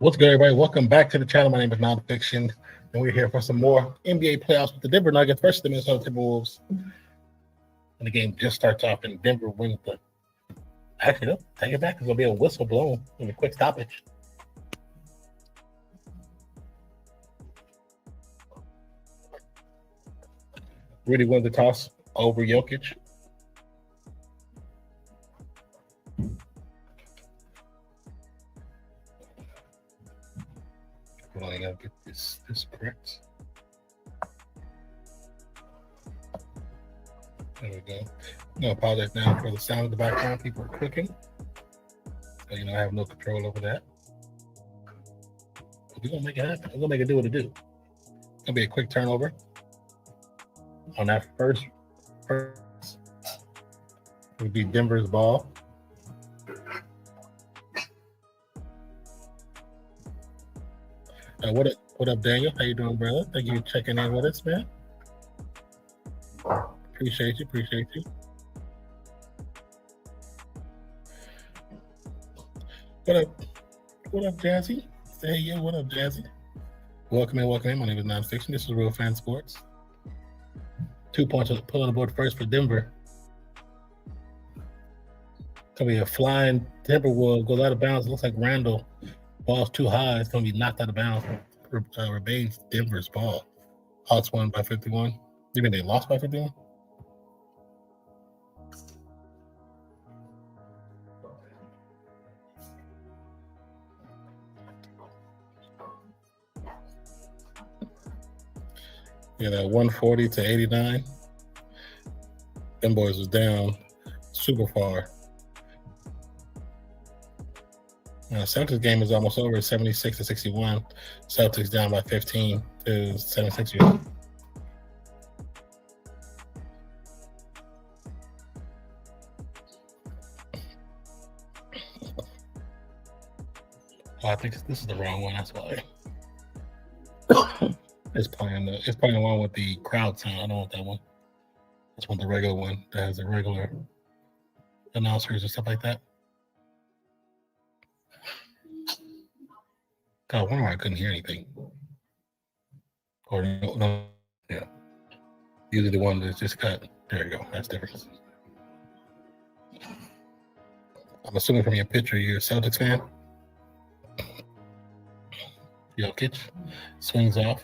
What's good, everybody? Welcome back to the channel. My name is Nonpfixion, and we're here for some more NBA playoffs with the Denver Nuggets versus the Minnesota Timberwolves. And the game just starts off, and Denver wins the. Actually, no, take it back. It's going to be a whistle blown and a quick stoppage. Rudy wins the toss over Jokic. Hold on, I gotta get this correct. There we go. No, apologize now for the sound in the background. People are cooking. So, I have no control over that. But we're gonna make it happen. We're gonna make it do what it do. It's gonna be a quick turnover on that first. It would be Denver's ball. What up, Daniel? How you doing, brother? Thank you for checking in with us, man. Appreciate you. What up, Jazzy? Hey, yo, what up, Jazzy? Welcome in. My name is Nonpfixion. This is RealFansSports. 2 points put on the board first for Denver. It's gonna be a flying Timberwolves, goes out of bounds. It looks like Randall. Ball's too high. It's gonna be knocked out of bounds. Remains Denver's ball. Hawks won by 51. You mean they lost by 51? Yeah, that 140 to 89. Them boys was down super far. Celtics game is almost over, 76 to 61. Celtics down by 15 to 76ers. I think this is the wrong one. That's why. It's playing the one with the crowd sound. I don't want that one. It's one the regular one that has the regular announcers and stuff like that. God, I wonder why I couldn't hear anything. Or no, yeah. Usually the one that's just cut. There you go. That's different. I'm assuming from your picture you're a Celtics fan. Jokic swings off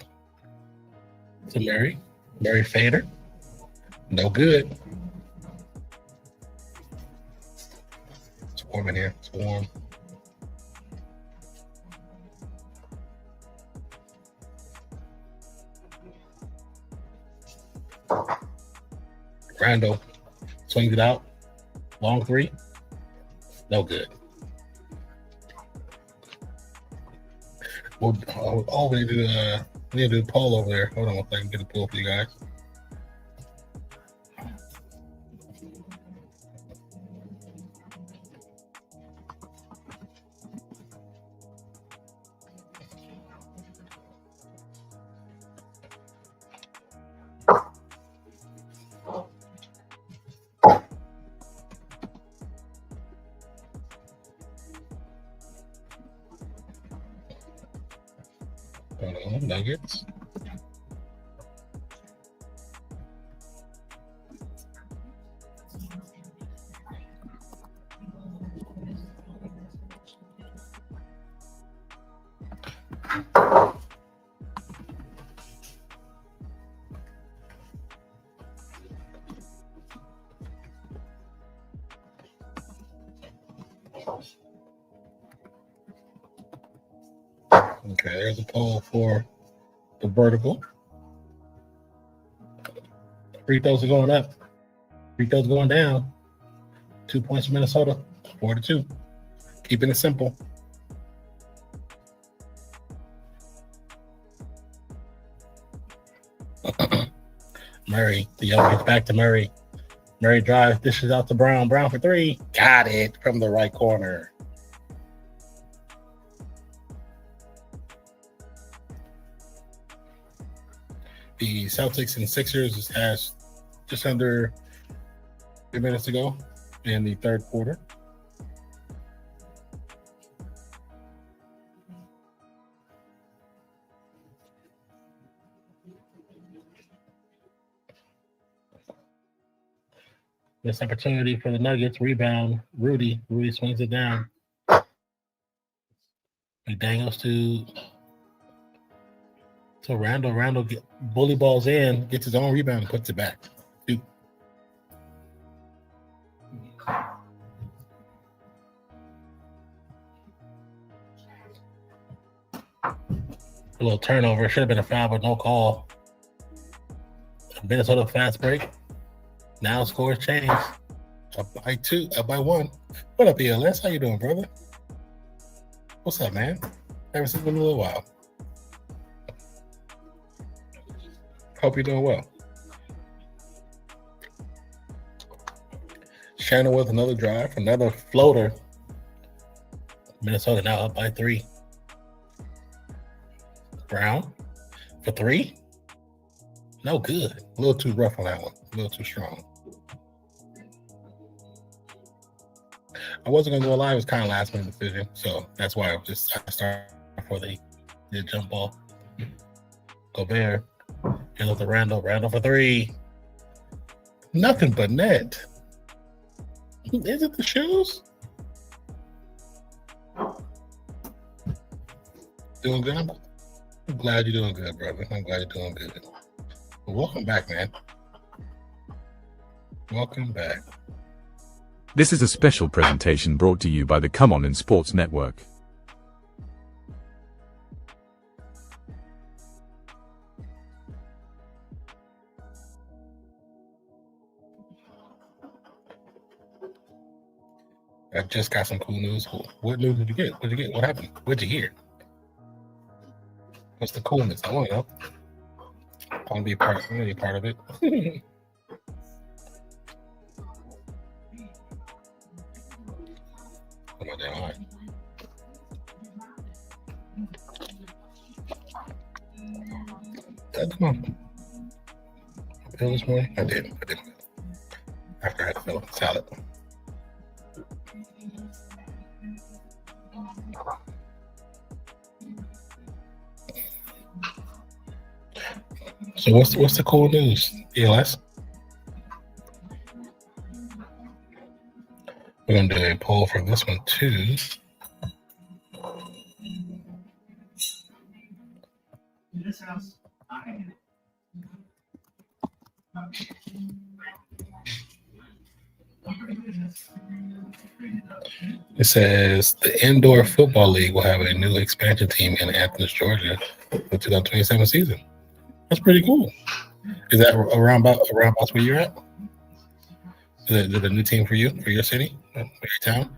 to Murray. Murray fader. No good. It's warm in here. It's warm. Randall swings it out. Long three. No good. We need to do the poll over there. Hold on one second. Get a poll for you guys. Nuggets. Okay, there's a poll for the vertical. Free throws are going up. Free throws going down. 2 points for Minnesota. 4-2. Keeping it simple. Murray, the Jokic back to Murray. Murray drives, dishes out to Brown. Brown for three. Got it from the right corner. The Celtics and Sixers has just under 3 minutes to go in the third quarter. This opportunity for the Nuggets. Rebound. Rudy. Rudy swings it down. McDaniels to Randall. Randall bully balls in, gets his own rebound, and puts it back. Dude. A little turnover. Should have been a foul, but no call. Minnesota fast break. Now scores change. Up by 2, up by 1. What up, ELS? How you doing, brother? What's up, man? Haven't seen you in a little while. Hope you're doing well. Shannon with another drive, another floater. Minnesota now up by 3. Brown for 3. No good. A little too rough on that one. A little too strong. I wasn't going to go live. It was kind of last minute decision. So that's why I started before they did jump ball. Gobert. And with the Randall. Randall for 3. Nothing but net. Is it the shoes? Doing good? I'm glad you're doing good, brother. I'm glad you're doing good. Well, welcome back, man. Welcome back. This is a special presentation brought to you by the Come On in Sports Network. I just got some cool news. What news did you get? What'd you get? What happened? What'd you hear? What's the coolness? I want to know. I want to be part of it. Come on, damn line. Did I do my pill this morning? I did. After I had to fill up the salad. So what's the cool news, ELS? We're gonna do a poll for this one too. It says the Indoor Football League will have a new expansion team in Athens, Georgia, for the 2027 season. That's pretty cool. Is that around about where you're at? Is it a new team for you, for your city, for your town?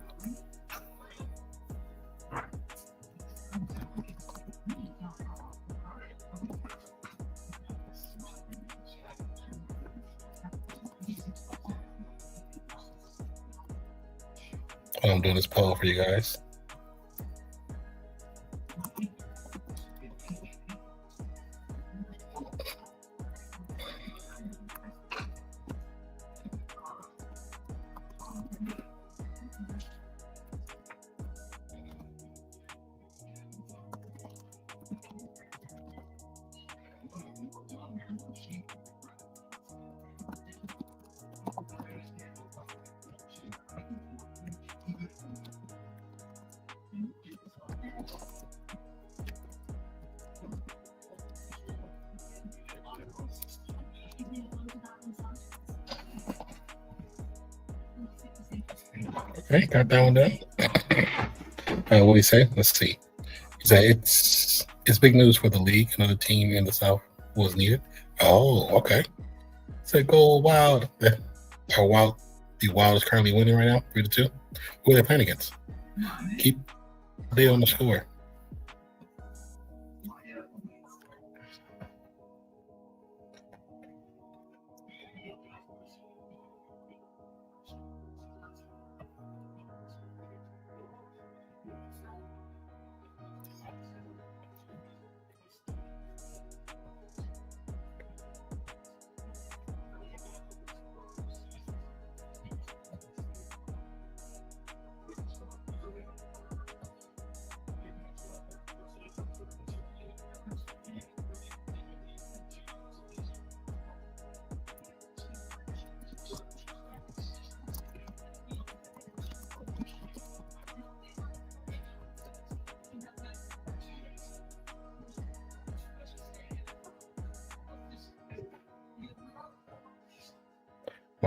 I'm doing this poll for you guys. Okay, got that one done. What do you say? Let's see. Is that it's big news for the league. Another team in the South was needed. Oh, okay. So go Wild. The Wild is currently winning right now, 3-2. Who are they playing against? Keep they on the score.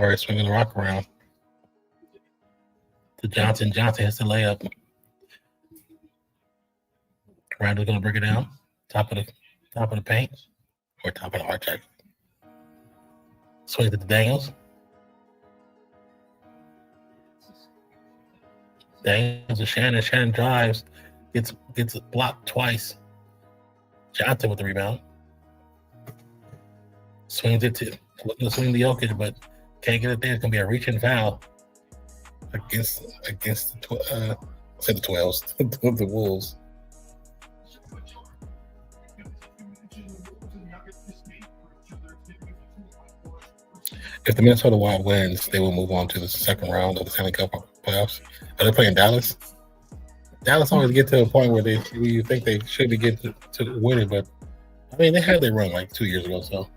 Murray swinging the rock around to Johnson. Johnson hits the layup. Randall's gonna bring it down. Top of the paint. Or top of the arc check. Swings it to Daniels. Daniels to Shannon. Shannon drives. Gets blocked twice. Johnson with the rebound. Swings it to looking to swing the Jokic, but can't get it there. It's gonna be a reaching foul against the 12s, the Wolves. If the Minnesota Wild wins, they will move on to the second round of the Stanley Cup playoffs. Are they playing Dallas? Dallas always get to a point where you think they should be getting to win it, but I mean they had their run like 2 years ago. So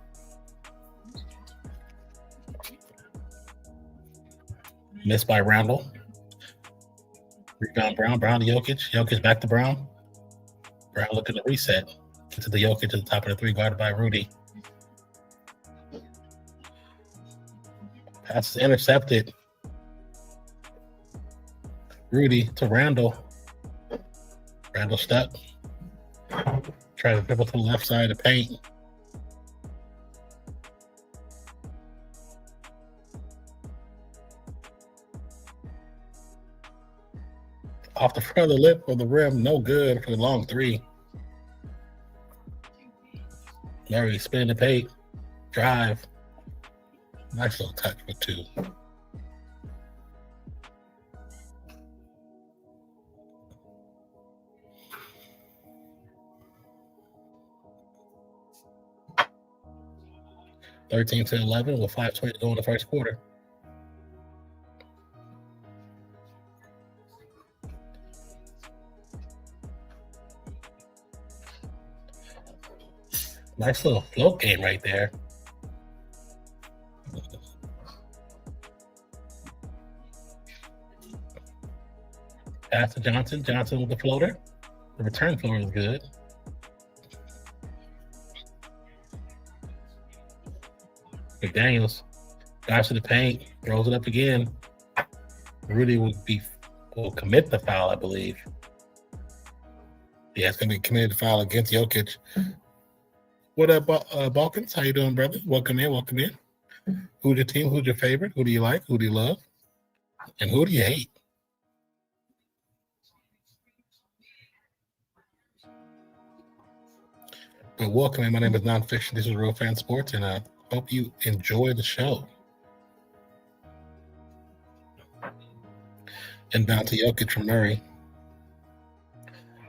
missed by Randall. Rebound Brown. Brown to Jokic. Jokic back to Brown. Brown looking to reset. Gets to the Jokic to the top of the three, guarded by Rudy. Pass is intercepted. Rudy to Randall. Randall stuck. Try to dribble to the left side of the paint. Off the front of the lip of the rim, no good for the long three. Murray spinning the paint. Drive. Nice little touch for two. (13-11) with 5:20 to go in the first quarter. Nice little float game right there. Pass to Johnson. Johnson with the floater. The return floater is good. McDaniels dives to the paint, throws it up again. Rudy will commit the foul, I believe. Yeah, it's going to be committed the foul against Jokic. What up, Balkans? How you doing, brother? Welcome in. Who's your team? Who's your favorite? Who do you like? Who do you love? And who do you hate? But welcome in. My name is Nonpfixion. This is RealFansSports, and I hope you enjoy the show. And down to Jokic from Murray.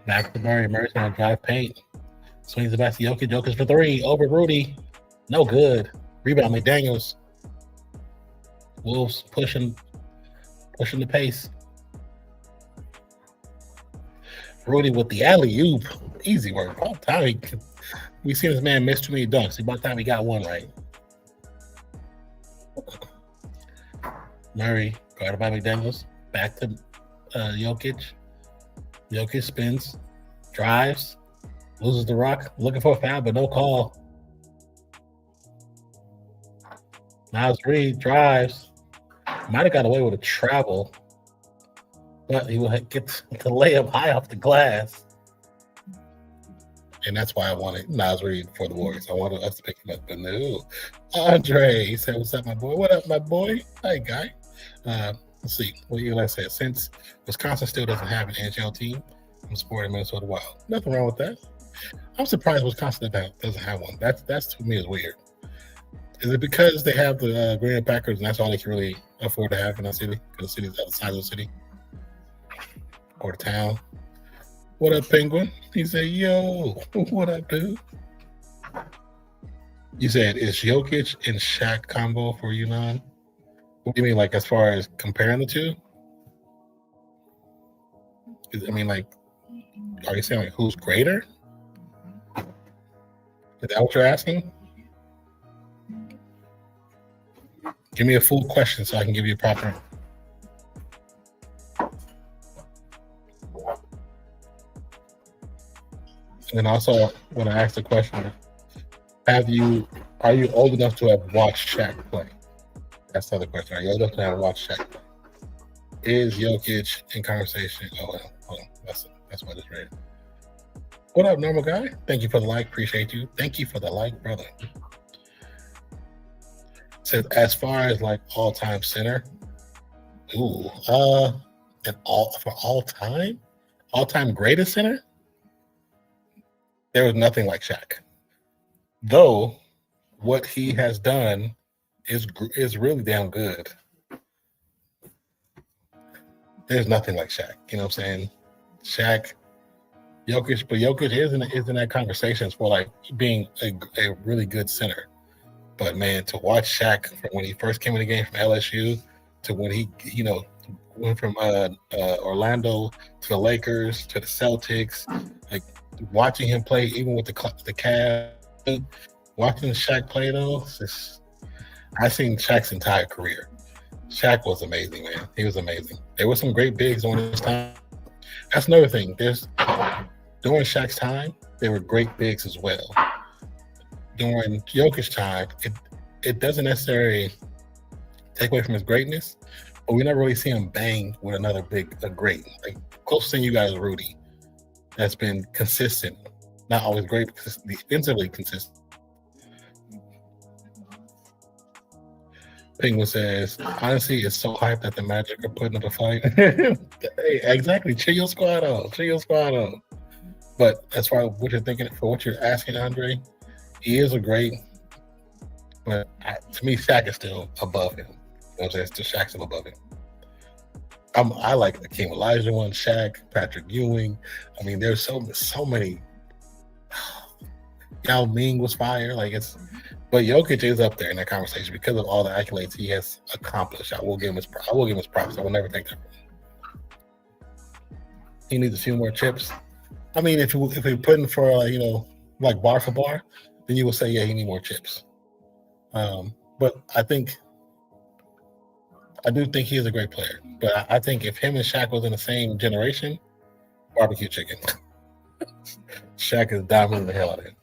Back to Murray. Murray's going to drive paint. Swings it back to Jokic. Jokic for three. Over Rudy. No good. Rebound McDaniels. Wolves pushing the pace. Rudy with the alley-oop. Easy work. About time we've seen this man miss too many dunks. About time he got one right. Murray, guarded by McDaniels. Back to Jokic. Jokic spins. Drives. Loses the rock. Looking for a foul, but no call. Miles Reed drives. Might have got away with a travel. But he will get the layup high off the glass. And that's why I wanted Miles Reed for the Warriors. I wanted us to pick him up. But no. Andre, he said, "What's up, my boy? What up, my boy? Hi, guy." Let's see. Well, like I said, since Wisconsin still doesn't have an NHL team, I'm supporting Minnesota Wild. Nothing wrong with that. I'm surprised Wisconsin doesn't have one. That's to me is weird. Is it because they have the Green Bay Packers and that's all they can really afford to have in the city? Because the city's outside of the city or the town. What up, Penguin? He said, "Yo, what up, dude?" You said, "Is Jokic and Shaq combo for you, non?" What do you mean, like as far as comparing the two? I mean, like, are you saying like who's greater? Is that what you're asking? Give me a full question so I can give you a proper. And then also, when I ask the question, are you old enough to have watched Shaq play? That's the other question. Yo, looking at watch Shaq. Is Jokic in conversation? Oh, well, hold on. That's what it's read. What up, normal guy? Thank you for the like. Appreciate you. Thank you for the like, brother. Says as far as like all-time center, for all-time greatest center, there was nothing like Shaq. Though what he has done is really damn good. There's nothing like Shaq. You know what I'm saying? Shaq, Jokic, but Jokic is in that conversation for like being a really good center. But man, to watch Shaq from when he first came in the game from LSU to when he, went from Orlando to the Lakers to the Celtics, like watching him play even with the Cavs, watching Shaq play though, I seen Shaq's entire career. Shaq was amazing, man. He was amazing. There were some great bigs on his time. That's another thing. During Shaq's time, there were great bigs as well. During Jokic's time, it doesn't necessarily take away from his greatness, but we never really see him bang with another great. Like closest thing you got is Rudy. That's been consistent, not always great, because defensively consistent. Penguin says, honestly, it's so hyped that the Magic are putting up a fight. Hey, exactly. Chill your squad on. But as far as what you're thinking, for what you're asking, Andre, he is a great, but to me, Shaq is still above him. You know what I'm saying? Shaq's still above him. I like the King Olajuwon, Shaq, Patrick Ewing. I mean, there's so many. Yao Ming was fire. But Jokic is up there in that conversation because of all the accolades he has accomplished. I will give him his props. I will never take that from him. He needs a few more chips. I mean, if you're putting for like bar for bar, then you will say, yeah, he needs more chips. But I do think he is a great player. But I think if him and Shaq was in the same generation, barbecue chicken. Shaq is dominating the hell out of him.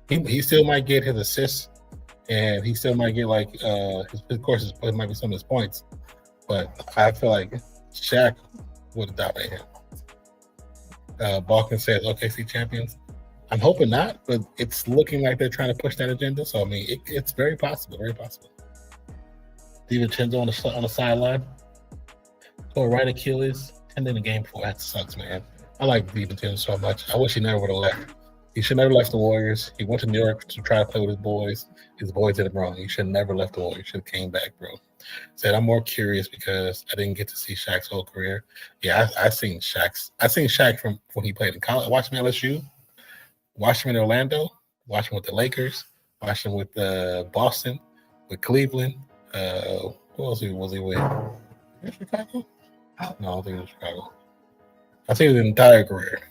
He still might get his assists, and he still might get of course, it might be some of his points. But I feel like Shaq would have dominated him. Balkan says OKC champions. I'm hoping not, but it's looking like they're trying to push that agenda. So I mean, it's very possible. Very possible. DiVincenzo on the sideline. Tore right Achilles, tendon the game before. That sucks, man. I like DiVincenzo so much. I wish he never would have left. He should never left the Warriors. He went to New York to try to play with his boys. His boys did it wrong. He should have never left the Warriors. He should have came back, bro. Said I'm more curious because I didn't get to see Shaq's whole career. Yeah, I seen Shaq from when he played in college. I watched him at LSU. Watched him in Orlando. Watched him with the Lakers. Watched him with Boston, with Cleveland. Who else was he with? Chicago? No, I don't think it was Chicago. I think his entire career.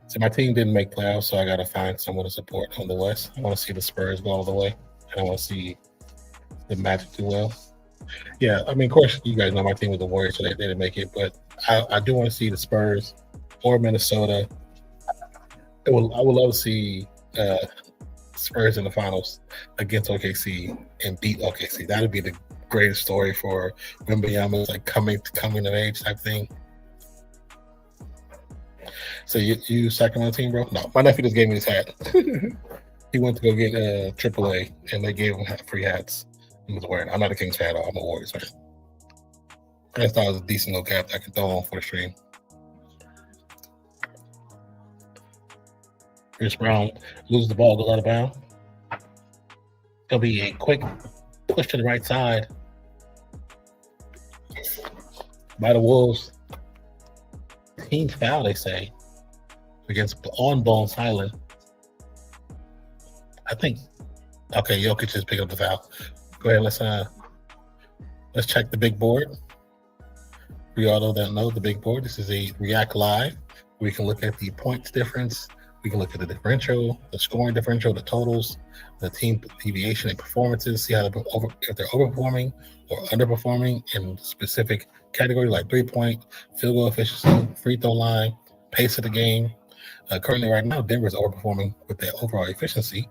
So my team didn't make playoffs, so I got to find someone to support on the West. I want to see the Spurs go all the way, and I want to see the Magic do well. Yeah, I mean, of course, you guys know my team was the Warriors, so they didn't make it, but I do want to see the Spurs or Minnesota. I would love to see Spurs in the finals against OKC and beat OKC. That would be the greatest story for Wembanyama's coming of age type thing. So you Sacramento team, bro? No, my nephew just gave me his hat. He went to go get AAA, and they gave him free hats. He was wearing. I'm not a Kings fan at all. I'm a Warriors fan. I just thought it was a decent little cap I could throw on for the stream. Chris Brown loses the ball, goes out of bounds. It'll be a quick push to the right side by the Wolves. Team foul, they say, against on Bones Highland. I think. Okay, Jokic just picked up the foul. Go ahead, let's check the big board. We all know the big board. This is a React Live. We can look at the points difference. We can look at the differential, the scoring differential, the totals, the team deviation and performances, see how if they're overperforming or underperforming in specific categories like 3-point, field goal efficiency, free throw line, pace of the game. Currently, right now, Denver's overperforming with their overall efficiency.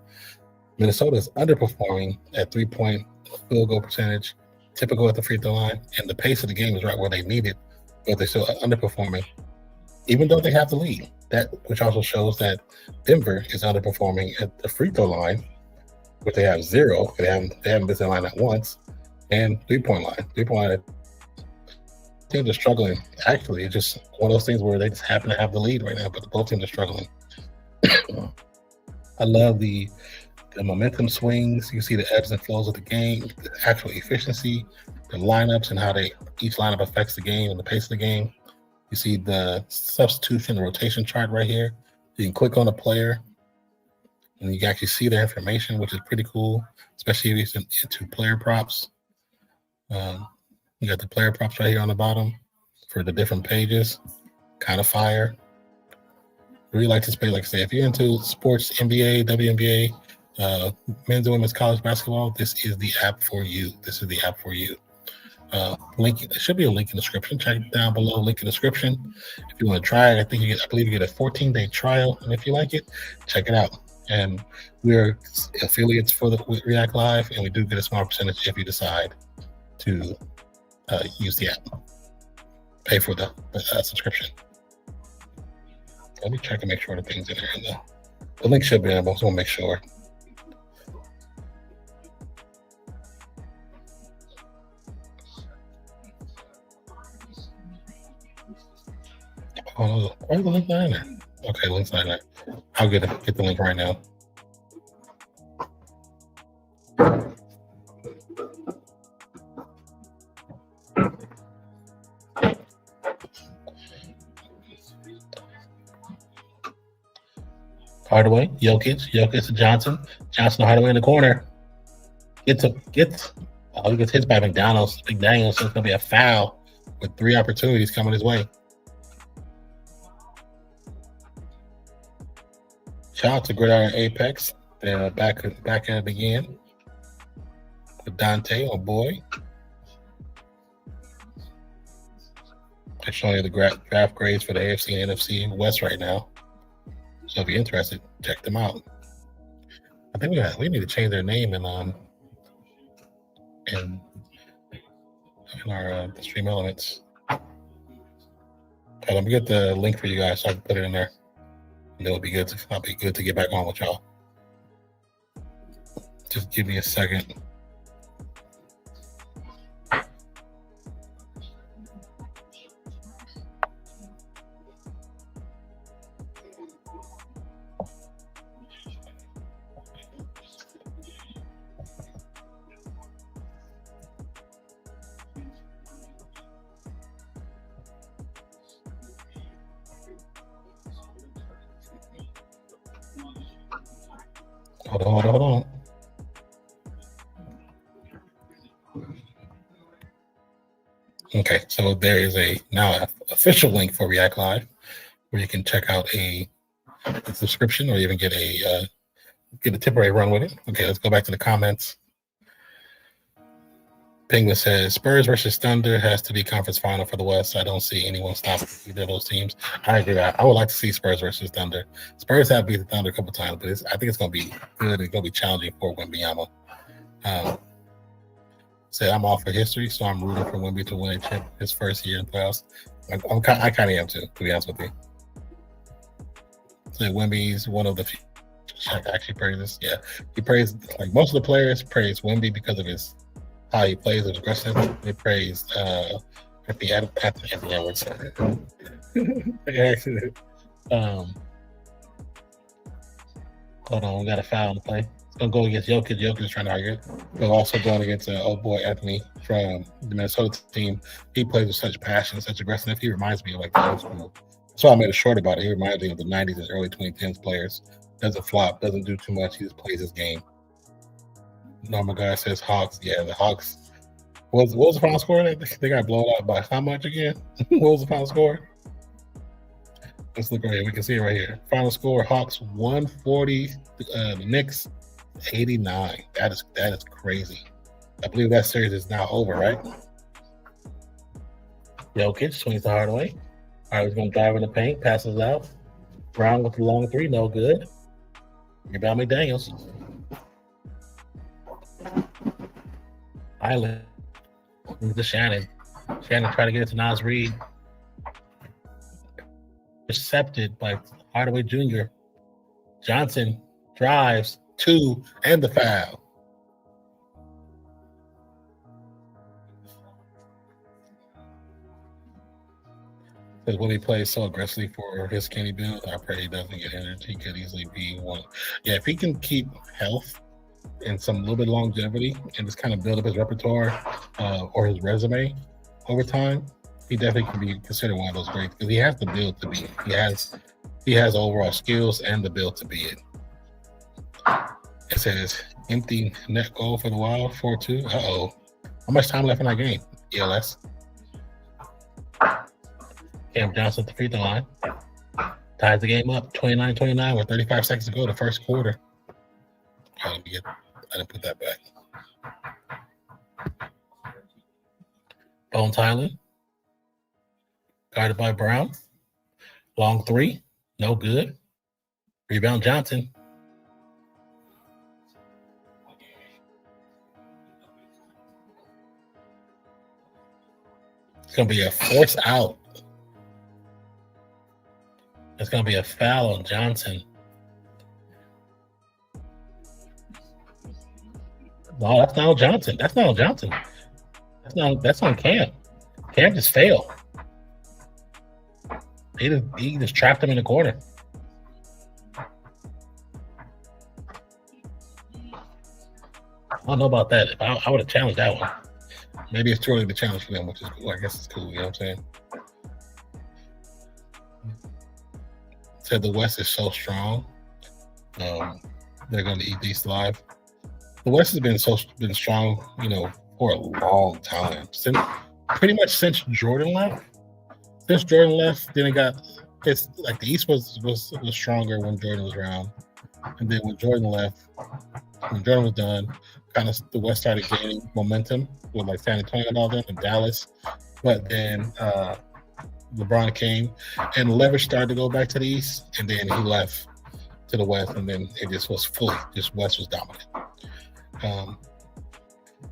Minnesota is underperforming at 3-point field goal percentage, typical at the free throw line, and the pace of the game is right where they need it, but they're still underperforming, even though they have the lead. That which also shows that Denver is underperforming at the free throw line, which they have 0. They haven't missed the line at once, and 3-point line. 3-point line. Teams are struggling. Actually, it's just one of those things where they just happen to have the lead right now, but both teams are struggling. I love the momentum swings. You see the ebbs and flows of the game, the actual efficiency, the lineups, and how each lineup affects the game and the pace of the game. You see the substitution, the rotation chart right here. You can click on a player, and you can actually see their information, which is pretty cool, especially if it's into player props. You got the player props right here on the bottom for the different pages. Kind of fire. Really like this page. Like I say, if you're into sports, NBA, WNBA, men's and women's college basketball, this is the app for you. This is the app for you. Link. There should be a link in the description. Check it down below. Link in the description. If you want to try it, I believe you get a 14-day trial, and if you like it, check it out. And we're affiliates with React Live, and we do get a small percentage if you decide to use the app. Pay for the subscription. Let me check and make sure the thing's in there. The link should be in, but I just want to make sure. Oh, why is the link not in there? Okay, link's not in there. I'll get the link right now. Hardaway, Jokic to Johnson to Hardaway in the corner. He gets hit by McDaniels. So it's going to be a foul with 3 opportunities coming his way. Shout out to Gridiron Apex. They're back at it again with Dante, oh boy. They're showing you the draft grades for the AFC and NFC West right now. So if you're interested, check them out. I think we need to change their name in our the stream elements. Let me get the link for you guys so I can put it in there. And it'll be good to get back on with y'all. Just give me a second. Hold on. Okay, so there is now an official link for React Live where you can check out a subscription or even get a temporary run with it. Okay, let's go back to the comments. Penguin says Spurs versus Thunder has to be conference final for the West. I don't see anyone stopping either of those teams. I agree. I would like to see Spurs versus Thunder. Spurs have beat the Thunder a couple times, but I think it's going to be good. It's going to be challenging for Wembanyama. I'm all for history, so I'm rooting for Wemby to win a chip his first year in the playoffs. I kind of am too, to be honest with you. So Wemby's one of the few. Shaq actually praises. Yeah, he praised, like most of the players praise Wemby because of how he plays, his aggressive. They praised Anthony Edwards. Hold on, we got a foul on the play. It's gonna go against Jokic. Jokic is trying to argue it. But also going against old boy Anthony from the Minnesota team. He plays with such passion, such aggressiveness. He reminds me of like the old school. That's why I made a short about it. He reminds me of the 90s and early 2010s players. Doesn't flop, doesn't do too much. He just plays his game. Normal guy says Hawks. Yeah, the Hawks. What was the final score? They got blown out by how much again? What was the final score? Let's look right here. We can see it right here. Final score: Hawks 140, the Knicks 89. That is crazy. I believe that series is now over, right? Jokic swings to Hardaway. Hardaway's going to drive in the paint, passes out. Brown with the long three, no good. Rebound McDaniels. Island. To Shannon. Shannon tried to get it to Nas Reed. Intercepted by Hardaway Jr. Johnson drives 2 and the foul. Because when he plays so aggressively for his skinny build, I pray he doesn't get injured. He could easily be one. Yeah, if he can keep health and some little bit of longevity and just kind of build up his repertoire or his resume over time, he definitely can be considered one of those greats because he has the build to be it. He has overall skills and the build to be it. It says empty net goal for the Wild, 4-2. Uh-oh. How much time left in that game? ELS. Cam Johnson at the free throw line. Ties the game up 29-29 with 35 seconds to go the first quarter. I didn't put that back. Bones Highland. Guarded by Brown. Long three. No good. Rebound Johnson. It's going to be a force out. It's going to be a foul on Johnson. No, that's not on Johnson. That's not on Johnson. That's on Cam. Cam just failed. He just trapped him in the corner. I don't know about that. If I would have challenged that one. Maybe it's too early to challenge for them, which is cool. I guess it's cool. You know what I'm saying? Said the West is so strong. They're going to eat these live. The West has been strong, for a long time. Pretty much since Jordan left. Since Jordan left, then it's like the East was stronger when Jordan was around, and then when Jordan left, when Jordan was done, kind of the West started gaining momentum with like San Antonio and all them and Dallas, but then LeBron came and leverage started to go back to the East, and then he left to the West, and then it just was fully just West was dominant.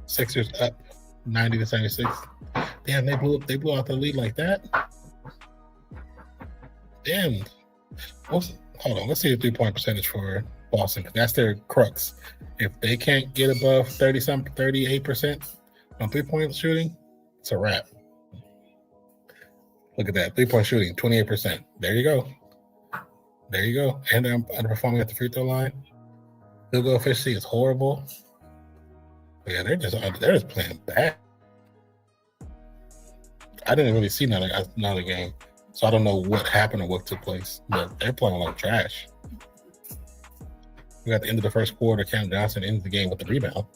Sixers up 90-76. Damn, they blew out the lead like that. Damn. Hold on, let's see the 3-point percentage for Boston. That's their crux. If they can't get above 38% on 3-point shooting, it's a wrap. Look at that. 3-point shooting, 28%. There you go. And they're underperforming at the free throw line. Field goal efficiency is horrible. But yeah, they're just playing bad. I didn't really see another game, so I don't know what happened or what took place. But they're playing like trash. We got the end of the first quarter. Cam Johnson ends the game with the rebound.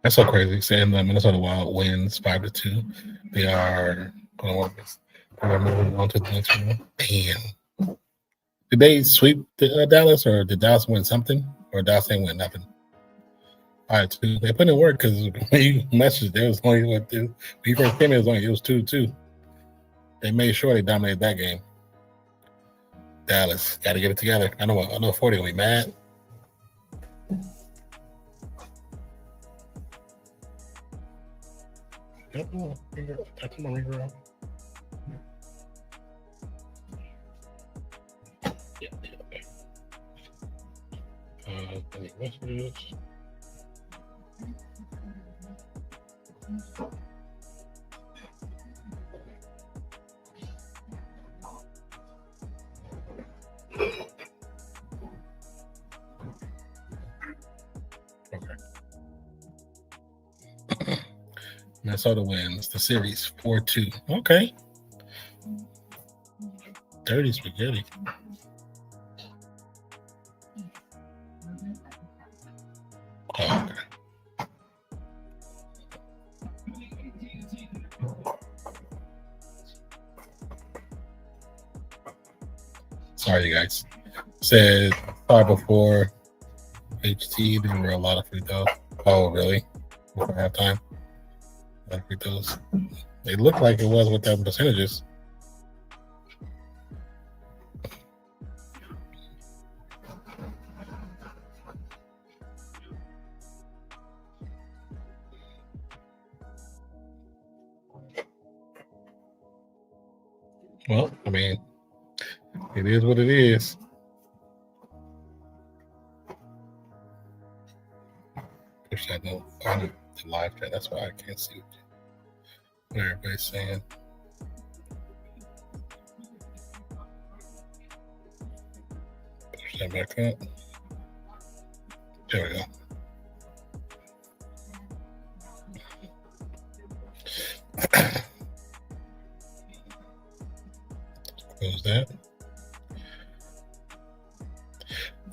That's so crazy. Saying the Minnesota Wild wins 5-2. They are moving on to the next one. Damn. Did they sweep Dallas, or did Dallas win something, or Dallas ain't win nothing? 5-2. They put in work because when you messaged, there was only what two. When you first came in, it was 2-2. They made sure they dominated that game. Dallas got to get it together. I know 40 gonna be mad. That's my ring around. Yeah. Any messages? Minnesota wins the series 4-2. Okay. Dirty spaghetti. Oh, okay. Sorry, you guys. Said sorry before HT. There were a lot of free throws. Oh, really? Before halftime, a lot of free throws. They look like it was with them percentages. Well, I mean, it is what it is. Push that note on the live chat. That's why I can't see what everybody's saying. Push that back up. There we go. Close that.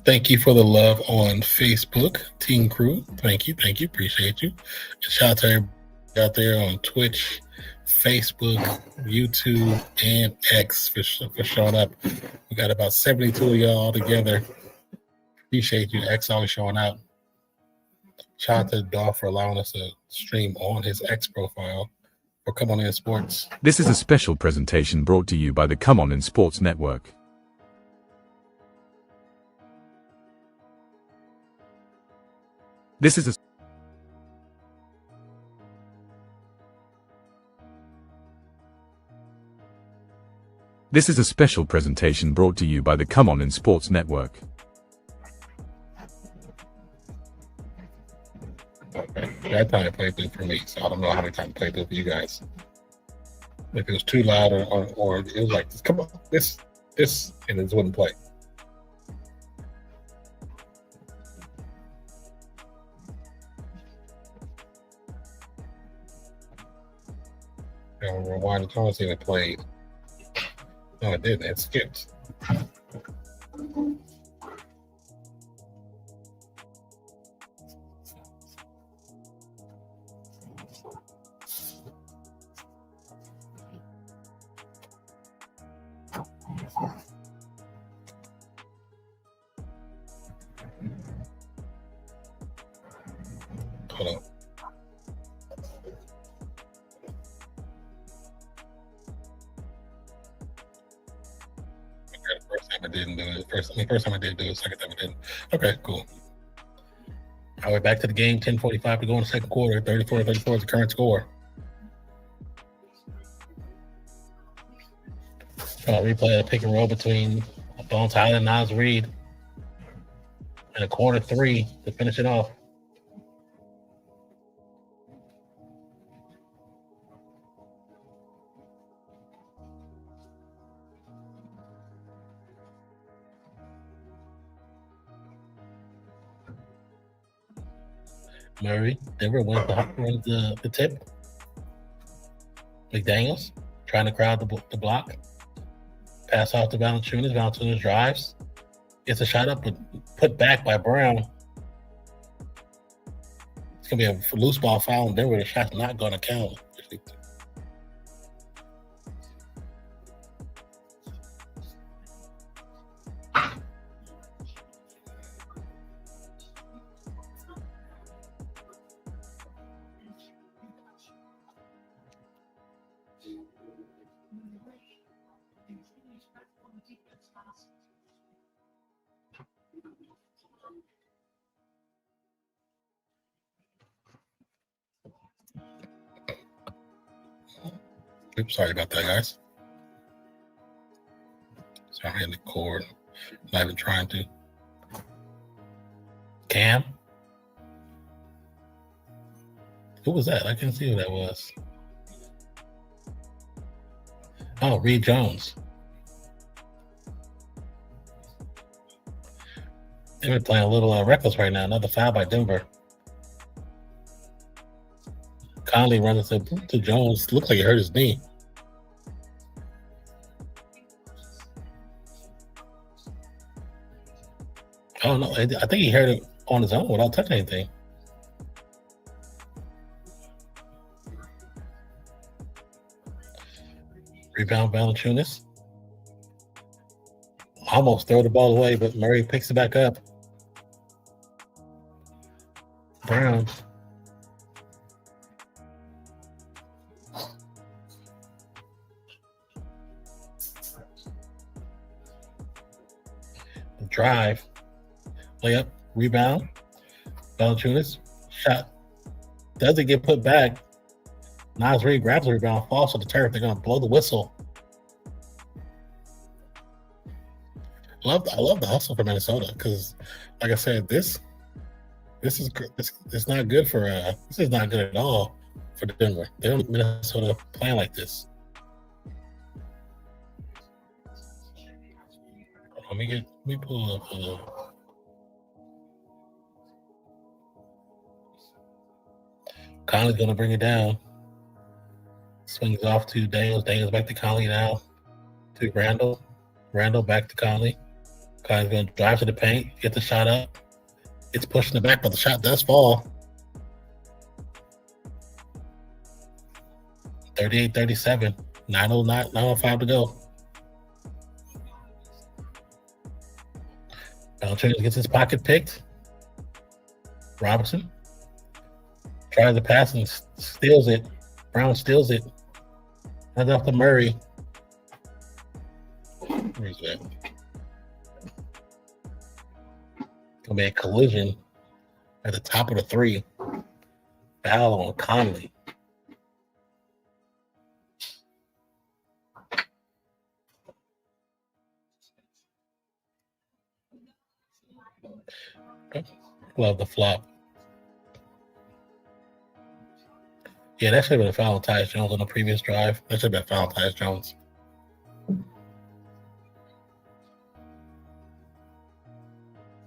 Thank you for the love on Facebook, Team Crew. Thank you. Appreciate you. And shout out to everybody out there on Twitch, Facebook, YouTube, and X for showing up. We got about 72 of y'all all together. Appreciate you. X always showing out. Shout out to Dolph for allowing us to stream on his X profile for Come On In Sports. This is a special presentation brought to you by the Come On In Sports Network. This is a special presentation brought to you by the Come On In Sports Network. Okay. That time it played through for me, so I don't know how many times it played through for you guys. If it was too loud or it was like, come on, this, and it wouldn't play. And rewind the time, see if it played. No, it didn't. It skipped. Hold on. First time I didn't do it. First time I did do it. Second time I didn't. Okay, cool. All right, back to the game. 10:45 to go in the second quarter. 34-34 is the current score. Replay of the pick and roll between Bones Highland and Nas Reed. And a quarter three to finish it off. Murray, Denver wins the tip. McDaniels trying to crowd the block. Pass off to Valanciunas. Valanciunas drives. Gets a shot up, but put back by Brown. It's going to be a loose ball foul in Denver. The shot's not going to count. Oops, sorry about that, guys. Sorry, I'm hitting the cord. Not even trying to. Cam? Who was that? I couldn't see who that was. Oh, Reed Jones. They've been playing a little reckless right now. Another foul by Denver. Conley runs to Jones. Looks like he hurt his knee. Oh, no. I think he hurt it on his own without touching anything. Rebound, Valanciunas. Almost throw the ball away, but Murray picks it back up. Brown. Drive. Layup. Rebound. Valanciunas. Shot. Doesn't get put back. Nas Reed grabs the rebound, falls to the turf. They're going to blow the whistle. I love the hustle for Minnesota because, like I said, this is not good for this is not good at all for Denver. They don't Minnesota playing like this. Let me pull up. Conley's gonna bring it down. Swings off to Daniels. Daniels back to Conley now. To Randall. Randall back to Conley. Conley's gonna drive to the paint, get the shot up. It's pushing it back, but the shot does fall. 38-37. 9:05 to go. Valanciunas gets his pocket picked. Robinson tries to pass and steals it. Brown steals it. Hands off to Murray. Where's that? Gonna be a collision at the top of the three. Foul on Conley. Love the flop. Yeah, that should have been a foul on Tyus Jones on the previous drive. That should have been a foul on Tyus Jones.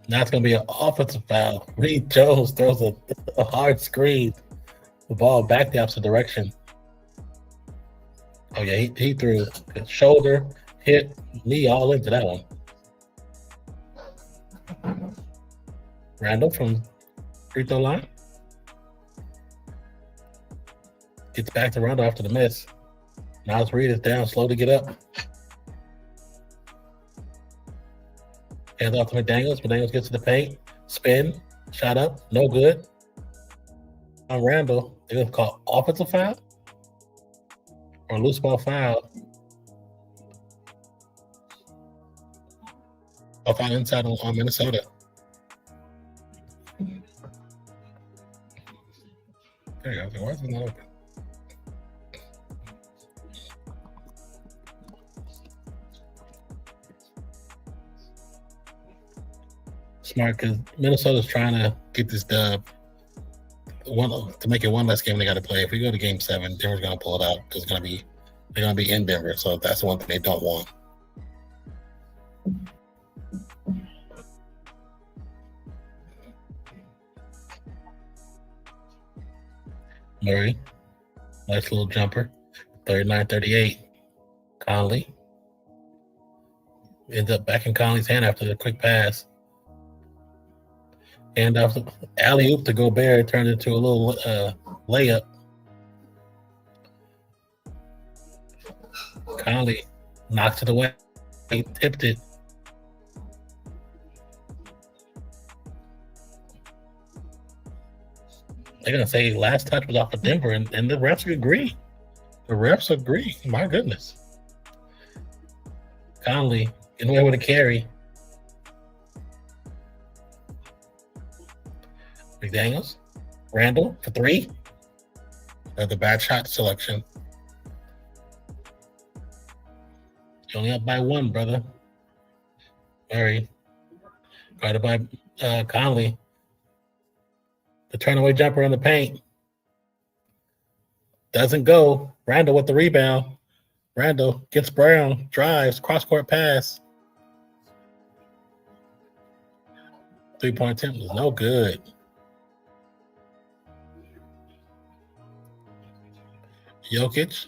Now it's going to be an offensive foul. Reed Jones throws a hard screen. The ball back the opposite direction. Oh, yeah, he threw his shoulder, hit, knee all into that one. Randall from free throw line. Gets back to Randall after the miss. Nas Reed is down, slow to get up. Hands off to McDaniels. McDaniels gets to the paint. Spin. Shot up. No good. On Randall, they're going to call offensive foul or loose ball foul. I'll find inside on Minnesota. There you go. Why is it not open? Smart, because Minnesota's trying to get this dub. To make it one less game they got to play. If we go to Game 7, Denver's going to pull it out because they're going to be in Denver. So that's the one thing they don't want. Murray, nice little jumper. 39-38. Conley ends up back in Conley's hand after the quick pass. And off the alley-oop to Gobert turned into a little layup. Conley knocks it away. He tipped it. They're going to say last touch was off of Denver, and the refs agree. The refs agree. My goodness. Conley getting away with a carry. McDaniels, Randall for three. The bad shot selection. You're only up by one, brother. Murray. Guarded by Conley. The turn-away jumper in the paint. Doesn't go. Randall with the rebound. Randall gets Brown, drives, cross-court pass. Three-point attempt was no good. Jokic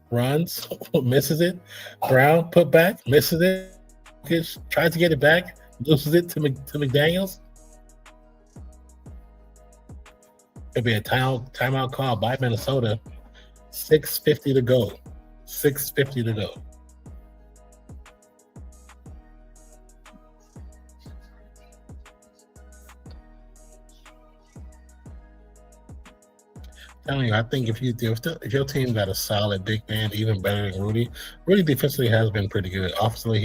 runs, misses it. Brown put back, misses it. Jokic tries to get it back, loses it to McDaniels. It'll be a timeout call by Minnesota. 6:50 to go. 6:50 to go. telling you, I think if your team got a solid big man, even better than Rudy. Rudy defensively has been pretty good. Offensively,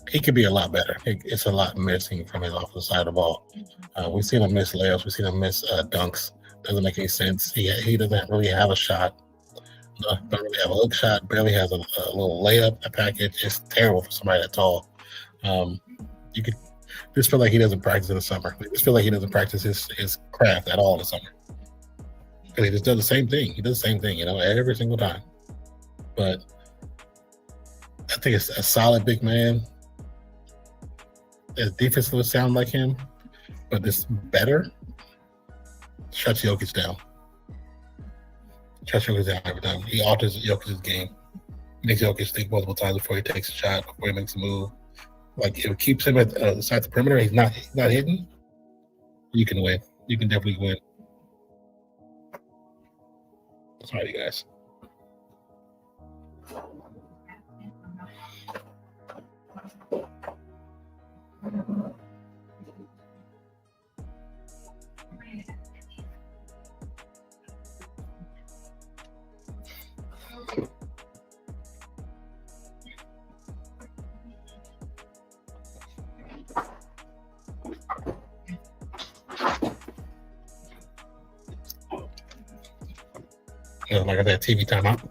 he could be a lot better. It's a lot missing from his offensive side of the ball. We've seen him miss layups. We've seen him miss dunks. Doesn't make any sense. He doesn't really have a shot. Don't really have a hook shot. Barely has a little layup. A package. It's terrible for somebody that tall. You could just feel like he doesn't practice in the summer. I just feel like he doesn't practice his craft at all in the summer. Because he just does the same thing. He does the same thing, every single time. But I think it's a solid big man. His defense would sound like him, but this better shuts Jokic down. Shuts Jokic down every time. He alters Jokic's game. Makes Jokic think multiple times before he takes a shot, before he makes a move. Like, if it keeps him at the side of the perimeter, he's not hitting, you can win. You can definitely win. Sorry, guys. Like I said, TV timeout.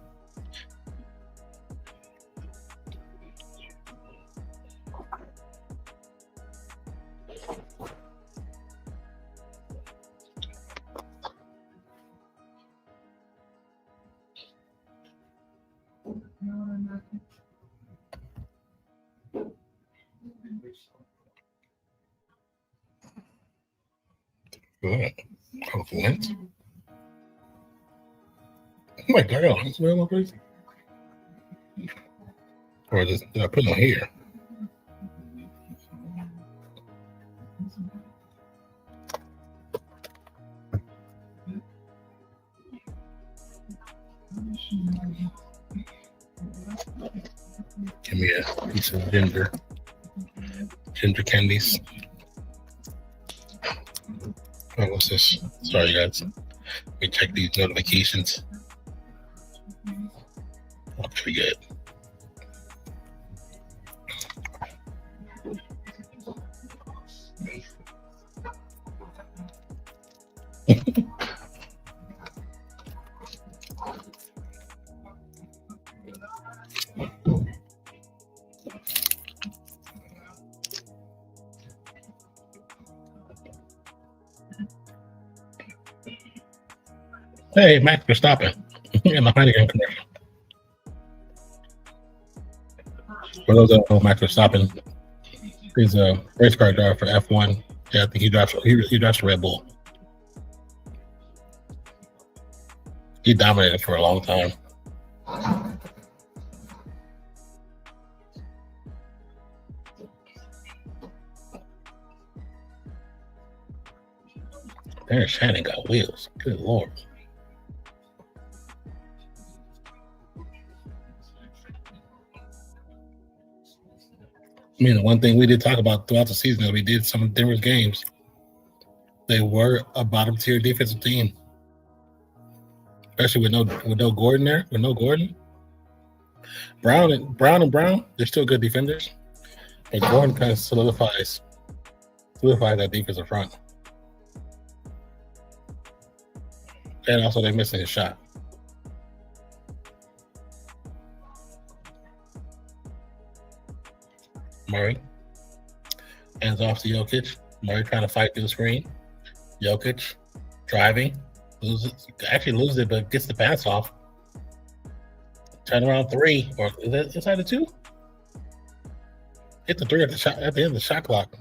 Good. Compliment. Oh my God, I smell my face. Or did I put it on here? Give me a piece of ginger candies. Oh, what's this? Sorry, guys. Let me check these notifications. Oh, pretty good. Hey, Max Verstappen in the Heineken commercial. For those that don't know, Max Verstappen is a race car driver for F1. Yeah, I think he drives a Red Bull. He dominated for a long time. There's Shannon got wheels. Good Lord. I mean, the one thing we did talk about throughout the season is we did some of Denver's games. They were a bottom tier defensive team, especially with no Gordon there. With no Gordon, Brown and Brown, they're still good defenders, but Gordon kind of solidifies that defensive front. And also, they're missing a shot. Murray hands off to Jokic. Murray trying to fight through the screen. Jokic driving, loses it, but gets the pass off. Turn around three, or is that inside the two? Hit the three at the end of the shot clock.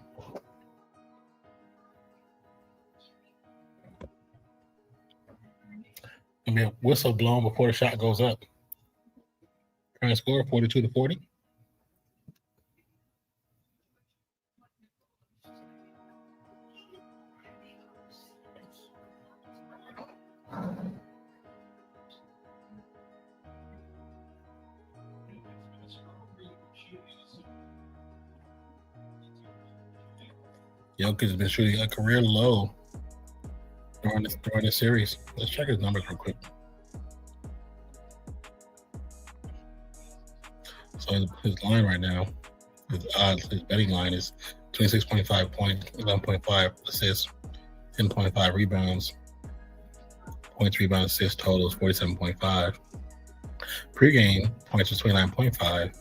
I mean, whistle blown before the shot goes up. Trying to score 42-40. Jokic has been shooting a career low during this series. Let's check his numbers real quick. So his line right now, his odds, his betting line is 26.5 points, 11.5 assists, 10.5 rebounds, points, rebounds, assists totals 47.5. Pre-game points was 29.5.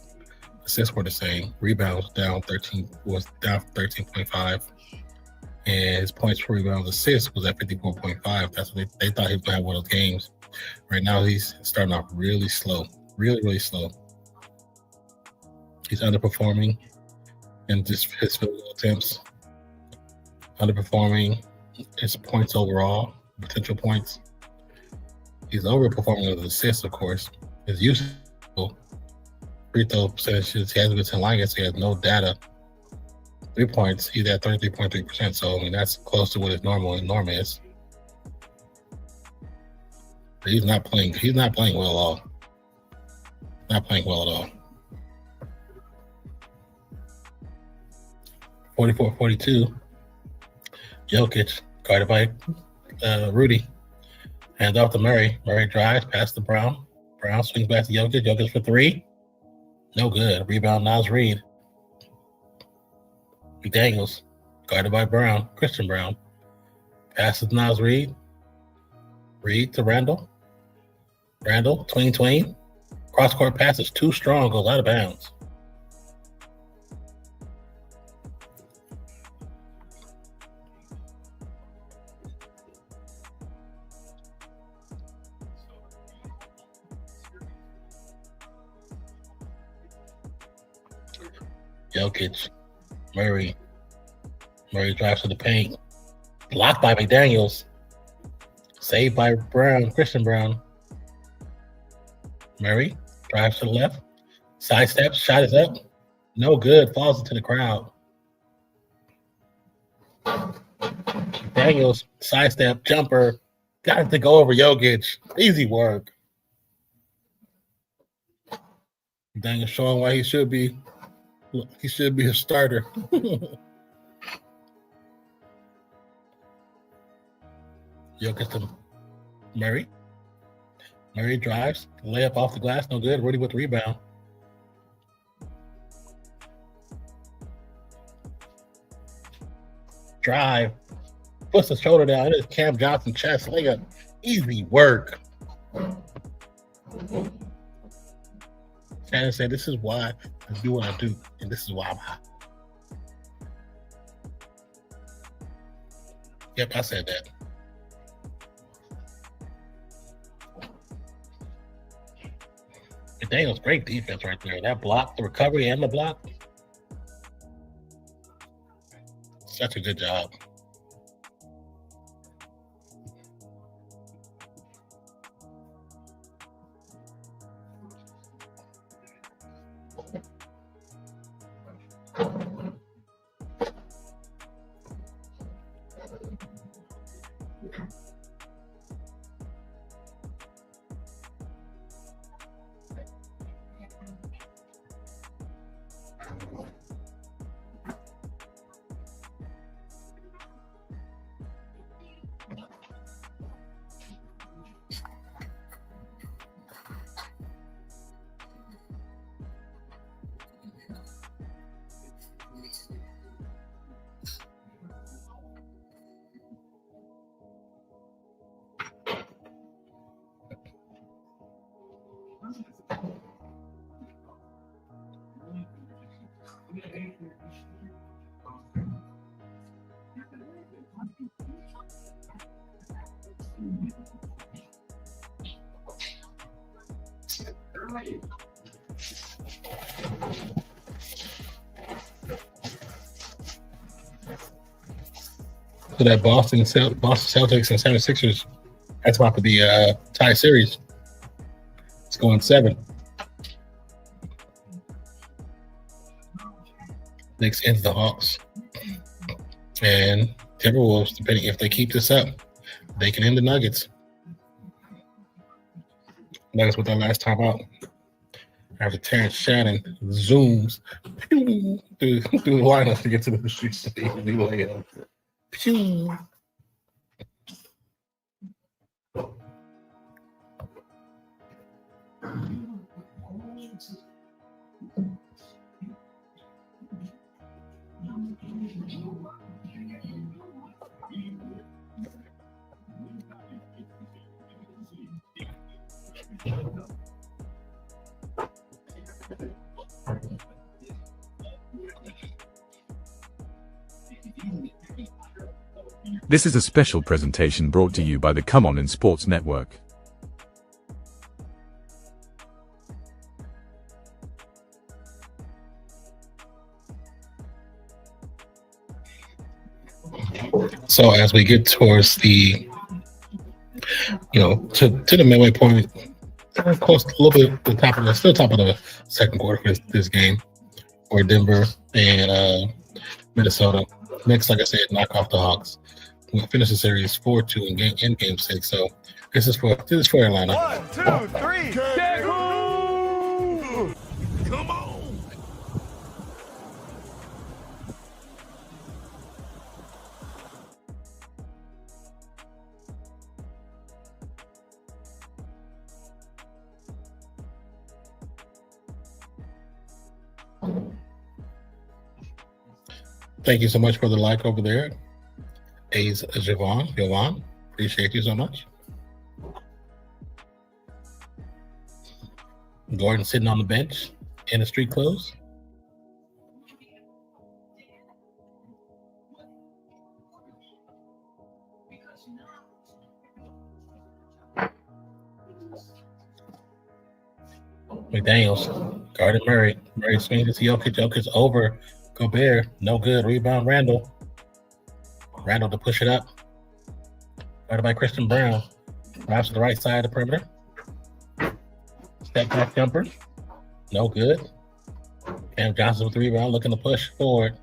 Assists were the same. Rebounds down 13.5. And his points per rebounds assists was at 54.5. That's what they thought he was gonna have one of those games. Right now he's starting off really slow. Really slow. He's underperforming in just his field goal attempts. Underperforming his points overall, potential points. He's overperforming with assists, of course. His usage, free throw percentages, he hasn't been to line yet, so he has no data. 3 points, he's at 33.3%. So I mean that's close to what his norm is. But he's not playing well at all. Not playing well at all. 44-42. Jokic, guarded by Rudy. Hands off to Murray. Murray drives past the Brown. Brown swings back to Jokic. Jokic for three. No good. Rebound, Nas Reed. McDaniels, guarded by Brown. Christian Brown. Passes Nas Reed. Reed to Randall. Randall, tween. Cross-court pass is too strong. Goes out of bounds. Jokic, Murray drives to the paint. Blocked by McDaniels. Saved by Brown, Christian Brown. Murray drives to the left. Sidesteps, shot is up. No good, falls into the crowd. McDaniels, sidestep, jumper. Got it to go over Jokic. Easy work. McDaniels showing why he should be a starter. Jokic to Murray. Murray drives. Layup off the glass. No good. Rudy with the rebound. Drive. Puts the shoulder down. It is Cam Johnson chest layup. Easy work. Shannon said, this is why I do what I do, and this is why I'm hot. Yep, I said that. McDaniels, great defense right there. That block, the recovery and the block. Such a good job. So that Boston Celtics and 76ers, that's about to be a tie series. It's going 7. Next ends the Hawks. And Timberwolves, depending if they keep this up, they can end the Nuggets. Nuggets with that last time out. After Terrence Shannon zooms through the lineup to get to the streets to the layup. Pew. This is a special presentation brought to you by the Come On in Sports Network. So as we get towards the, to the midway point, close a little bit the top of the second quarter for this game, where Denver and Minnesota, Knicks, like I said, knock off the Hawks. We'll finish the series 4-2 in game 6. So this is for Atlanta. 1, 2, 3, come on. Thank you so much for the like over there. A's Jovan, appreciate you so much. Gordon sitting on the bench in the street clothes. McDaniels guarded Murray. Murray swings to Jokic over Gobert. No good. Rebound Randall. Randall to push it up. Guarded by Christian Brown. Drives to the right side of the perimeter. Step back jumper. No good. Cam Johnson with the rebound, looking to push forward.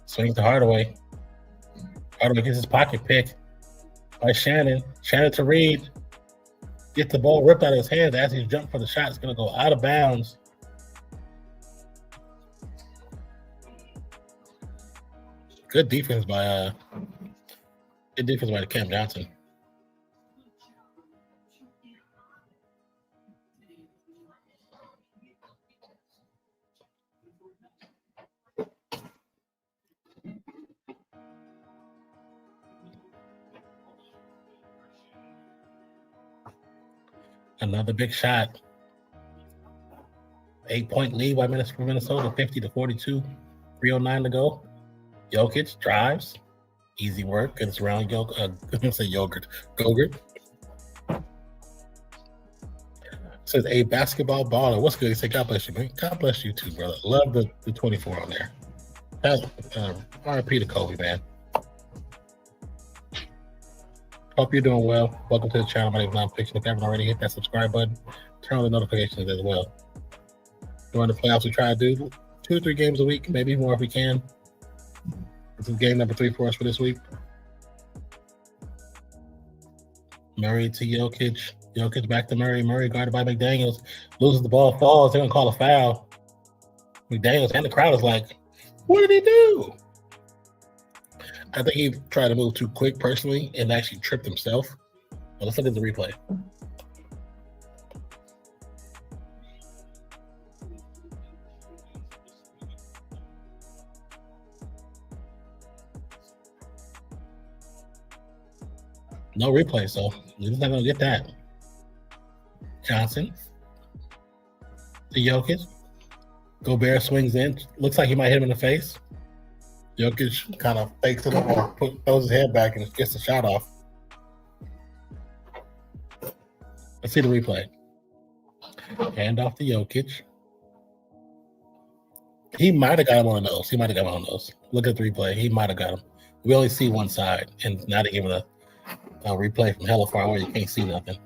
Swings to Hardaway. Hardaway gets his pocket pick by Shannon. Shannon to Reed. Gets the ball ripped out of his hands as he's jumped for the shot. It's going to go out of bounds. Good defense by Cam Johnson. Another big shot. 8-point lead by Minnesota, 50-42. 3:09 to go. Jokic drives. Easy work. Gets around Gogurt. Says a basketball baller. What's good? He said, God bless you, man. God bless you too, brother. Love the 24 on there. That's RIP to Kobe, man. Hope you're doing well. Welcome to the channel. My name is Nonpfixion. If you haven't already, hit that subscribe button. Turn on the notifications as well. During the playoffs, we try to do 2 or 3 games a week, maybe more if we can. This is game number 3 for us for this week. Murray to Jokic. Jokic back to Murray. Murray guarded by McDaniels. Loses the ball, falls. They're going to call a foul. McDaniels and the crowd is like, what did he do? I think he tried to move too quick personally and actually tripped himself. But let's look at the replay. No replay, so he's not going to get that. Johnson to Jokic. Gobert swings in. Looks like he might hit him in the face. Jokic kind of fakes it or throws his head back and gets the shot off. Let's see the replay. Hand off to Jokic. He might have got him on those. Look at the replay. He might have got him. We only see one side, and not even a replay from hella far away. You can't see nothing.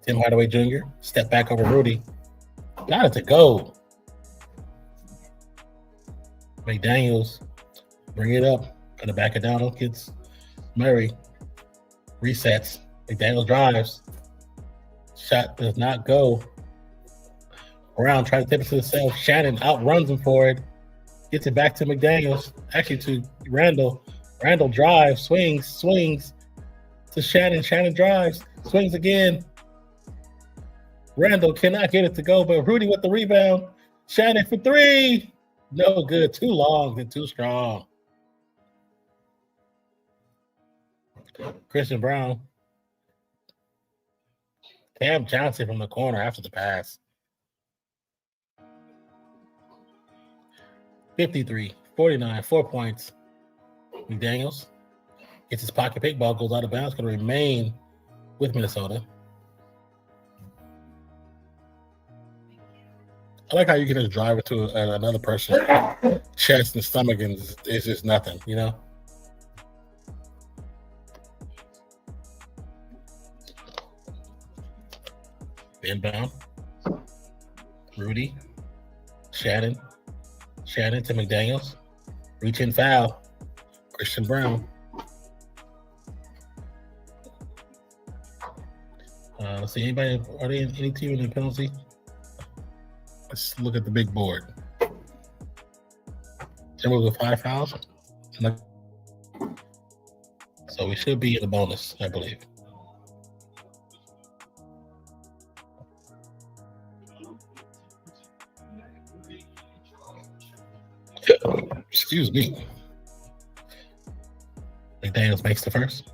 Tim Hardaway Jr. Step back over Rudy. Got it to go. McDaniels, bring it up. Gonna back it down. Kids. Murray resets. McDaniels drives. Shot does not go. Brown tries to tip it to himself. Shannon outruns him for it. Gets it back to McDaniels. Actually to Randall. Randall drives, swings to Shannon. Shannon drives, swings again. Randall cannot get it to go, but Rudy with the rebound. Shannon for three. No good. Too long and too strong. Christian Brown. Cam Johnson from the corner after the pass. 53-49, 4 points. McDaniels gets his pocket pick, ball goes out of bounds, going to remain with Minnesota. I like how you can just drive it to another person's chest and stomach and it's just nothing, you know? Inbound. Rudy. Shannon to McDaniels. Reach in foul. Christian Brown. Let's see, anybody, are they in any team in the penalty? Let's look at the big board. Timberwolves with 5 fouls. So we should be in the bonus, I believe. Excuse me. McDaniels makes the first.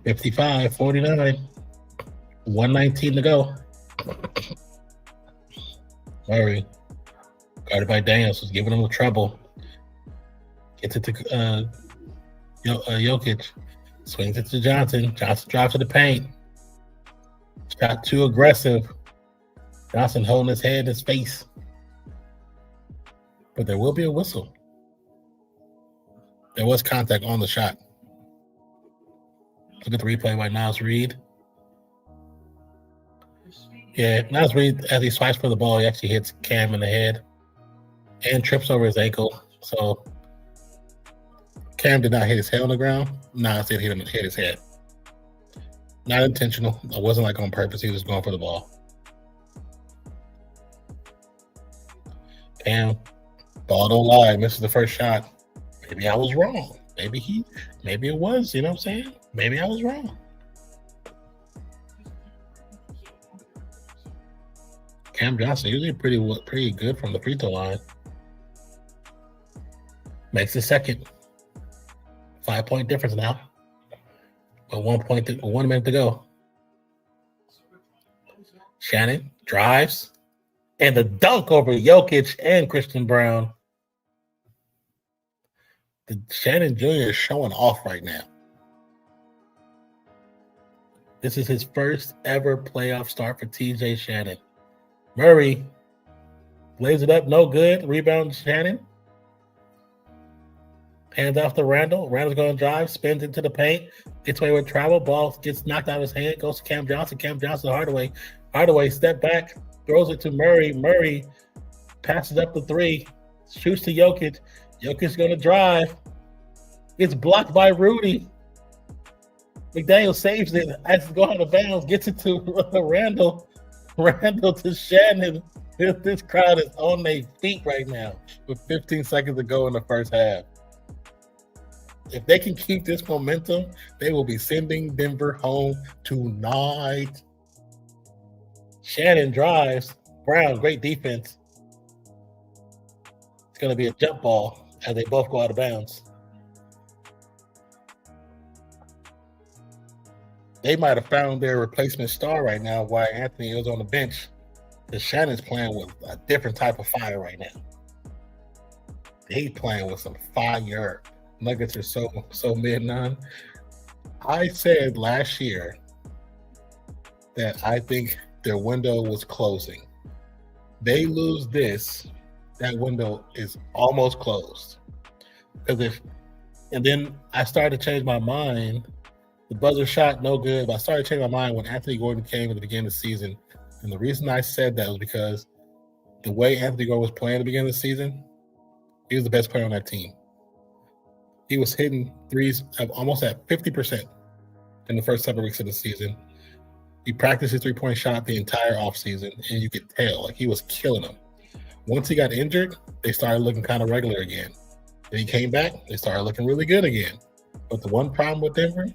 55-49. 1:19 to go. Murray, guarded by Daniels, was giving him the trouble. Gets it to Jokic. Swings it to Johnson. Johnson drives to the paint. Shot too aggressive. Johnson holding his head in his face. But there will be a whistle. There was contact on the shot. Look at the replay by Niles Reed. Yeah, Niles Reed, as he swipes for the ball, he actually hits Cam in the head and trips over his ankle. So Cam did not hit his head on the ground. Niles did hit his head. Not intentional. It wasn't like on purpose. He was going for the ball. Cam, ball don't lie. Misses the first shot. Maybe I was wrong. Maybe it was. You know what I'm saying? Maybe I was wrong. Cam Johnson usually pretty good from the free throw line. Makes the second. 5-point difference now. But 1 minute to go. Shannon drives. And the dunk over Jokic and Christian Brown. The Shannon Jr. is showing off right now. This is his first ever playoff start for TJ Shannon. Murray lays it up, no good. Rebound Shannon. Hands off to Randall. Randall's going to drive, spins into the paint, gets away with travel. Ball gets knocked out of his hand, goes to Cam Johnson. Cam Johnson, Hardaway. Hardaway, step back, throws it to Murray. Murray passes up the three, shoots to Jokic. Jokic's going to drive. It's blocked by Rudy. McDaniel saves it as it's going out of bounds, gets it to Randall. Randall to Shannon. This crowd is on their feet right now with 15 seconds to go in the first half. If they can keep this momentum, they will be sending Denver home tonight. Shannon drives. Brown, great defense. It's going to be a jump ball as they both go out of bounds. They might have found their replacement star right now while Anthony is on the bench. Because Shannon's playing with a different type of fire right now. He's playing with some fire. Nuggets are so mid-none. I said last year that I think their window was closing. They lose this, that window is almost closed. And then I started to change my mind. The buzzer shot, no good. But I started to change my mind when Anthony Gordon came at the beginning of the season. And the reason I said that was because the way Anthony Gordon was playing at the beginning of the season, he was the best player on that team. He was hitting threes almost at 50% in the first 7 weeks of the season. He practiced his three-point shot the entire offseason, and you could tell like he was killing them. Once he got injured, they started looking kind of regular again. Then he came back, they started looking really good again. But the one problem with Denver,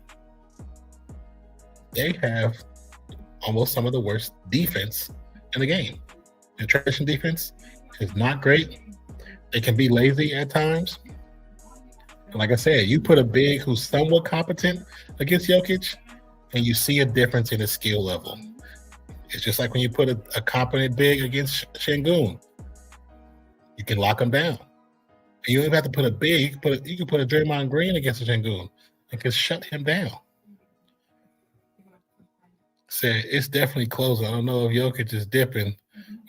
they have almost some of the worst defense in the game. The transition defense is not great. They can be lazy at times. And like I said, you put a big who's somewhat competent against Jokic, and you see a difference in his skill level. It's just like when you put a competent big against Şengün. You can lock him down. You don't even have to put a big. You can put a Draymond Green against a Şengün and can shut him down. Said it's definitely closing. I don't know if Jokic is dipping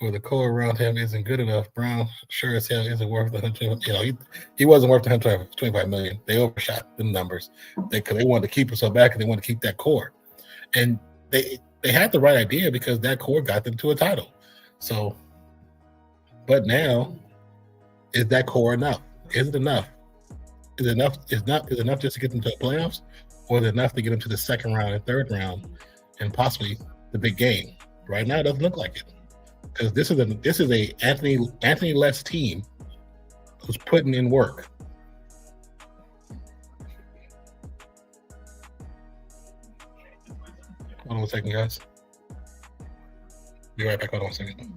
or the core around him isn't good enough. Brown sure as hell isn't worth the 100. He wasn't worth the 125 million. They overshot the numbers. They wanted to keep him so back, and they wanted to keep that core. And they had the right idea because that core got them to a title. So, but now, is that core enough? Is it enough? Is enough? Is enough just to get them to the playoffs, or is it enough to get them to the second round and third round, and possibly the big game? Right now, it doesn't look like it, because this is a Anthony-less team who's putting in work. Hold on a second, guys. Be right back. Hold on a second.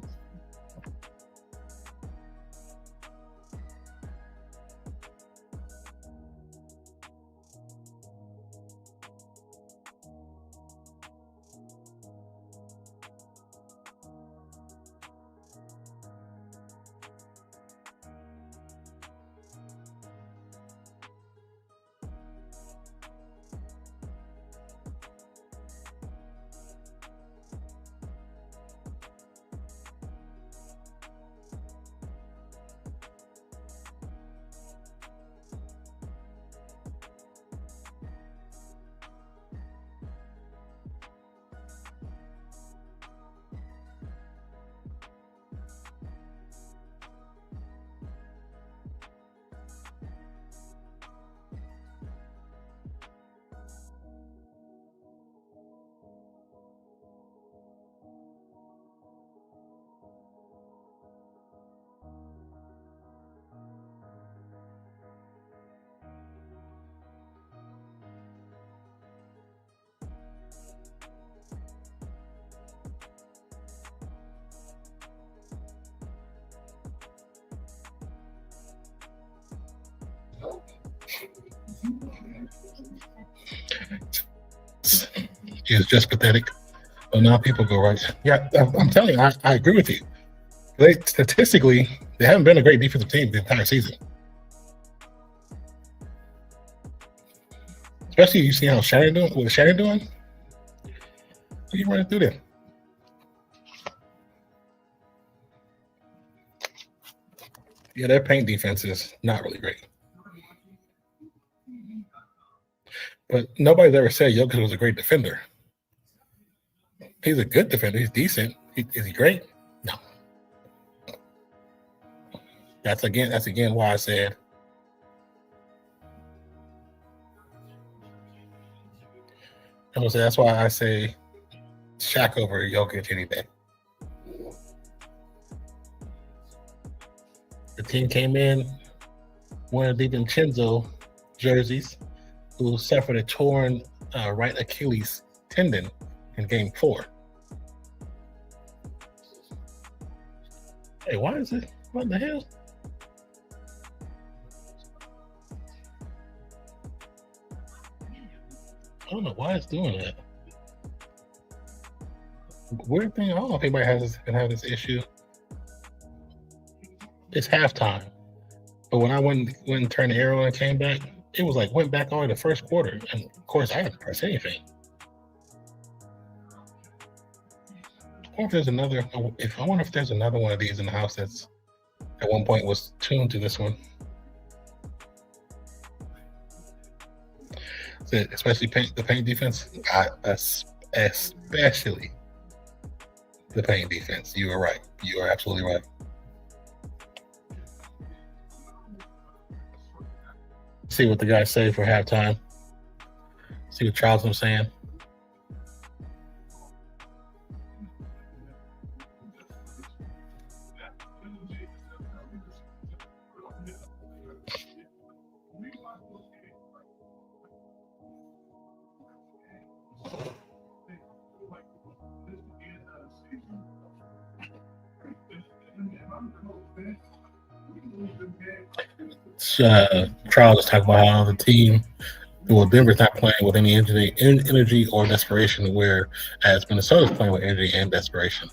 Is just pathetic. But now people go right. Yeah, I'm telling you, I agree with you. Statistically, they haven't been a great defensive team the entire season. Especially you see how Shannon doing. What is Shannon doing? What are you running through there? Yeah, their paint defense is not really great. But nobody's ever said Jokic was a great defender. He's a good defender. He's decent. Is he great? No. That's again why I said that's why I say Shaq over Jokic any day. The team came in wearing DiVincenzo jerseys, who suffered a torn right Achilles tendon in Game 4. Hey, why is it? What the hell? I don't know why it's doing that. Weird thing. I don't know if anybody has this issue. It's halftime, but when I went and turned the arrow and came back, it was like went back on the first quarter, and of course I didn't press anything. I wonder if there's another one of these in the house that's at one point was tuned to this one. So especially the paint defense, especially the paint defense. You are right. You are absolutely right. See what the guys say for halftime. See what Charleston's saying. Charles is talking about how the team, well, Denver's not playing with any energy or desperation, whereas Minnesota's playing with energy and desperation.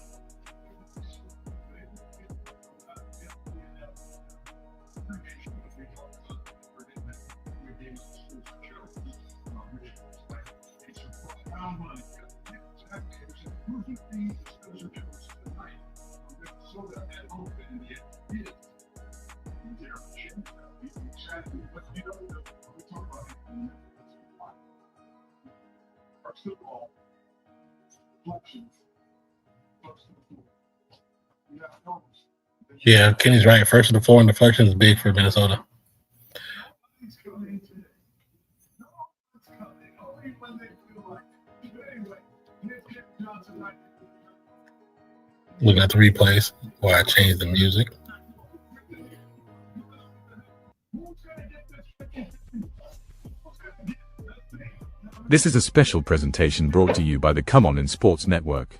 Yeah, Kenny's right. First of the floor and deflection is big for Minnesota. Looking at the replays while I change the music. This is a special presentation brought to you by the Come On in Sports Network.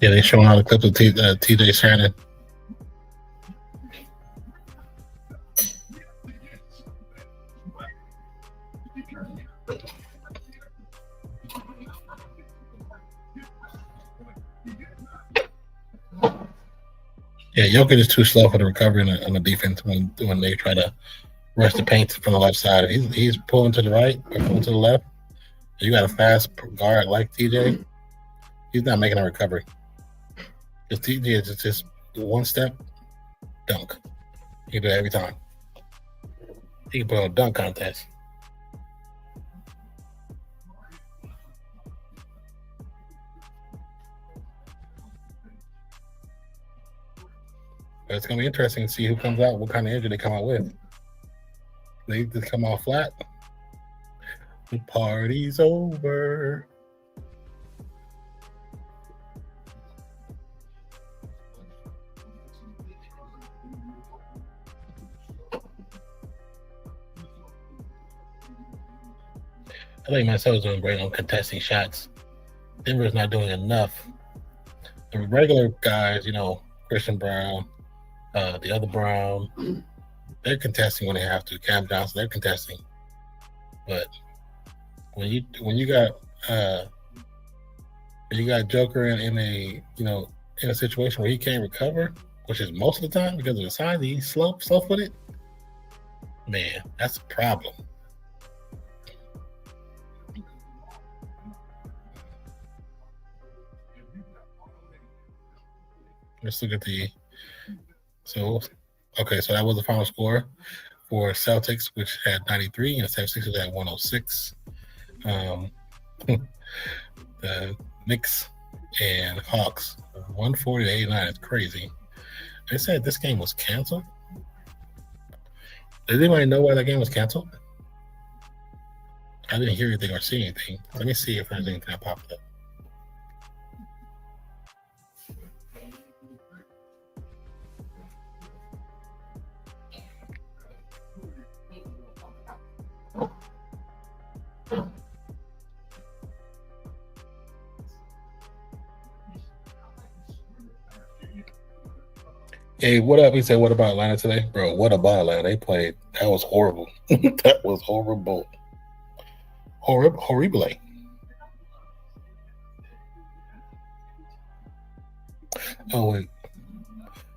Yeah, they showing all the clips of TJ Shannon. Yeah, Jokic is too slow for the recovery on the defense when they try to rush the paint from the left side. He's pulling to the right or pulling to the left. You got a fast guard like TJ. He's not making a recovery. Because TJ is just one step, dunk. He can do it every time. He can put on a dunk contest. But it's going to be interesting to see who comes out, what kind of injury they come out with. They just come out flat. The party's over. I think Minnesota's doing great on contesting shots. Denver's not doing enough. The regular guys, Christian Brown, the other Brown, they're contesting when they have to. Cam Johnson, they're contesting. But when you got Joker in a situation where he can't recover, which is most of the time because of the size, he's slow-footed. Man, that's a problem. Let's look at so that was the final score for Celtics, which had 93, and the 76ers had 106. The Knicks and Hawks 140 to 89. It's crazy. They said this game was canceled. Does anybody know why that game was canceled? I didn't hear anything or see anything. Let me see if there's anything that popped up. Hey, what up? He said, what about Atlanta today? Bro, what about Atlanta? They played. That was horrible. That was horrible. Horrible. Oh, wait.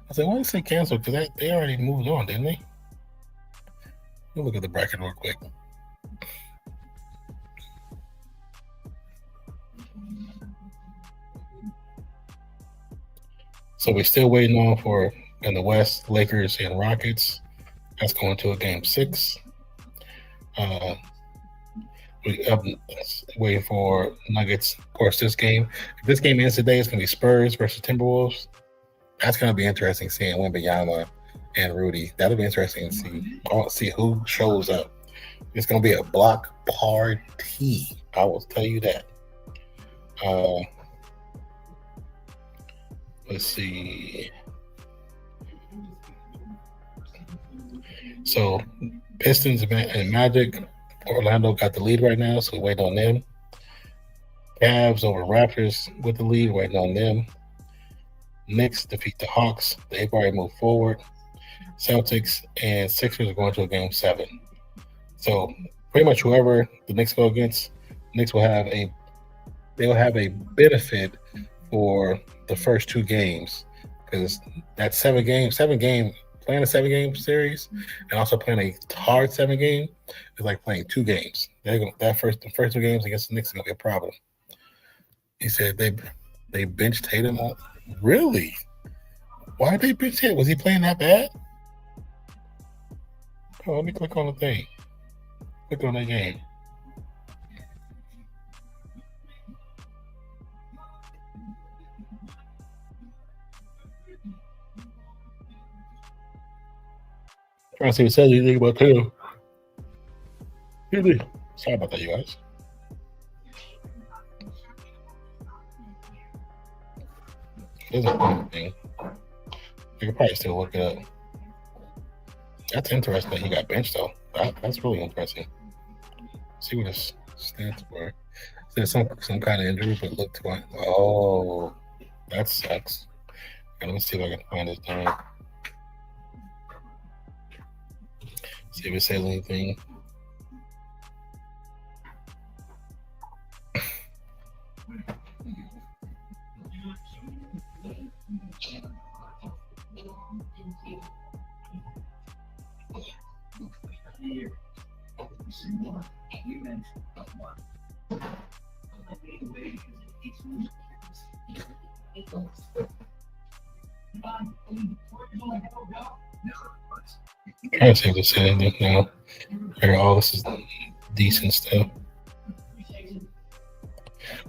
I said, why did you say cancel? Because they already moved on, didn't they? Let me look at the bracket real quick. So we're still waiting on for, in the West, Lakers and Rockets. That's going to a game 6. We're waiting for Nuggets. Of course, this game, if this game ends today, it's going to be Spurs versus Timberwolves. That's going to be interesting seeing Wembanyama and Rudy. That'll be interesting to see. I want to see who shows up. It's going to be a block party. I will tell you that. Let's see. So Pistons and Magic, Orlando got the lead right now, so we're waiting on them. Cavs over Raptors with the lead, waiting on them. Knicks defeat the Hawks. They've already moved forward. Celtics and Sixers are going to a game 7. So pretty much whoever the Knicks go against, Knicks will have a benefit for the first 2 games, because that 7-game playing a 7-game series and also playing a hard 7-game is like playing 2 games. The first 2 games against the Knicks is gonna be a problem. He said they benched Tatum. Really? Why did they bench Tatum? Was he playing that bad? Oh, let me click on the thing. Click on that game. Trying to see if it says anything about Tatum. Sorry about that, you guys. There's a thing. You can probably still look it up. That's interesting that he got benched, though. That's really interesting. See what it stands for. There's some kind of injury, but looked like, oh, that sucks. Okay, let me see if I can find this thing. See if it says anything. Trying to see if it says anything now. Okay, all this is decent stuff.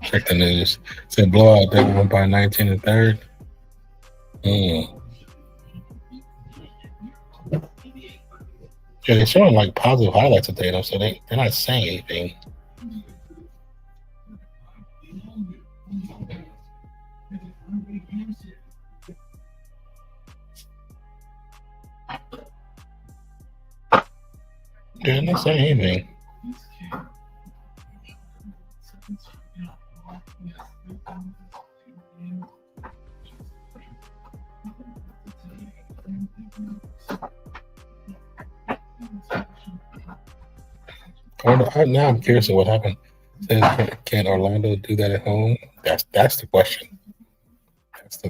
Check the news. It said blowout. They won by 19 and third. Yeah, they're showing like positive highlights of data, so they're not saying anything. They're not saying anything. Now I'm curious of what happened. Says, can Orlando do that at home? That's the question.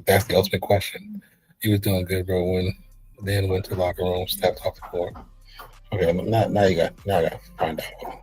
That's the ultimate question. He was doing good, bro. Then went to the locker room, stepped off the floor. Okay, now I got to find out.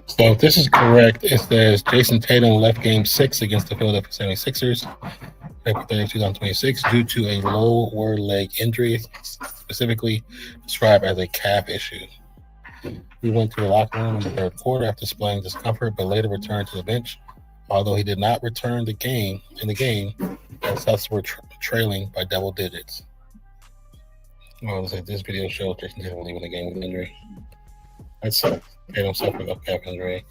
So if this is correct, it says Jason Tatum left Game 6 against the Philadelphia 76ers, April 30, 2026, due to a lower leg injury, specifically described as a calf issue. He went to the locker room in the third quarter after displaying discomfort, but later returned to the bench. Although he did not return in the game, the Celtics were trailing by double digits. Well, looks like this video shows Jason Tatum leaving the game with an injury. That's Tatum suffered a calf injury.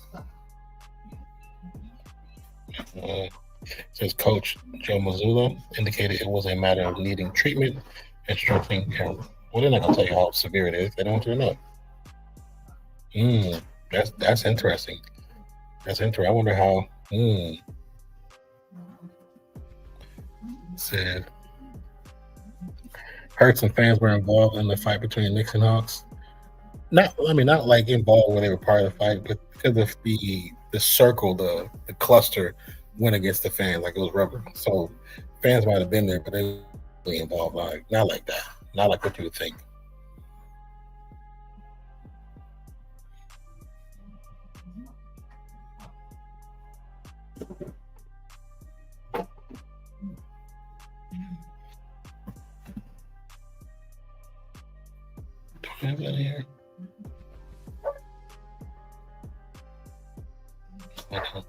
Says Coach Joe Mazzulla indicated it was a matter of needing treatment and strengthening him. Well, they're not gonna tell you how severe it is. They don't want you to know. That's interesting. That's interesting. I wonder how. Said Hurts and fans were involved in the fight between the Knicks and Hawks. Not like involved where they were part of the fight, but because of the circle, the cluster went against the fans, like it was rubber. So fans might have been there, but they were really involved. Not like that. Not like what you would think. Have that here. Okay.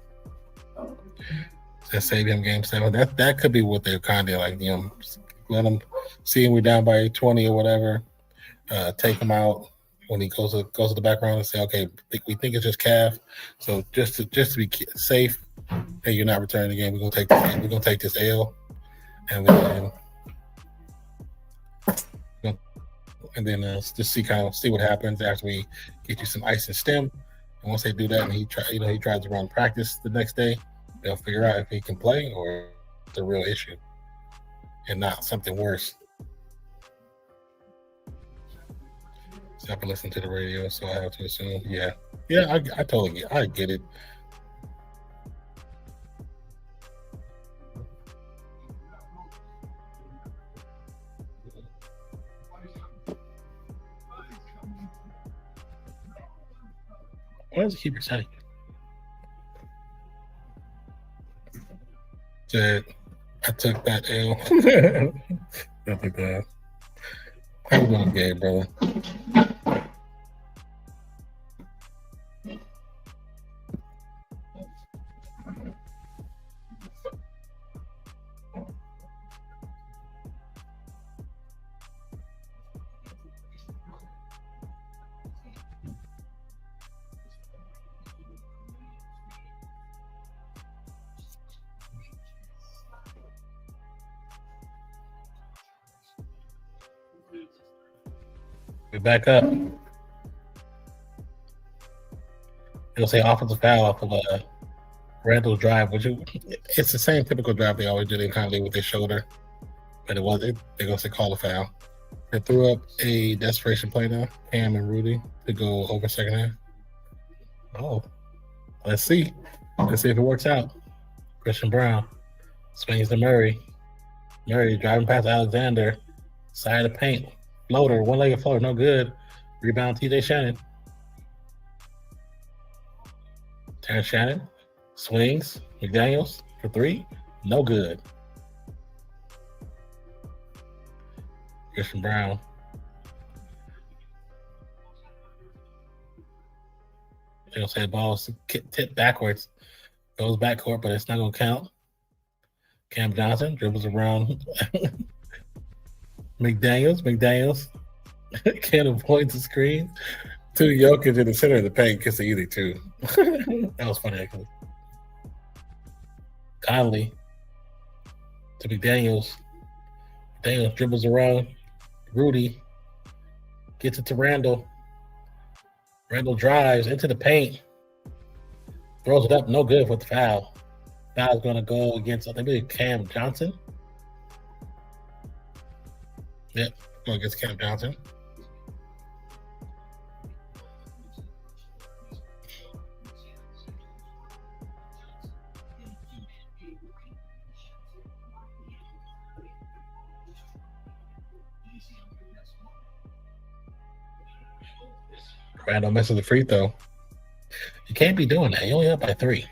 Let's save him game 7. That could be what they're kind of like, let him see him, we're down by 20 or whatever. Take him out when he goes to the background and say, okay, we think it's just calf. So just to be safe, hey, you're not returning the game. We're gonna take this L, and then just see what happens after we get you some ice and stem. And once they do that, and he tries to run practice the next day, they'll figure out if he can play or it's a real issue and not something worse. So I have to listen to the radio, so I have to assume, yeah, I totally get it. Why does it keep resetting? Said I took that L. I took that. How you doing, Gabe, brother? We're back up. It'll say offensive foul off of Randall's drive, it's the same typical drive they always do. They kind of lead with their shoulder, but they're gonna say call a foul. They threw up a desperation play now, Cam and Rudy, to go over second half. Oh, let's see if it works out. Christian Brown swings to Murray. Murray driving past Alexander, side of the paint, floater, one-legged floater, no good. Rebound, TJ Shannon. Terrence Shannon swings. McDaniels for 3, no good. Christian Brown. They're gonna say the ball's tipped backwards, goes backcourt, but it's not gonna count. Cam Johnson dribbles around McDaniels can't avoid the screen. To Jokic in the center of the paint, gets the easy too. That was funny, actually. Conley to McDaniels. McDaniels dribbles around Rudy, gets it to Randall. Randall drives into the paint, throws it up, no good with the foul. Foul's going to go against, I think, Cam Johnson. Yep, going against Cam Johnson. Randall misses the free throw. You can't be doing that. You're only up by 3.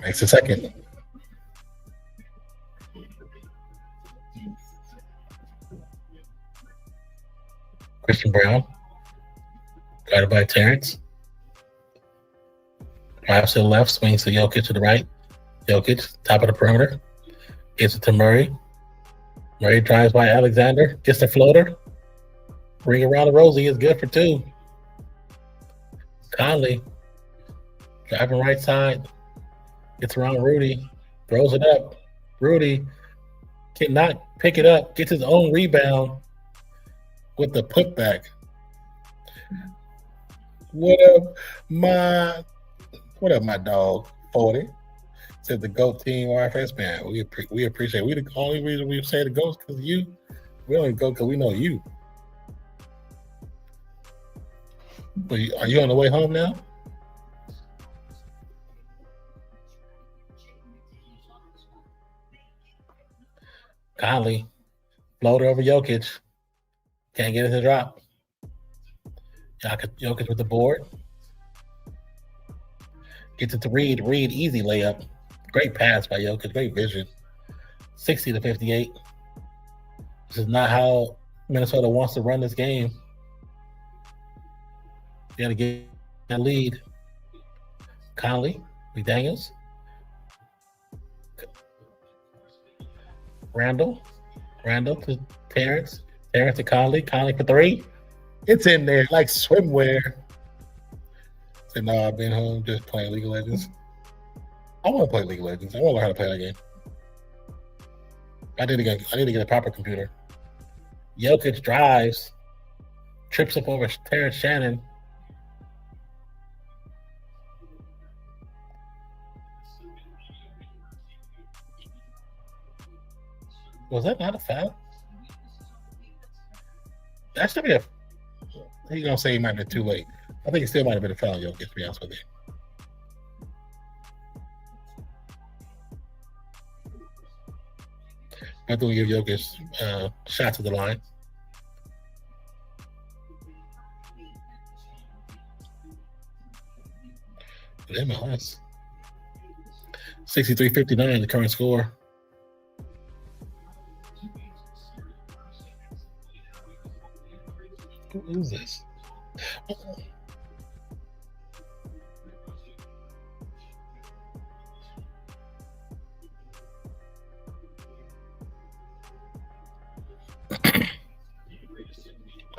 Makes a second. Christian Brown. Guarded by Terrence. Drives to the left, swings to Jokic to the right. Jokic, top of the perimeter. Gets it to Murray. Murray drives by Alexander. Gets the floater. Ring around the Rosie is good for 2. Conley. Driving right side. Gets around Rudy. Throws it up. Rudy cannot pick it up. Gets his own rebound with the putback. What up, my dog? 40 said the GOAT team RFS man. We appreciate. We the only reason we say the GOAT because you. We only go because we know you. But are you on the way home now? Conley, floater over Jokic. Can't get it to drop. Jokic with the board. Gets it to Reed. Reed, easy layup. Great pass by Jokic. Great vision. 60-58. This is not how Minnesota wants to run this game. You got to get a lead. Conley, McDaniels. Randall to Terrence. Terrence to Conley. Conley for three. It's in there like swimwear. Say, no, I've been home just playing League of Legends. I want to play League of Legends. I want to learn how to play that game. I need to get a proper computer. Jokic drives, trips up over Terrence Shannon. Was that not a foul? That should be a. He's gonna say he might have been too late. I think it still might have been a foul, Jokic, to be honest with you. I think we give Jokic shots at the line. But MLS. 63-59, the current score. Who is this?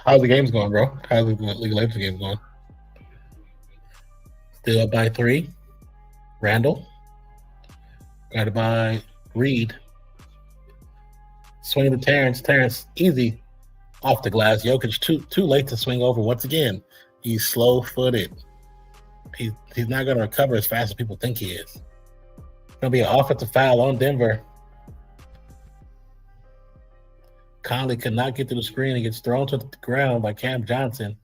How's the games going, bro? How's the League of Legends game going? Still up by 3. Randall. Guarded by Reed. Swing to Terrence. Terrence, easy. Off the glass. Jokic too late to swing over once again. He's slow-footed. He's not going to recover as fast as people think he is. Going to be an offensive foul on Denver. Conley could not get to the screen and gets thrown to the ground by Cam Johnson.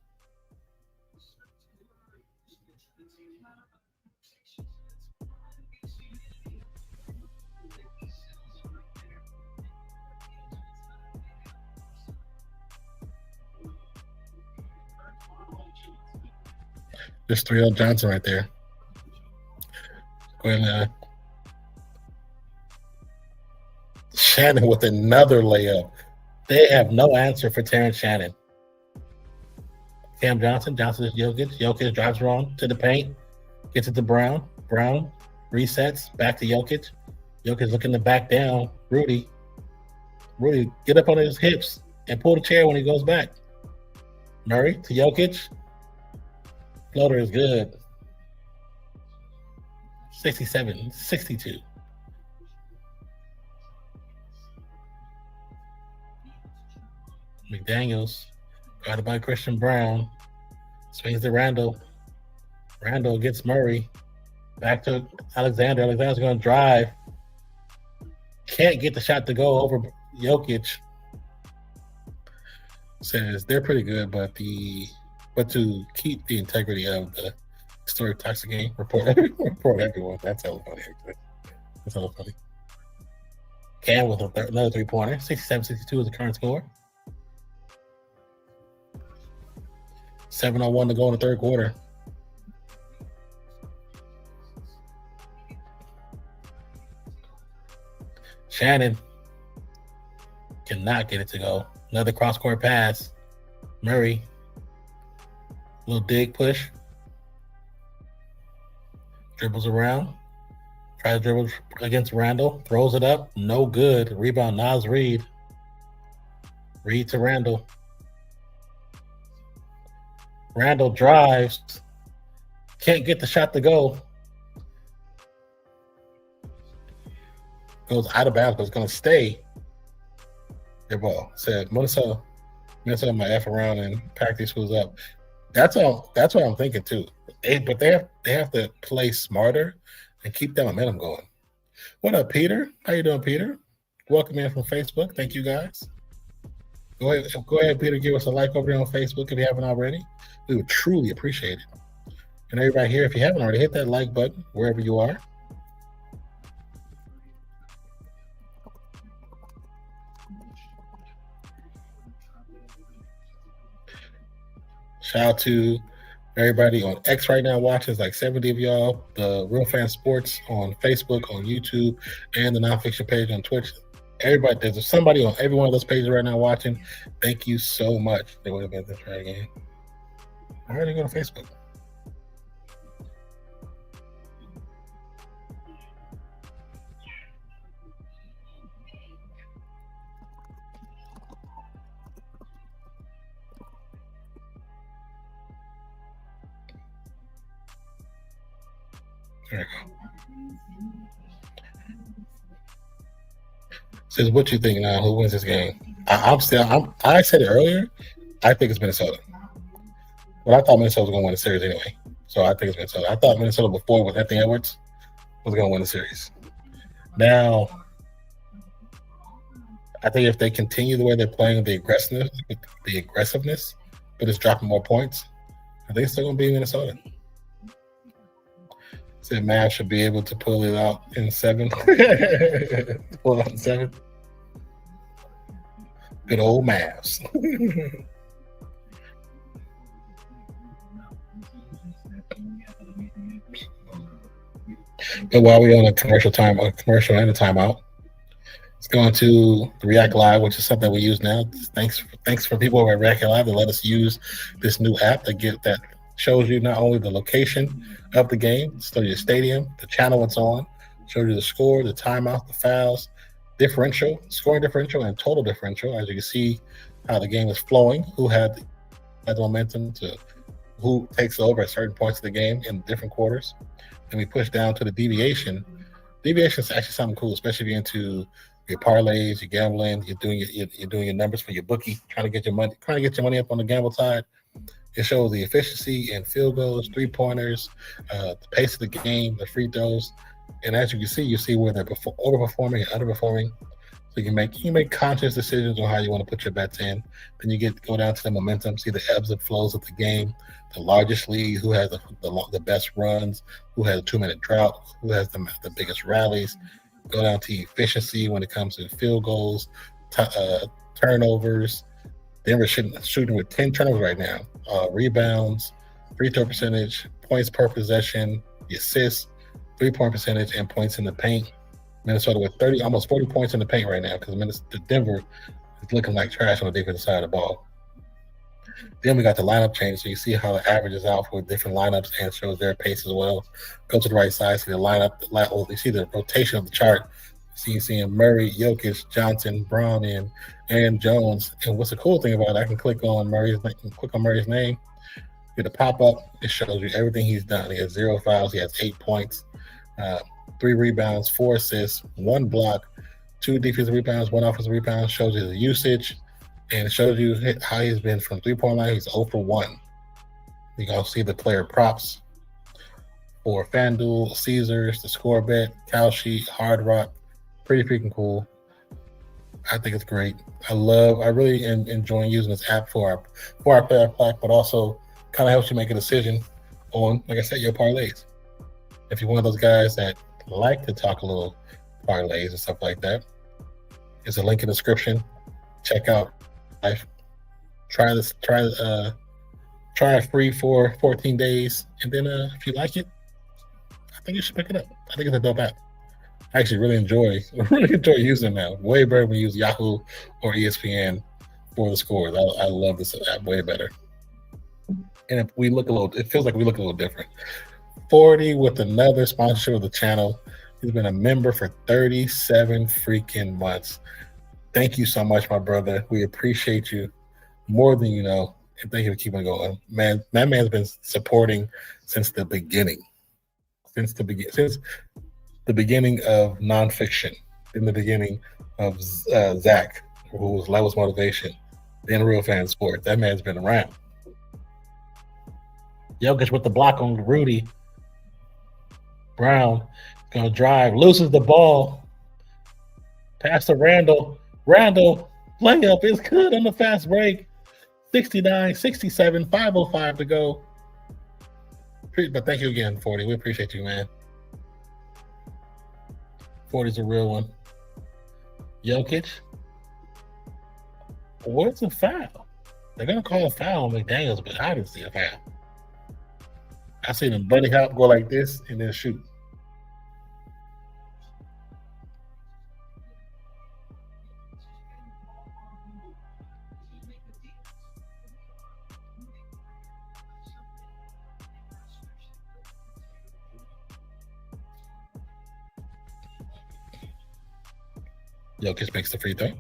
There's 3-0 Johnson right there. Go ahead, Shannon with another layup. They have no answer for Terrence Shannon. Cam Johnson. Johnson is Jokic. Jokic drives wrong to the paint. Gets it to Brown. Brown resets. Back to Jokic. Jokic looking to back down. Rudy, get up on his hips and pull the chair when he goes back. Murray to Jokic. Floater is good. 67-62. McDaniels, guarded by Christian Brown, swings to Randall. Randall gets Murray. Back to Alexander. Alexander's going to drive. Can't get the shot to go over Jokic. Says they're pretty good, but to keep the integrity of the historic toxic game, report everyone. That's hella funny. That's hella funny. Cam with another 3-pointer. 67-62 is the current score. 7:01 to go in the third quarter. Shannon cannot get it to go. Another cross-court pass. Murray. Little dig push. Dribbles around. Tries to dribble against Randall. Throws it up. No good. Rebound, Naz Reid. Reid to Randall. Randall drives. Can't get the shot to go. Goes out of bounds, but it's going to stay. Their ball. Said Minnesota might F around and pack these schools up. That's what I'm thinking too. But they have to play smarter and keep that momentum going. What up, Peter? How you doing, Peter? Welcome in from Facebook. Thank you, guys. Go ahead, Peter. Give us a like over there on Facebook if you haven't already. We would truly appreciate it. And everybody here, if you haven't already, hit that like button wherever you are. Shout out to everybody on X right now watching. It's like 70 of y'all. The RealFansSports on Facebook, on YouTube, and the Nonfiction page on Twitch. Everybody, there's somebody on every one of those pages right now watching. Thank you so much. They would have been this right again. I already go to Facebook. There we go. Says, what you think now? Who wins this game? I said it earlier. I think it's Minnesota. But I thought Minnesota was going to win the series anyway. So I think it's Minnesota. I thought Minnesota before with Anthony Edwards was going to win the series. Now, I think if they continue the way they're playing, the aggressiveness, but it's dropping more points, I think it's still going to be Minnesota. Said Mavs should be able to pull it out in 7. Pull it out in 7. Good old Mavs. But while we're on a commercial and a timeout, let's go into the React Live, which is something we use now. Thanks for people over at React Live that let us use this new app that shows you not only the location of the game, shows you the stadium, the channel it's on, shows you the score, the timeout, the fouls, differential, scoring differential, and total differential. As you can see, how the game is flowing, who had the momentum to who takes over at certain points of the game in different quarters. And we push down to the deviation. Deviation is actually something cool, especially if you're into your parlays, your gambling, you're doing your numbers for your bookie, trying to get your money up on the gamble side. It shows the efficiency in field goals, 3-pointers, the pace of the game, the free throws, and as you see where they're overperforming and underperforming. So you make conscious decisions on how you want to put your bets in. Then you go down to the momentum, see the ebbs and flows of the game, the largest lead, who has the best runs, who has a 2-minute drought, who has the biggest rallies. Go down to efficiency when it comes to field goals, turnovers. Denver shooting with 10 turnovers right now. Rebounds, free throw percentage, points per possession, the assists, 3-point percentage, and points in the paint. Minnesota with almost 40 points in the paint right now because Denver is looking like trash on the defensive side of the ball. Then we got the lineup change, so you see how the averages out for different lineups and shows their pace as well. Go to the right side, see the lineup. You see the rotation of the chart. You see Murray, Jokic, Johnson, Brown, and Jones. And what's the cool thing about it? I can click on Murray's name. Get a pop up. It shows you everything he's done. He has 0 fouls. He has 8 points, 3 rebounds, 4 assists, 1 block, 2 defensive rebounds, 1 offensive rebound. Shows you the usage. And it shows you how he's been from 3-point line. He's 0 for 1. You can also see the player props for FanDuel, Caesars, the score bet, Cow Sheet, Hard Rock. Pretty freaking cool. I think it's great. I really am enjoying using this app for our player plaque, but also kind of helps you make a decision on, like I said, your parlays. If you're one of those guys that like to talk a little parlays and stuff like that, there's a link in the description. Check out. Try it free for 14 days, and then if you like it, I think you should pick it up. I think it's a dope app. I actually really enjoy using it now. Way better when you use Yahoo or ESPN for the scores. I love this app way better. And if we look it feels like we look a little different. 40 with another sponsorship of the channel. He's been a member for 37 freaking months. Thank you so much, my brother. We appreciate you more than you know. And thank you for keeping going. Man, that man's been supporting since the beginning. Since the beginning of Nonfiction. In the beginning of Zach, who was Levels Motivation. Then RealFansSports. That man's been around. Jokic with the block on Rudy. Brown gonna drive, loses the ball. Pass to Randall. Randall, layup is good on the fast break. 69, 67, 5:05 to go. But thank you again, 40. We appreciate you, man. 40's a real one. Jokic. What's a foul? They're gonna call a foul on McDaniels, but I didn't see a foul. I seen him bunny hop, go like this, and then shoot. Jokic makes the free throw.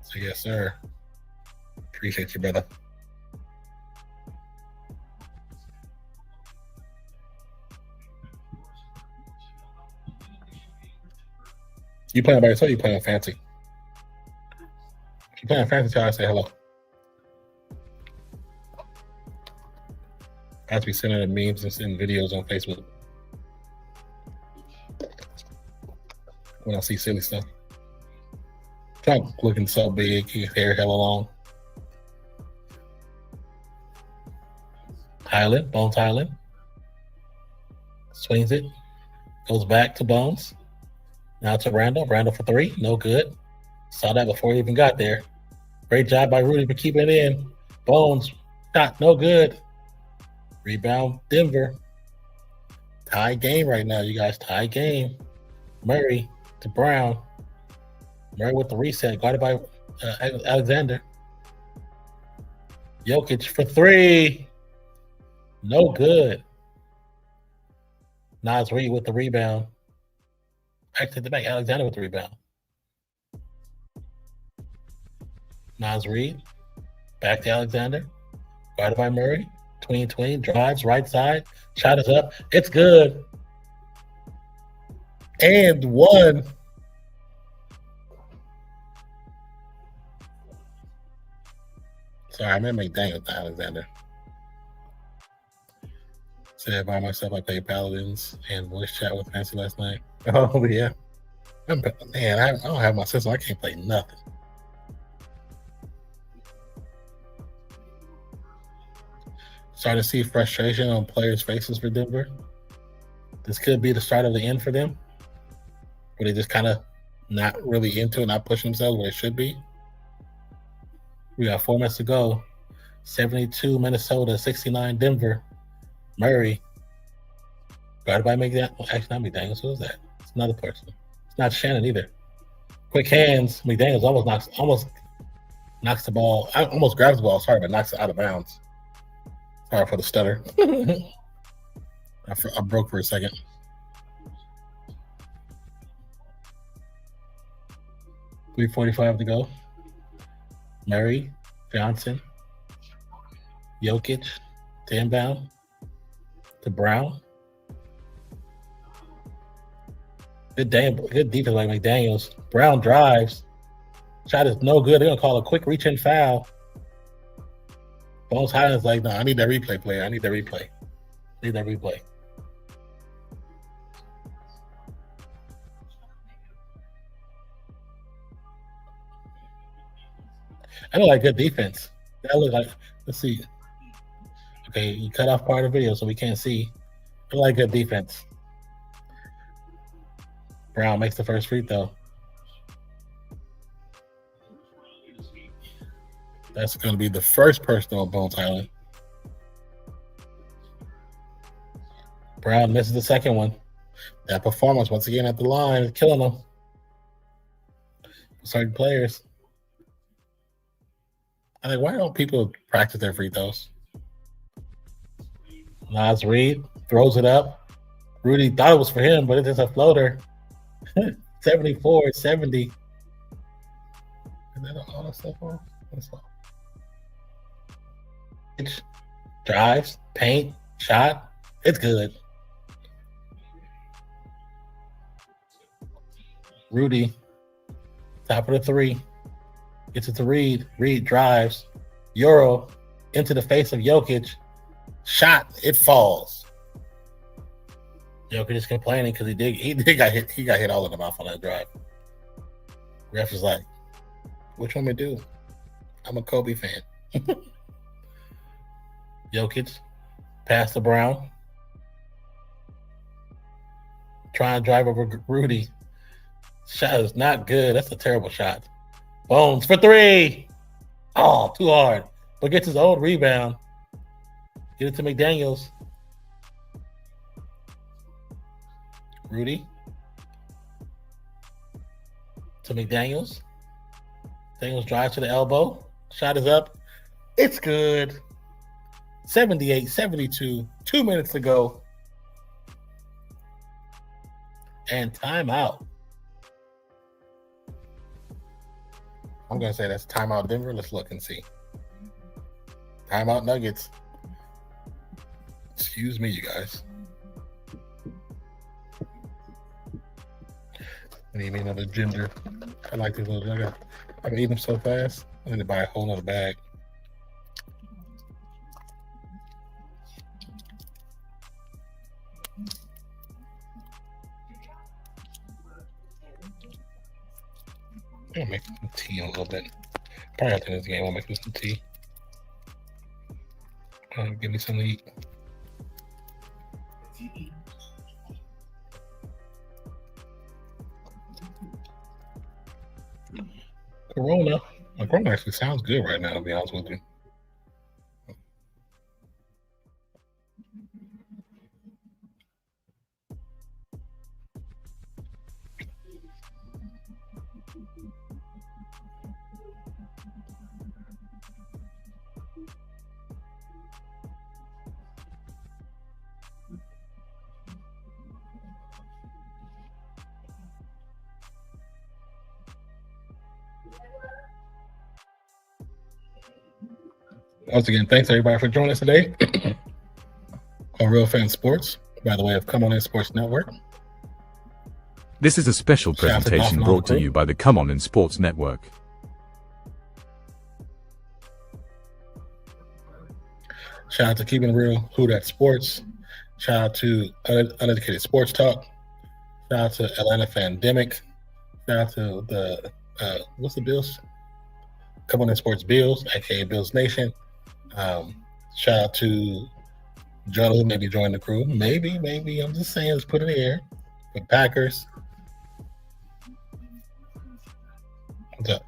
So yes, sir. Appreciate you, brother. You playing by yourself? Or you playing fancy? If you playing fancy, tell I say hello. I have to be sending them memes and sending videos on Facebook when I see silly stuff. Trump looking so big, his hair hella long. Highland, Bones Highland. Swings it. Goes back to Bones. Now to Randall. Randall for three. No good. Saw that before he even got there. Great job by Rudy for keeping it in. Bones. Shot. No good. Rebound Denver. Tie game right now, you guys. Tie game. Murray to Brown. Murray with the reset. Guarded by Alexander. Jokic for three. No good. Nas Reed with the rebound. Back to the back. Alexander with the rebound. Nas Reed. Back to Alexander. Guarded by Murray. Tween. Drives right side. Shot is up. It's good. And one. Sorry, I meant McDaniels to Alexander. Said by myself, I played Paladins and voice chat with Fancy last night. Oh, yeah. Man, I don't have my system. I can't play nothing. Starting to see frustration on players' faces for Denver. This could be the start of the end for them, where they just kind of not really into it, not pushing themselves where it should be. We got 4 minutes to go. 72 Minnesota, 69 Denver. Murray. Guarded by McDaniels. Actually, not McDaniels. Who is that? It's another person. It's not Shannon either. Quick hands. McDaniels almost knocks the ball. Almost grabs the ball. Sorry, but knocks it out of bounds. Sorry for the stutter. I broke for a second. .345 to go. Murray, Johnson, Jokic, to inbound, to Brown. Good defense by McDaniels. Brown drives. Shot is no good. They're gonna call a quick reach-in foul. Bones Highland's like, no, I need that replay, player. I need that replay. I don't like good defense. That look like, let's see. Okay, you cut off part of the video so we can't see. I like good defense. Brown makes the first free throw. That's going to be the first personal on Bones Island. Brown misses the second one. That performance, once again, at the line is killing them. Certain players. I think, why don't people practice their free throws? Nas Reed throws it up. Rudy thought it was for him, but it's just a floater. 74-70. Is that all that stuff on? That's all. Drives, paint, shot. It's good. Rudy, top of the three. Gets it to Reed. Reed drives. Euro into the face of Jokic. Shot. It falls. Jokic is complaining because he got hit. He got hit all in the mouth on that drive. Ref is like, "What you want me to do? I'm a Kobe fan." Jokic pass to Brown. Trying to drive over Rudy. Shot is not good. That's a terrible shot. Bones for three. Oh, too hard. But gets his old rebound. Get it to McDaniels. Rudy. To McDaniels. Daniels drives to the elbow. Shot is up. It's good. 78-72. 2 minutes to go. And timeout. I'm going to say that's timeout Denver. Let's look and see. Timeout Nuggets. Excuse me, you guys. I need me another ginger. I like these little nuggets. I've eaten them so fast. I need to buy a whole nother bag. I'll make some tea in a little bit. Probably after this game, I'll make me some tea. Give me something to eat. Corona. My Corona actually sounds good right now, to be honest with you. Once again, thanks everybody for joining us today on RealFansSports, by the way of Come On In Sports Network. This is a special Shout out to presentation Dolphin brought to Crew. you by the Come On In Sports Network. Shout out to Keeping It Real, Who That Sports. Shout out to Uneducated Sports Talk. Shout out to Atlanta Fandemic. Shout out to the what's the Bills? Come On In Sports Bills, aka Bills Nation. Shout out to John who maybe join the crew. Maybe. I'm just saying, let's put it in the air. The Packers. What's up?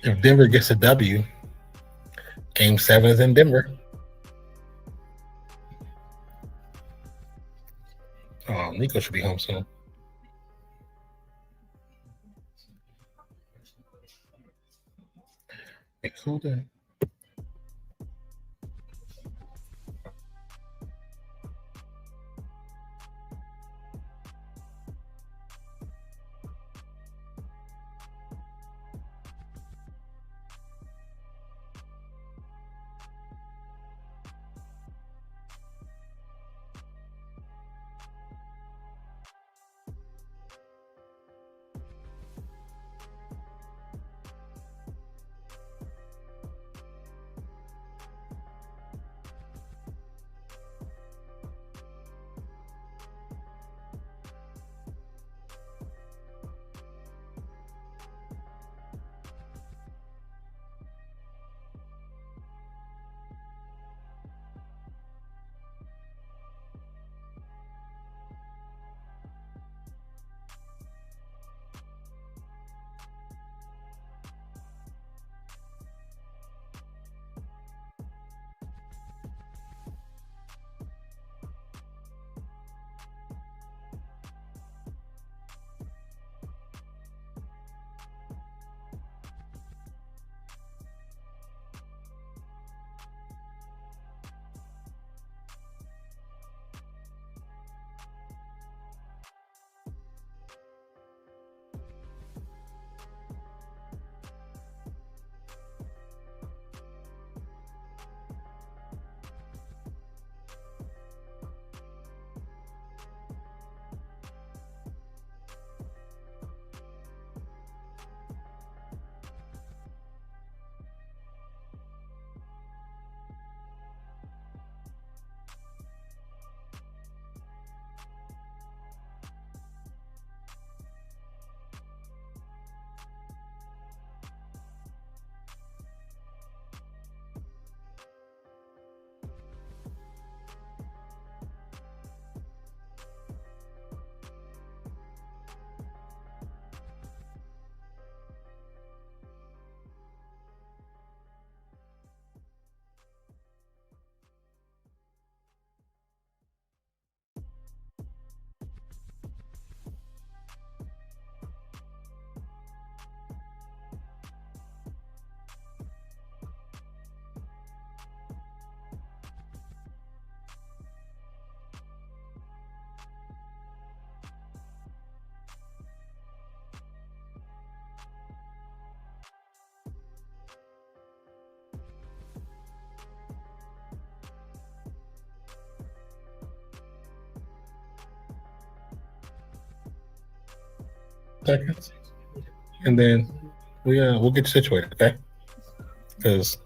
If Denver gets a W, Game 7 is in Denver. Oh, Nico should be home soon. Hey, cool then. seconds, and then we'll get you situated, okay? Because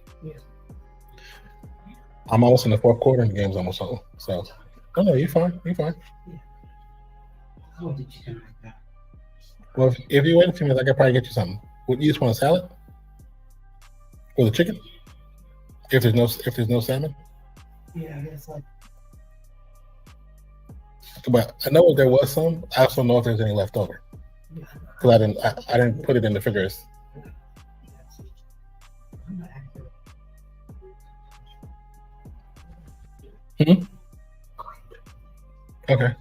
I'm almost in the fourth quarter and the game's almost over. So, oh no, you're fine. You're fine. Well, if you wait a few minutes, I could probably get you something. Would you just want a salad or the chicken? If there's no salmon. Yeah, I guess like. But I know there was some. I also know if there's any left over because I didn't put it in the refrigerators. Okay.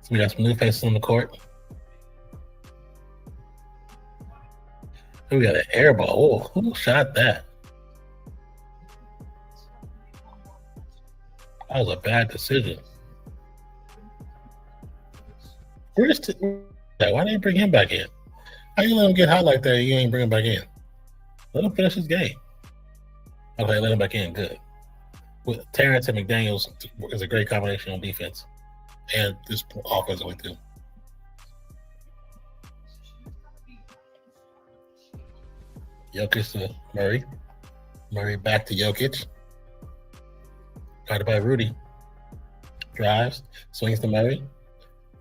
So we got some new faces on the court. We got an air ball. Oh, who shot that? That was a bad decision. Why didn't you bring him back in? How you let him get hot like that? You ain't bring him back in. Let him finish his game. Okay, let him back in. Good. With Terrence and McDaniels is a great combination on defense, and this offensively too. Jokic to Murray. Murray back to Jokic. Guarded by Rudy. Drives. Swings to Murray.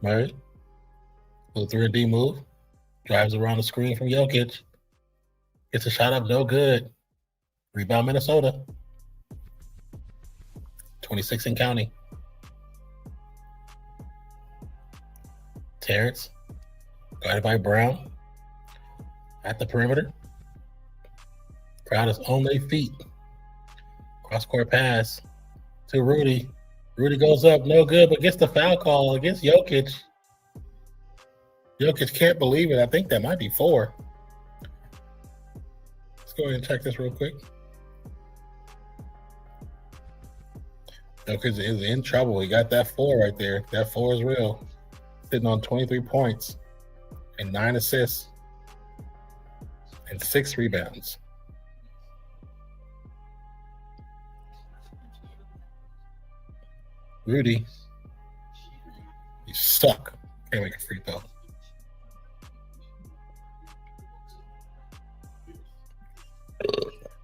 Murray. Little 3D move. Drives around the screen from Jokic. Gets a shot up. No good. Rebound Minnesota. 26 and counting. Terrence. Guarded by Brown. At the perimeter. Brown is on their feet. Cross-court pass to Rudy. Rudy goes up, no good, but gets the foul call against Jokic. Jokic can't believe it. I think that might be 4. Let's go ahead and check this real quick. Jokic is in trouble. He got that 4 right there. That 4 is real. Sitting on 23 points and 9 assists and 6 rebounds. Rudy, you suck. Can't make a free throw.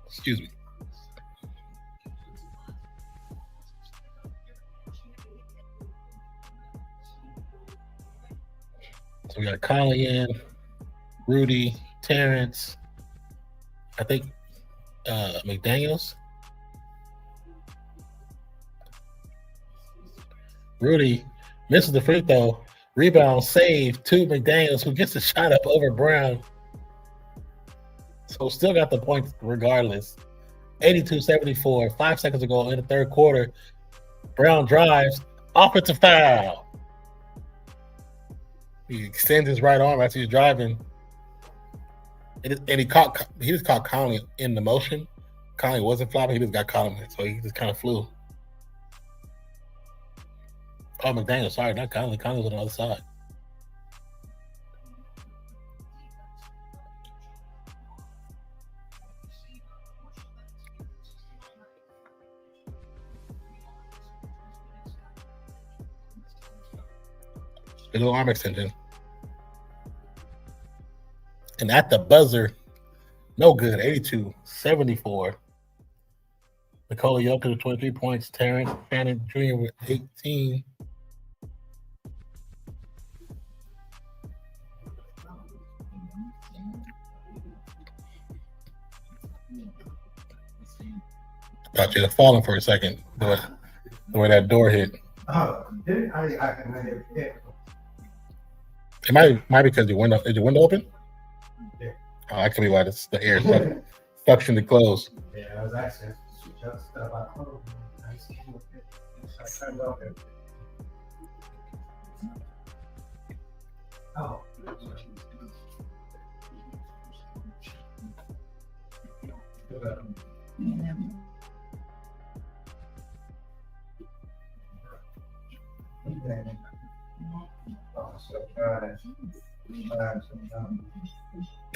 Excuse me. So we got Conley in, Rudy, Terrence, I think McDaniels. Rudy misses the free throw. Rebound save to McDaniels, who gets a shot up over Brown. So still got the points regardless. 82-74. 5 seconds ago in the third quarter. Brown drives. Offensive foul. He extends his right arm as he's driving. And he just caught Conley in the motion. Conley wasn't flopping. He just got caught in it. So he just kind of flew. Oh, McDaniel, sorry, not Conley. Conley was on the other side. A little arm extension. And at the buzzer, no good, 82-74. Nikola Jokic with 23 points. Terrence Shannon Jr. with 18. Thought you had fallen for a second, the way that door hit. It might be because your window is your window open? Yeah. Oh, that could be why the air suction to close. Yeah, I was actually just about home. I turned off it. Oh.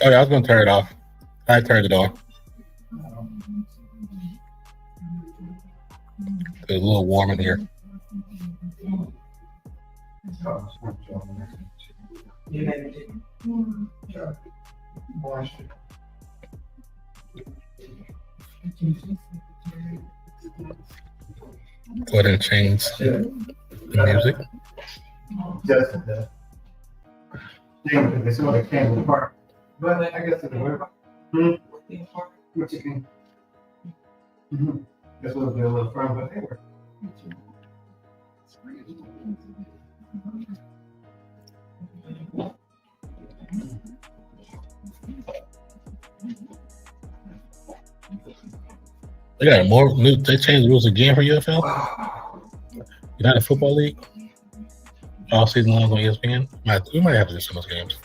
Oh yeah, I was gonna turn it off. I turned it off. It's a little warm in here. Go ahead and change the music. Just the thing, they sort of came apart. But I guess it's what you can. This will be a little firm, but they were. They got more new. They changed the rules again for UFL. United Football League. All season long on ESPN. We might have to do some of those games.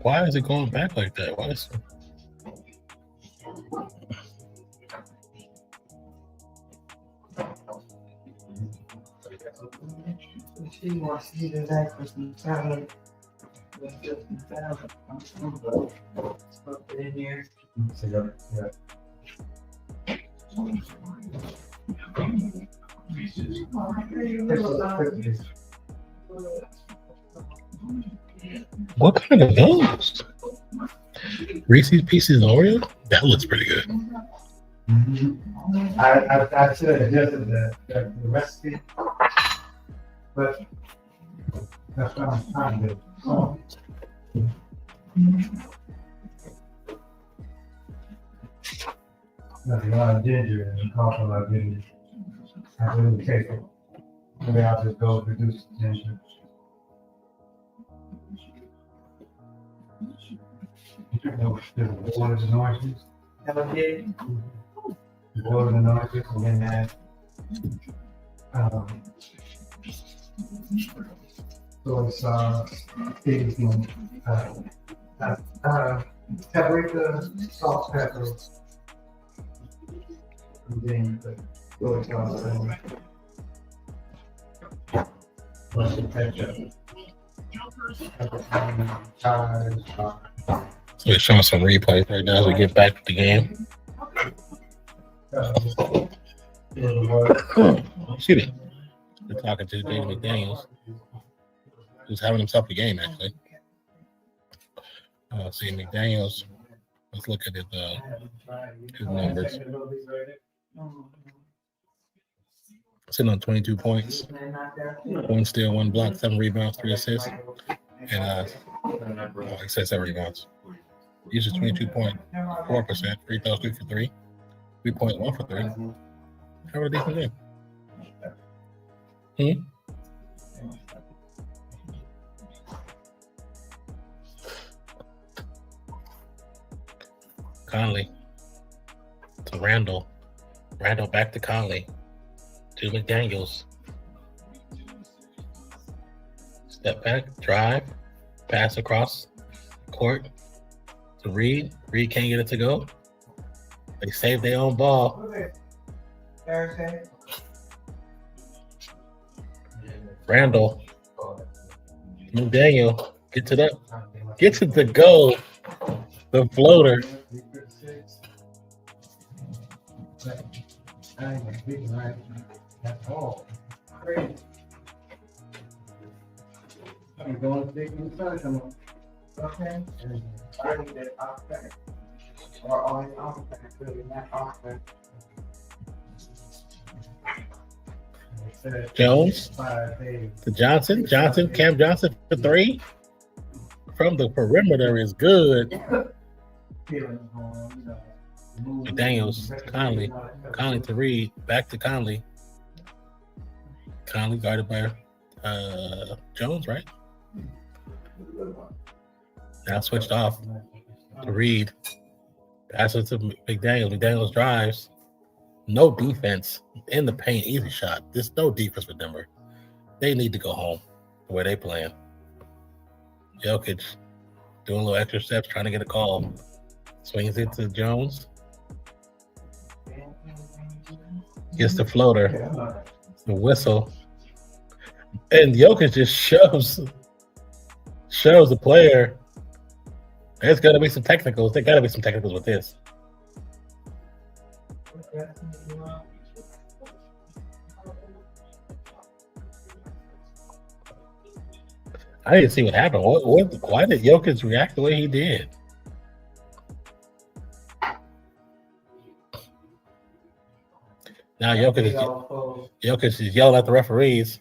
Why is it going back like that? Why is She wants to do that for some salad. Put it in here. what kind of those? Reese's Pieces Oreo? That looks pretty good. I should have adjusted the recipe, but that's what I'm trying to do. There's a lot of ginger and coffee, a lot of ginger. I really taste it. Maybe I'll just go reduce the ginger. Boil the noises. Boil the noises and then add soy sauce, seasoning, paprika, salt, pepper, and then the soy sauce and ketchup. So we're showing some replays right now as we get back to the game. Excuse me. We're talking to David McDaniels, who's having himself a game, actually. See, McDaniels, let's look at his numbers. Sitting on 22 points, 1 steal, 1 block, 7 rebounds, 3 assists, and he said 7 rebounds. Uses 22.4%, free throws 2 for 3, 3.1 for 3. Have a decent game. Conley to Randall. Randall back to Conley. To McDaniels. Step back, drive, pass across court to Reed. Reed can't get it to go. They saved their own ball. Randall. McDaniel. Get to the go. The floater. I'm going to take in the sun. Okay. I need that offset. Or always offset, really not offset. Jones to Johnson. Cam Johnson for 3. From the perimeter is good. McDaniels, Conley to Reed, back to Conley. Conley guarded by Jones, right? Now switched off to Reed. Passes to McDaniels. McDaniels drives. No defense in the paint. Easy shot. There's no defense for Denver. They need to go home the way they playing. Jokic doing a little extra steps, trying to get a call. Swings it to Jones. Gets the floater, Yeah, I know that. the whistle, and Jokic just shows the player. There's got to be some technicals. There got to be some technicals with this. I didn't see what happened. Why did Jokic react the way he did? Now Jokic is yelling at the referees.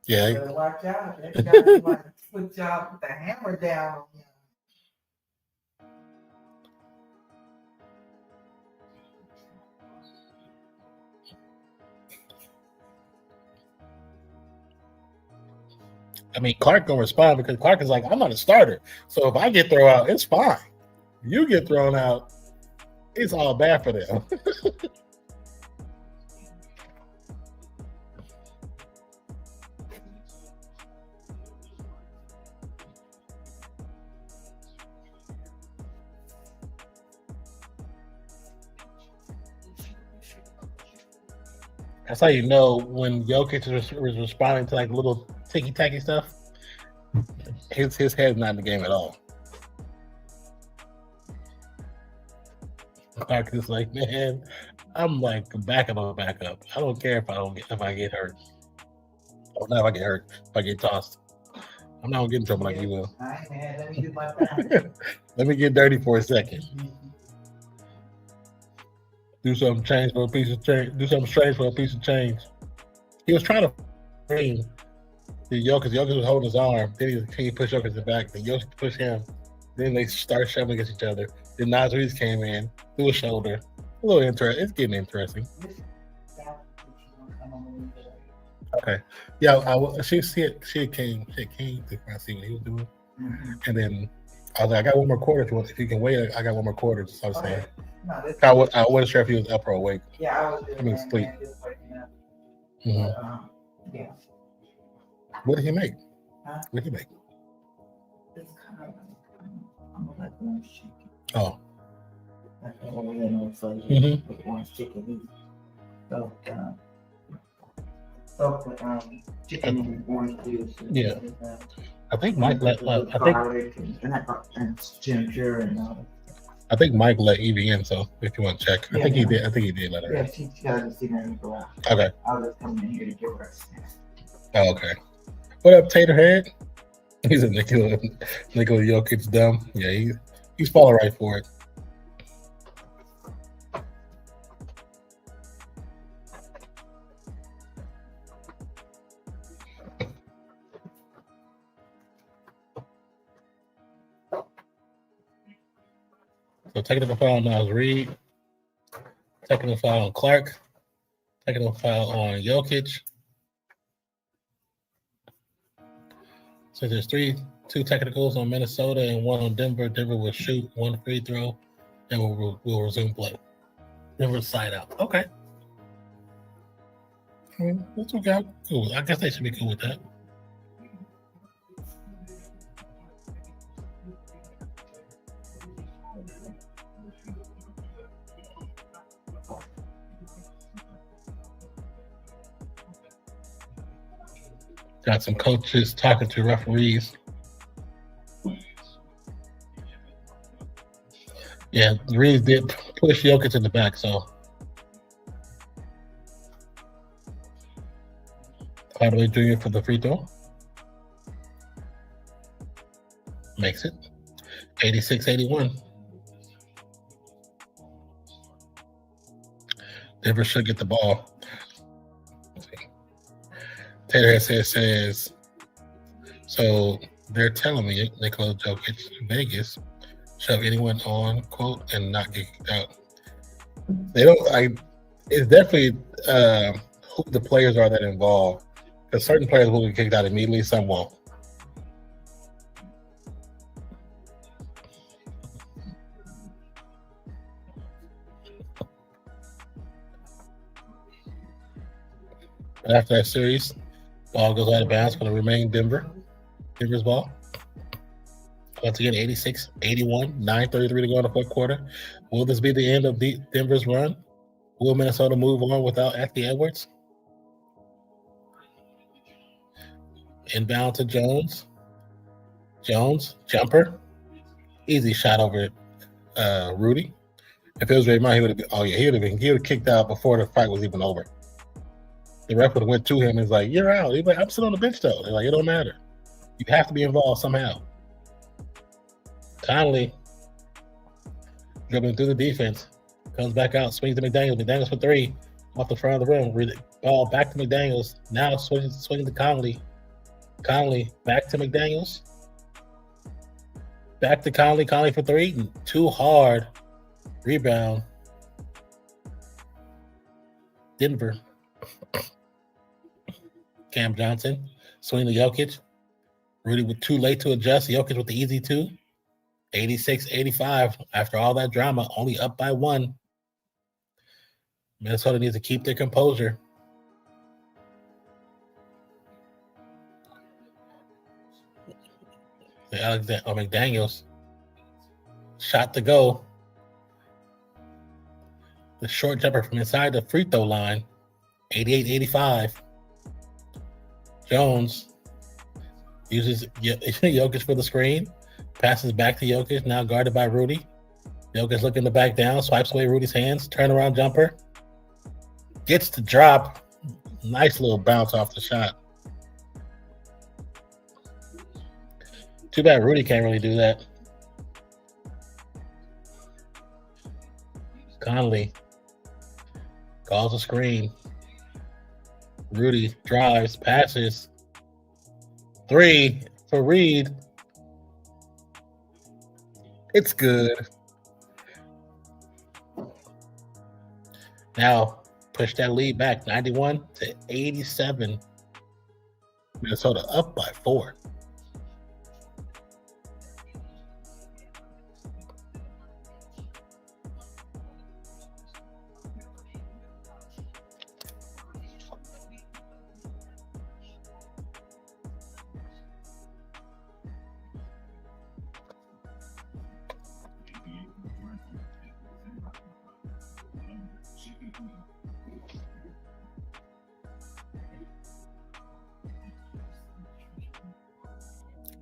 Yeah. Better watch out. They got to like put y'all put the hammer down. I mean, Clark gonna respond because Clark is like, I'm not a starter. So if I get thrown out, it's fine. You get thrown out, it's all bad for them. That's how you know when Jokic is responding to like little ticky-tacky stuff. His head's not in the game at all. Clark is like, man, I'm like back up. I don't care if I get hurt. Or not if I get hurt, if I get tossed. I'm not gonna get in trouble like you will. All right, man, let me do my thing. Let me get dirty for a second. Do something strange for a piece of change. Do something strange for a piece of change. He was trying to bring the Jokic. Jokic was holding his arm. Then he pushed Jokic in the back. Then Jokic pushed him. Then they start shoving against each other. Then Nas Reeves came in through a shoulder. A little interesting. It's getting interesting. Okay. Yeah, she came to kind of see what he was doing. And then I was like, I got one more quarter. If you can wait, I got one more quarter. Just I was saying. I wasn't sure if he was up or awake. Yeah, I was just asleep. just waking up. Mm-hmm. Yeah. What did he make? Huh? What did he make? It's kind of I'm like orange chicken. Oh. Like Oreo flavor with orange chicken. Chicken and orange juice. Yeah. I think Mike let. Ginger and I think Mike let Evie in. So if you want to check, I think he did. I think he did let her. Yeah, in. she hasn't seen her in a while. Okay. I was just coming in here to give her a snack. Oh, okay. What up, Taterhead? He's a Nikola Jokic's dumb. Yeah, he's falling right for it. So technical foul on Nas Reed, technical foul on Clark, technical foul on Jokic. So there's two technicals on Minnesota and one on Denver. Denver will shoot one free throw, and we'll resume play. Denver side out. Okay. That's what we got. Cool. I guess they should be cool with that. Got some coaches talking to referees. Yeah, the Reeves did push Jokic in the back, so Hardaway Jr. for the free throw. Makes it 86-81. Denver should get the ball. Tater says, so they're telling me Nikola Jokic in Vegas shove anyone on, quote, and not get kicked out. They don't, it's definitely who the players are that involved. Because certain players will get kicked out immediately, some won't. After that series, ball goes out of bounds. Going to remain Denver's ball. Once again, 86-81, 9:33 to go in the fourth quarter. Will this be the end of Denver's run? Will Minnesota move on without Anthony Edwards? Inbound to Jones. Jones, jumper. Easy shot over Rudy. If it was Raymond, he would have been, he would have kicked out before the fight was even over. The ref would have went to him and was like, "You're out." He's like, "I'm sitting on the bench though." They're like, "It don't matter. You have to be involved somehow." Conley dribbling through the defense, comes back out, swings to McDaniels. McDaniels for three, off the front of the rim. Ball back to McDaniels. Now swinging to Conley. Conley back to McDaniels. Back to Conley. Conley for three. Too hard. Rebound. Denver. Cam Johnson. Swing to Jokic. Rudy with too late to adjust. Jokic with the easy two. 86-85. After all that drama, only up by one. Minnesota needs to keep their composure. McDaniels. Shot to go. The short jumper from inside the free throw line. 88-85. Jones uses Jokic for the screen. Passes back to Jokic, now guarded by Rudy. Jokic looking to back down, swipes away Rudy's hands. Turnaround jumper. Gets the drop. Nice little bounce off the shot. Too bad Rudy can't really do that. Conley calls a screen. Rudy drives, passes. Three for Reed. It's good. Now push that lead back, 91-87. Minnesota up by 4.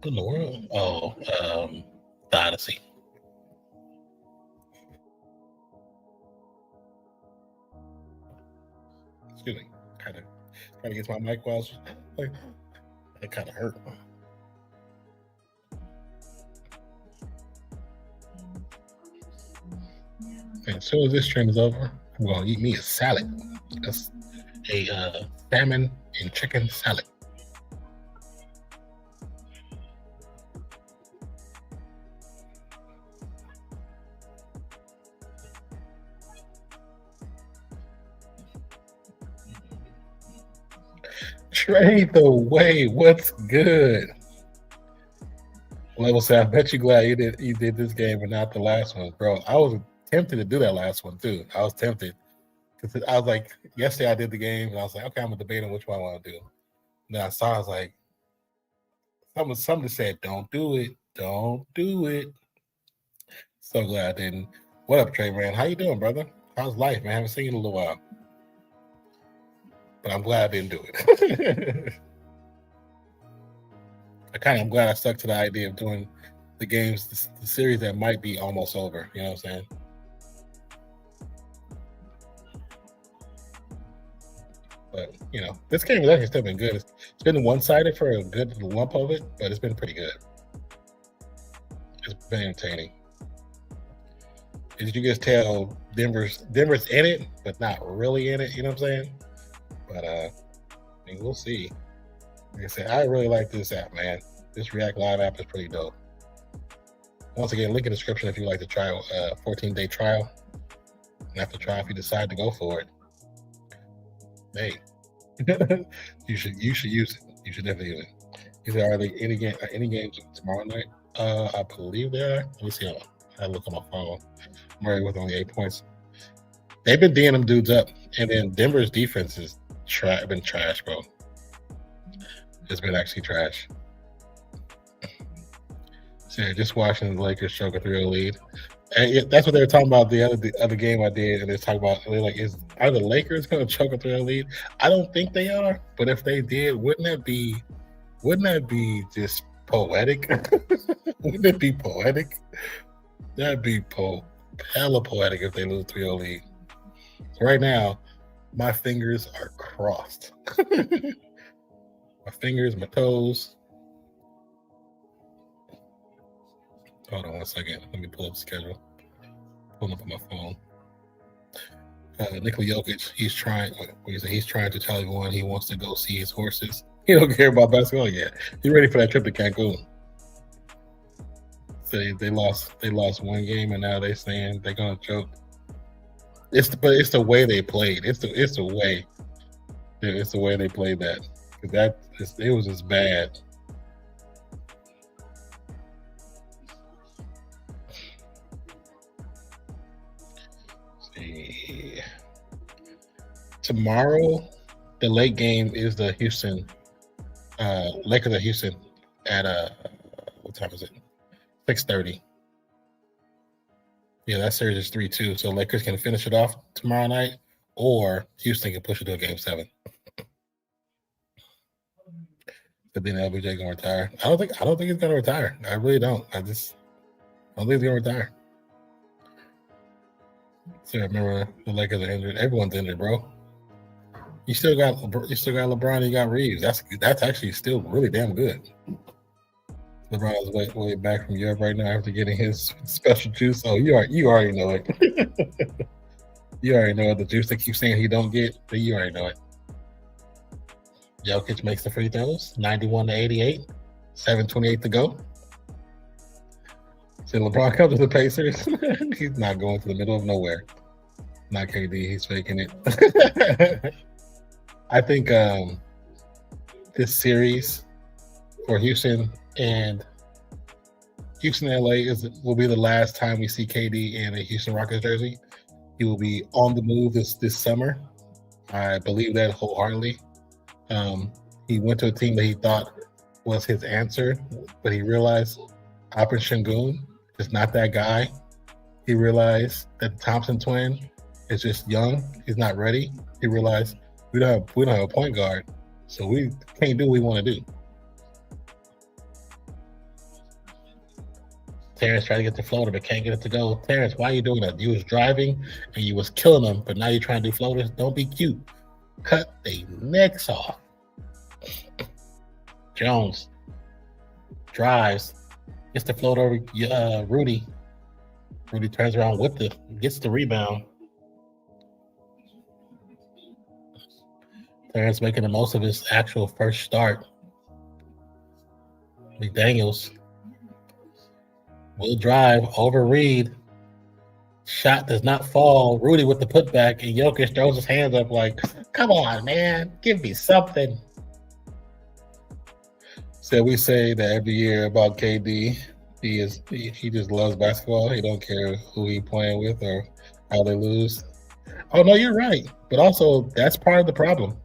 In the world? The Odyssey. Excuse me. Kind of trying to get to my mic while I was like, it kind of hurt. And as soon as this stream is over, I'm going to eat me a salad. That's a salmon and chicken salad. Trade the way. What's good? Level said, I bet you glad you did this game and not the last one, bro. I was tempted to do that last one too. I was tempted because I was like, yesterday I did the game and I was like, okay, I'm gonna debate on which one I want to do. And then I was like, somebody said, don't do it, don't do it. So glad I didn't. What up, Trey, man? How you doing, brother? How's life, man? I haven't seen you in a little while. But I'm glad I didn't do it. I'm glad I stuck to the idea of doing the games, the series that might be almost over. You know what I'm saying? But, you know, this game has actually still been good. It's been one-sided for a good lump of it, but it's been pretty good. It's been entertaining. As you guys tell, Denver's in it, but not really in it. You know what I'm saying? But I mean, we'll see. Like I said, I really like this app, man. This React Live app is pretty dope. Once again, link in the description if you'd like to try a 14-day trial. And after try, if you decide to go for it, hey, you should use it. You should definitely use it. Are there any games tomorrow night? I believe there are. Let me see. I look on my phone. Murray with only 8 points. They've been D'ing them dudes up, and then Denver's defense has been trash, bro. It's been actually trash. So yeah, just watching the Lakers choke a 3-0 lead. And that's what they were talking about the other game I did, and they're talking about are the Lakers going to choke a 3-0 lead? I don't think they are, but if they did, wouldn't that be just poetic? Wouldn't it be poetic? That'd be hella poetic if they lose 3-0 lead. So right now, my fingers are crossed. My fingers, my toes. Hold on 1 second. Let me pull up the schedule. Pull up on my phone. Nikola Jokic, he's trying to tell everyone he wants to go see his horses. He don't care about basketball yet. He's ready for that trip to Cancun. So they lost 1 game, and now they're saying they're gonna choke. It's the way they played. It's the way they played that. It was just bad. See. Tomorrow, the late game is the Lakers at Houston at what time is it? 6:30. Yeah, that series is 3-2. So Lakers can finish it off tomorrow night, or Houston can push it to a game 7. But then LBJ gonna retire. I don't think he's gonna retire. I really don't. I don't think he's gonna retire. So remember, the Lakers are injured. Everyone's injured, bro. You still got LeBron. You got Reeves. That's actually still really damn good. LeBron is way back from Europe right now after getting his special juice. Oh, you already know it. You already know it. The juice they keep saying he don't get, but you already know it. Jokic makes the free throws, 91-88, 7:28 to go. So LeBron comes to the Pacers. He's not going to the middle of nowhere. Not KD. He's faking it. I think this series for Houston and LA will be the last time we see KD in a Houston Rockets jersey. He will be on the move this summer. I believe that wholeheartedly. He went to a team that he thought was his answer, but he realized Alperen Sengun is not that guy. He realized that the Thompson twin is just young. He's not ready. He realized we don't have a point guard, so we can't do what we want to do. Terrence tried to get the floater, but can't get it to go. Terrence, why are you doing that? You was driving and you was killing them, but now you're trying to do floaters. Don't be cute. Cut their necks off. Jones drives, gets the float over Rudy. Rudy turns around gets the rebound. Terrence making the most of his actual first start. McDaniels will drive over Reed. Shot does not fall. Rudy with the putback, and Jokic throws his hands up like, come on, man, give me something. So we say that every year about KD. He just loves basketball. He don't care who he playing with or how they lose. Oh, no, you're right. But also, that's part of the problem.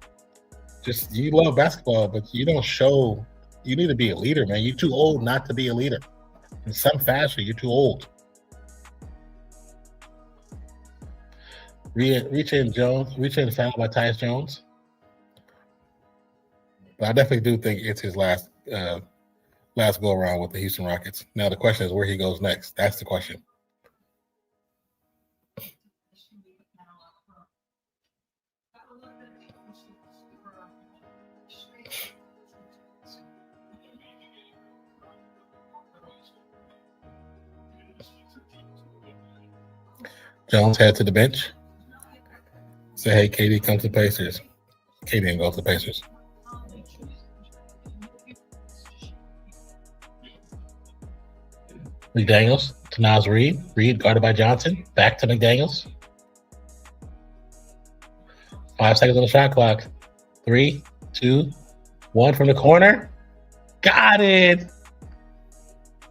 Just you love basketball, but you don't show. You need to be a leader, man. You're too old not to be a leader. In some fashion, you're too old. Reach in foul by Tyus Jones. But I definitely do think it's his last go around with the Houston Rockets. Now the question is where he goes next. That's the question. Jones head to the bench. Say, hey, KD, come to the Pacers. KD didn't go to the Pacers. McDaniels to Nas Reed. Reed guarded by Johnson. Back to McDaniels. 5 seconds on the shot clock. 3, 2, 1 from the corner. Got it.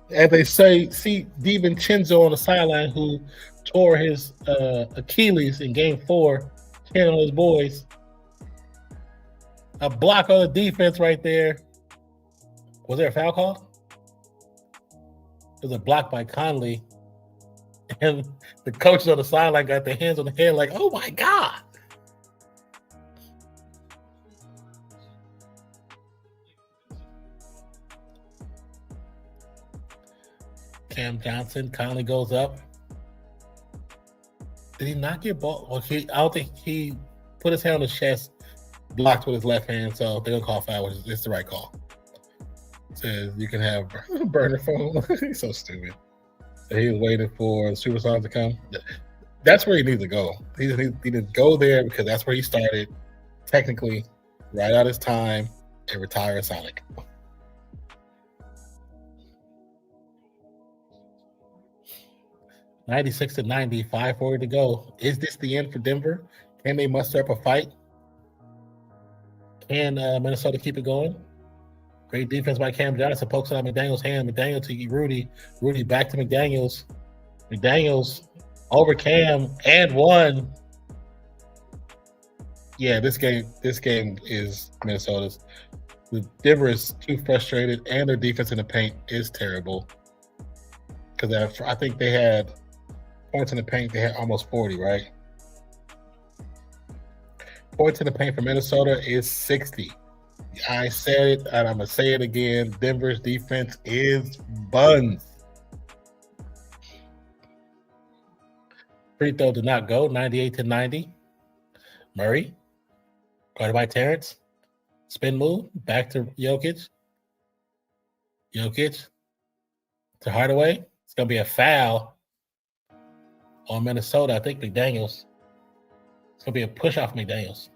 As they say, see DiVincenzo on the sideline who tore his Achilles in game 4, cheering on his boys. A block on the defense right there. Was there a foul call? There's a block by Conley. And the coaches on the sideline got their hands on the head like, oh my God. Cam Johnson, Conley goes up. Did he not get ball? Well, I don't think he put his hand on his chest, blocked with his left hand, so they're gonna call foul, which is the right call. Says you can have burner phone. He's so stupid. So he was waiting for the superstars to come. That's where he needs to go. He needs to go there because that's where he started. Technically, right out his time and retire at Sonic. $96-90, 5:40 to go. Is this the end for Denver? Can they muster up a fight? Can Minnesota keep it going? Great defense by Cam Johnson. Pokes out McDaniel's hand. McDaniel to Rudy. Rudy back to McDaniels. McDaniels over Cam and one. Yeah, this game is Minnesota's. Denver is too frustrated, and their defense in the paint is terrible. Because I think they had points in the paint. They had almost 40, right? Points in the paint for Minnesota is 60. I said it, and I'm going to say it again. Denver's defense is buns. Free throw did not go, 98-90. Murray, guarded by Terrence. Spin move, back to Jokic. Jokic to Hardaway. It's going to be a foul on Minnesota. I think McDaniels. It's going to be a push off McDaniels.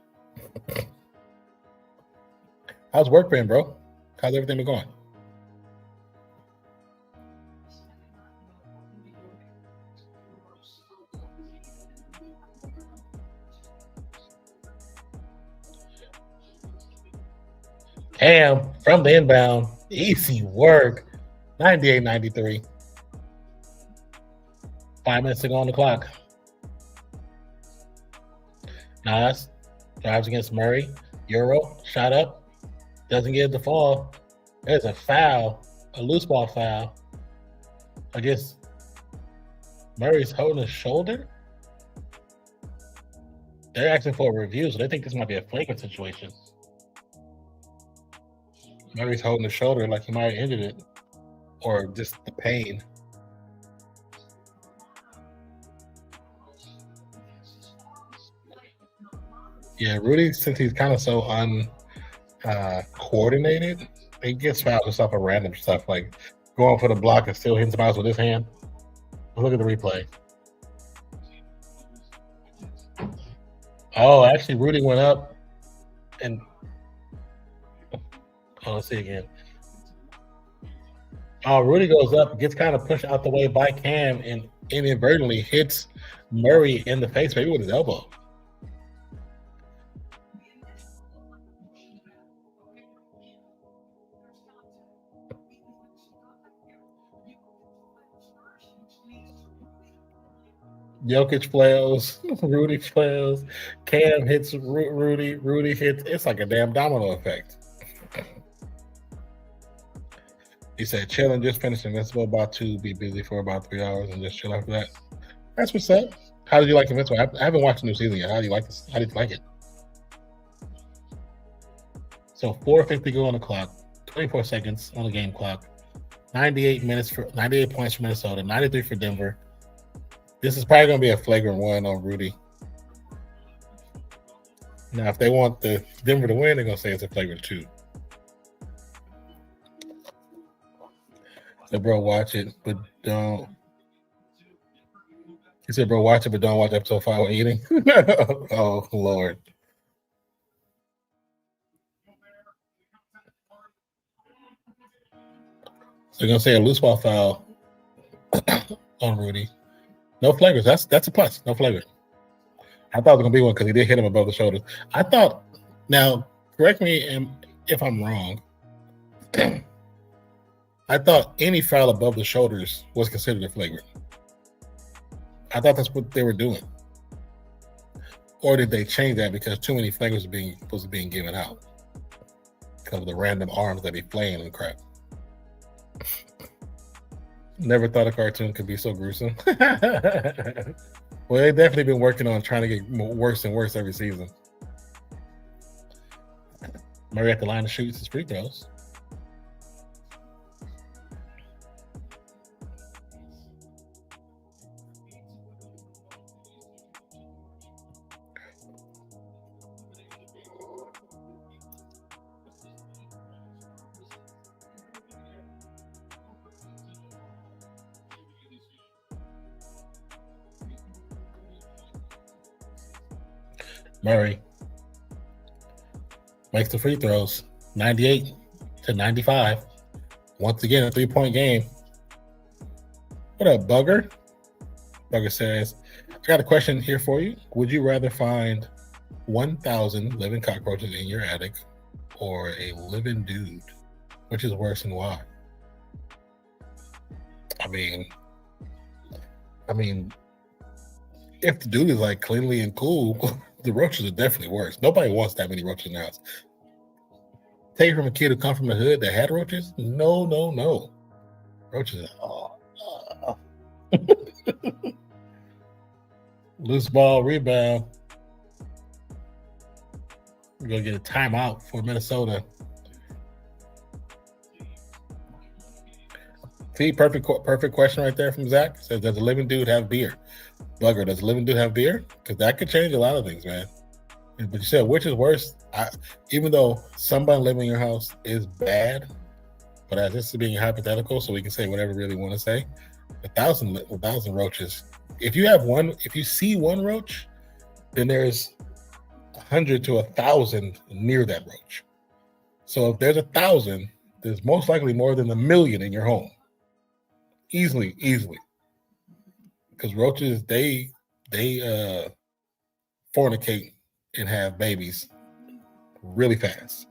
How's work been, bro? How's everything been going? Cam from the inbound. Easy work. 98-93. 5 minutes to go on the clock. Nas drives against Murray. Euro shot up. Doesn't get the fall. There's a foul, a loose ball foul. I guess Murray's holding his shoulder. They're asking for a review, so they think this might be a flagrant situation. Murray's holding his shoulder like he might have injured it, or just the pain. Yeah, Rudy, since he's kind of so coordinated, he gets fouled with stuff, random stuff like going for the block and still hitting somebody with his hand. Look at the replay. Oh, actually, Rudy went up and let's see again. Oh, Rudy goes up, gets kind of pushed out the way by Cam, and inadvertently hits Murray in the face, maybe with his elbow. Jokic flails, Rudy flails, Cam hits Rudy, Rudy hits. It's like a damn domino effect. He said, chilling, just finished Invincible, about to be busy for about 3 hours and just chill after that. That's what's up. How did you like Invincible? I haven't watched the new season yet. How do you like this? How did you like it? So 4:50 go on the clock, 24 seconds on the game clock, 98 points for Minnesota, 93 for Denver. This is probably going to be a flagrant one on Rudy. Now, if they want the Denver to win, they're going to say it's a flagrant 2. So, bro, watch it, but don't. He said, bro, watch it, but don't watch episode 5 while eating. Oh, Lord. So they're going to say a loose ball foul on Rudy. No flagrants. That's a plus. No flagrant. I thought it was going to be one because he did hit him above the shoulders. I thought, now, correct me if I'm wrong. I thought any foul above the shoulders was considered a flagrant. I thought that's what they were doing. Or did they change that because too many flagrants was being given out? Because of the random arms that be playing and crap. Never thought a cartoon could be so gruesome. Well, they've definitely been working on trying to get worse and worse every season. Murray at the line to shoot his free throws. Murray makes the free throws, 98 to 95. Once again, a 3-point game. What up, Bugger? Bugger says, I got a question here for you. Would you rather find 1,000 living cockroaches in your attic or a living dude? Which is worse and why? I mean, if the dude is like cleanly and cool, the roaches are definitely worse. Nobody wants that many roaches in the house. Take it from a kid who come from the hood that had roaches? No. Roaches are loose ball rebound. We're gonna get a timeout for Minnesota. See, perfect question right there from Zach. Says, does a living dude have beer? Bugger, does a living dude have beer? Because that could change a lot of things, man. But you said, which is worse? Even though somebody living in your house is bad, but as this is being hypothetical, so we can say whatever we really want to say. 1,000 roaches. If you see one roach, then there's 100 to 1,000 near that roach. So if there's 1,000, there's most likely more than 1,000,000 in your home. Easily. Because roaches, they fornicate and have babies really fast.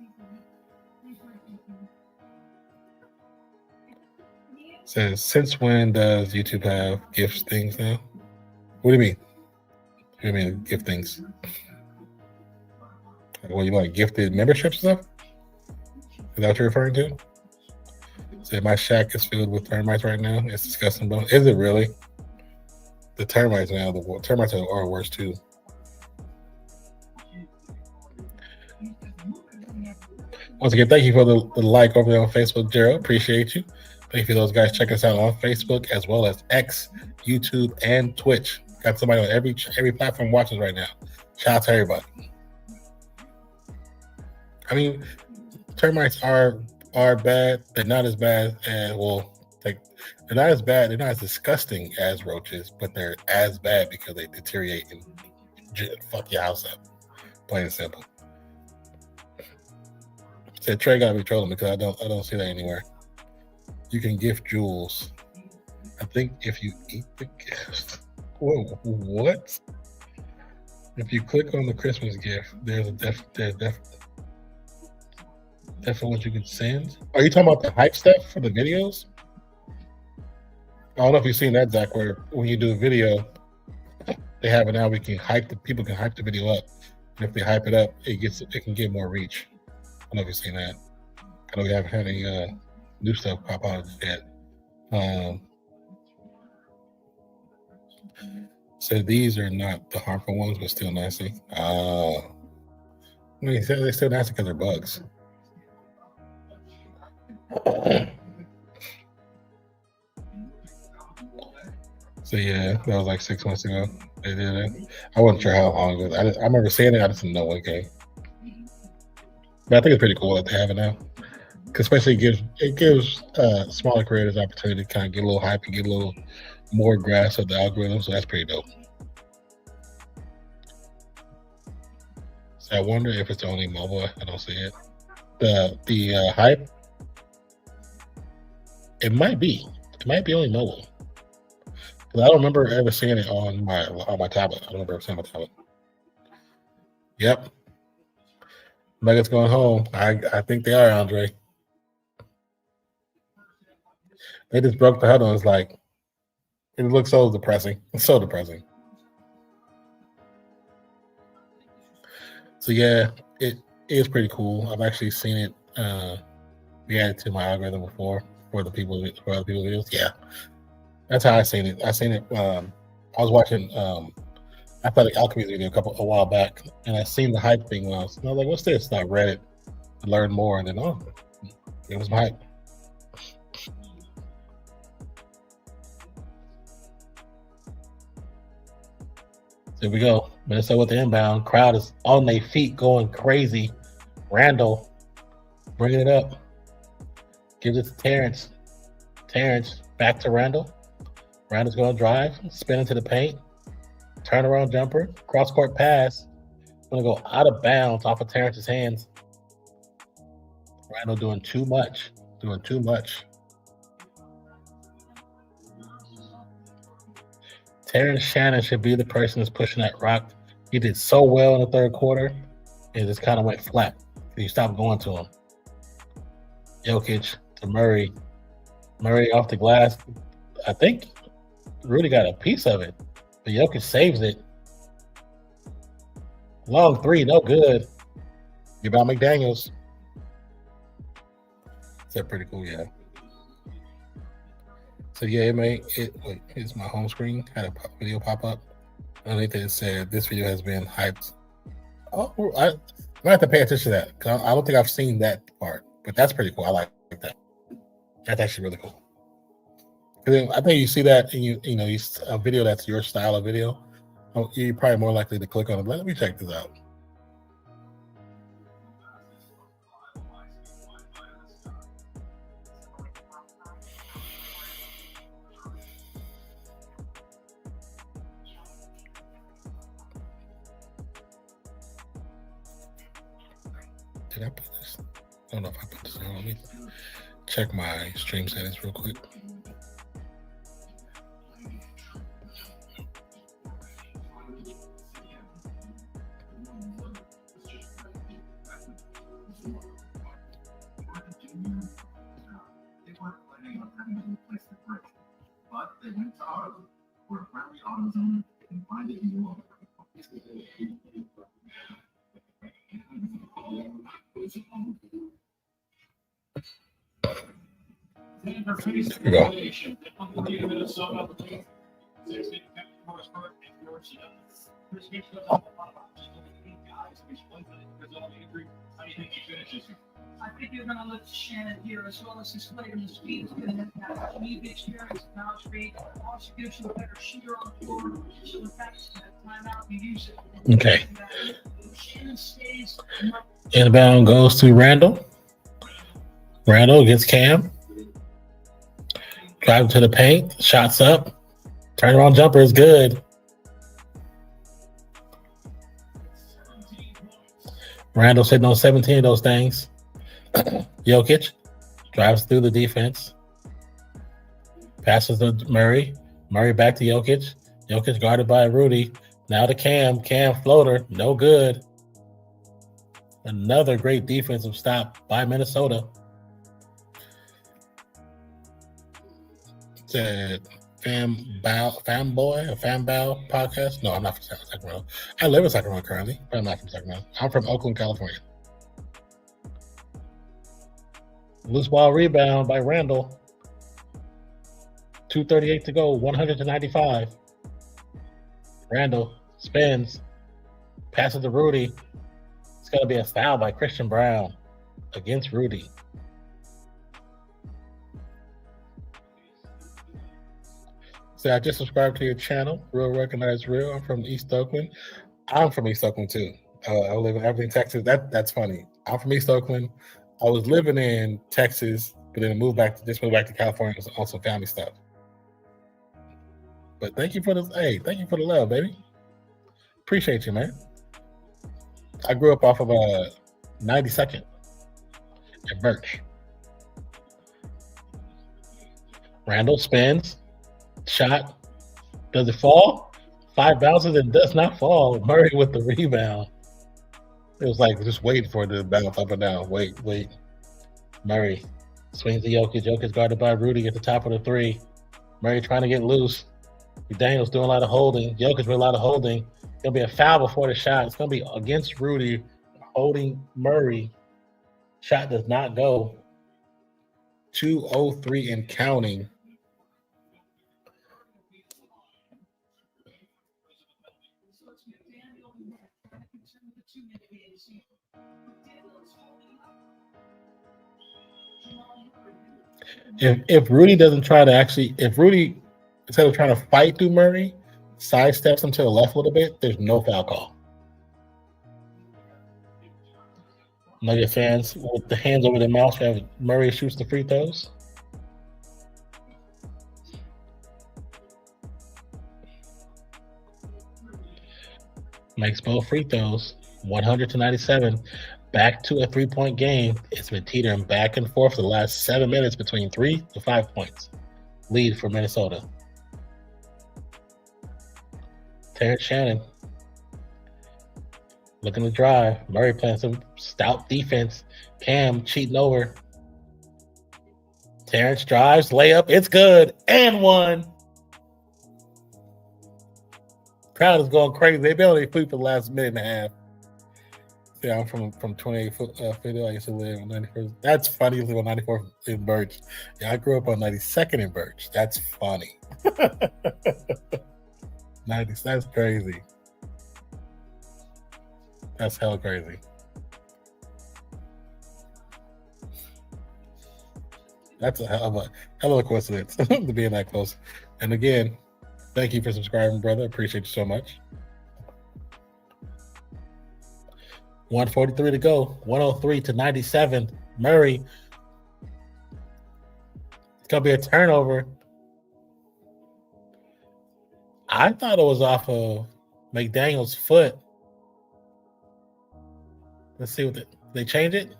Says, since when does YouTube have gift things now? What do you mean? What do you mean gift things? Well, you like gifted memberships and stuff? Is that what you're referring to? Say, my shack is filled with termites right now. It's disgusting. But is it really? The termites now, the termites are worse too. Once again, thank you for the like over there on Facebook, Gerald. Appreciate you. Thank you for those guys. Check us out on Facebook as well as X, YouTube, and Twitch. Got somebody on every platform watching right now. Shout out to everybody. I mean, termites are bad. They're not as bad as they're not as bad. They're not as disgusting as roaches, but they're as bad because they deteriorate and fuck your house up. Plain and simple. Said Trey gotta be trolling because I don't see that anywhere. You can gift jewels. I think if you eat the gift. Whoa, what? If you click on the Christmas gift, there's definitely what you can send. Are you talking about the hype stuff for the videos? I don't know if you've seen that, Zach, where when you do a video, they have it now. People can hype the video up, and if they hype it up, it can get more reach. I don't know if you've seen that. I know we haven't had any new stuff pop out yet. So these are not the harmful ones, but still nasty. I mean, they're still nasty because they're bugs. So yeah, that was like 6 months ago. They did it. I wasn't sure how long it was. I remember seeing it. I just didn't know when it came. But I think it's pretty cool that they have it now. Especially it gives smaller creators opportunity to kind of get a little hype and get a little more grasp of the algorithm. So that's pretty dope. So I wonder if it's only mobile. I don't see it. The hype. It might be. It might be only mobile. I don't remember ever seeing it on my tablet. I don't remember ever seeing my tablet. Yep. Nuggets going home. I think they are, Andre. They just broke the huddle. It's like, it looks so depressing. It's so depressing. So yeah, it is pretty cool. I've actually seen it be added to my algorithm before for other people's videos. Yeah, That's how I seen it. I seen it. I was watching Athletic Alchemy's video a while back, and I seen the hype thing when I was like, "What's this?" And I read it to learn more, and then it was my hype. Here we go. Minnesota with the inbound. Crowd is on their feet, going crazy. Randall bringing it up. Gives it to Terrence. Terrence back to Randall. Randall's going to drive, spin into the paint. Turnaround jumper. Cross-court pass. Going to go out of bounds off of Terrence's hands. Randall doing too much. Doing too much. Terrence Shannon should be the person that's pushing that rock. He did so well in the third quarter. It just kind of went flat. You stopped going to him. Jokic to Murray. Murray off the glass. I think Rudy got a piece of it, but Jokic saves it. Long three, no good. About McDaniels. Is that pretty cool? Yeah. So yeah, wait, here's my home screen. Had a video pop up. Underneath it said, "This video has been hyped." Oh, I might have to pay attention to that because I don't think I've seen that part. But that's pretty cool. I like that. That's actually really cool. I think you see that and you a video that's your style of video. You're probably more likely to click on it. Let me check this out. Did I put this? I don't know if I put this on. Let me check my stream settings real quick. There we go. I think you're going to let Shannon here as well as his player in the speed. He's going to have need experience, knowledge speed, also gives you a better shooter on the floor. So in fact, timeout, you use it. Okay. Shannon stays. Inbound goes to Randall. Randall against Cam. Driving to the paint. Shots up. Turnaround jumper is good. Randall sitting on 17 of those things. Jokic drives through the defense. Passes to Murray. Murray back to Jokic. Jokic guarded by Rudy. Now to Cam. Cam floater. No good. Another great defensive stop by Minnesota. Said Fanboy podcast. No, I'm not from Sacramento. I live in Sacramento currently, but I'm not from Sacramento. I'm from Oakland, California. Loose ball rebound by Randall. 2:38 to go, 100-95. Randall spins, passes to Rudy. It's going to be a foul by Christian Brown against Rudy. So I just subscribed to your channel, Real Recognize Real. I'm from East Oakland. I'm from East Oakland too. I live in Abilene, Texas. That's funny. I'm from East Oakland. I was living in Texas, but then moved back to California on some family stuff. But thank you for this. Hey, thank you for the love, baby. Appreciate you, man. I grew up off of 92nd at Birch. Randall spins. Shot. Does it fall? 5 bounces. It does not fall. Murray with the rebound. It was like just waiting for it to bounce up and down. Wait. Murray swings to Jokic. Jokic guarded by Rudy at the top of the three. Murray trying to get loose. Daniels doing a lot of holding. Jokic with a lot of holding. There'll be a foul before the shot. It's going to be against Rudy, holding Murray. Shot does not go. 2:03 and counting. If Rudy doesn't try to actually, if Rudy instead of trying to fight through Murray, sidesteps him to the left a little bit, there's no foul call. Nugget fans with the hands over their mouth, have Murray shoots the free throws. Makes both free throws, 100-97. Back to a 3-point game. It's been teetering back and forth for the last 7 minutes between 3 to 5 points. Lead for Minnesota. Terrence Shannon looking to drive. Murray playing some stout defense. Cam cheating over. Terrence drives, layup, it's good, and one. Crowd is going crazy. They've been on their feet for the last minute and a half. Yeah, I'm from 28 foot Philly. I used to live on 91st. That's funny. You live on 94th in Birch. Yeah, I grew up on 92nd in Birch. That's funny. 90s. That's crazy. That's hell crazy. That's a hell of a coincidence to be in that close. And again, thank you for subscribing, brother. Appreciate you so much. 143 to go. 103-97. Murray. It's gonna be a turnover. I thought it was off of McDaniel's foot. Let's see what they change it.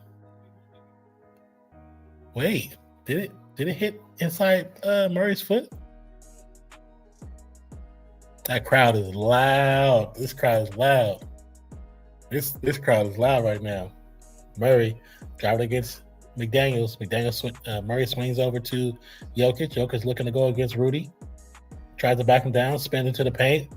Wait, did it hit inside Murray's foot? That crowd is loud. This crowd is loud. This crowd is loud right now. Murray driving against McDaniels. Murray swings over to Jokic. Jokic looking to go against Rudy. Tries to back him down, spins into the paint.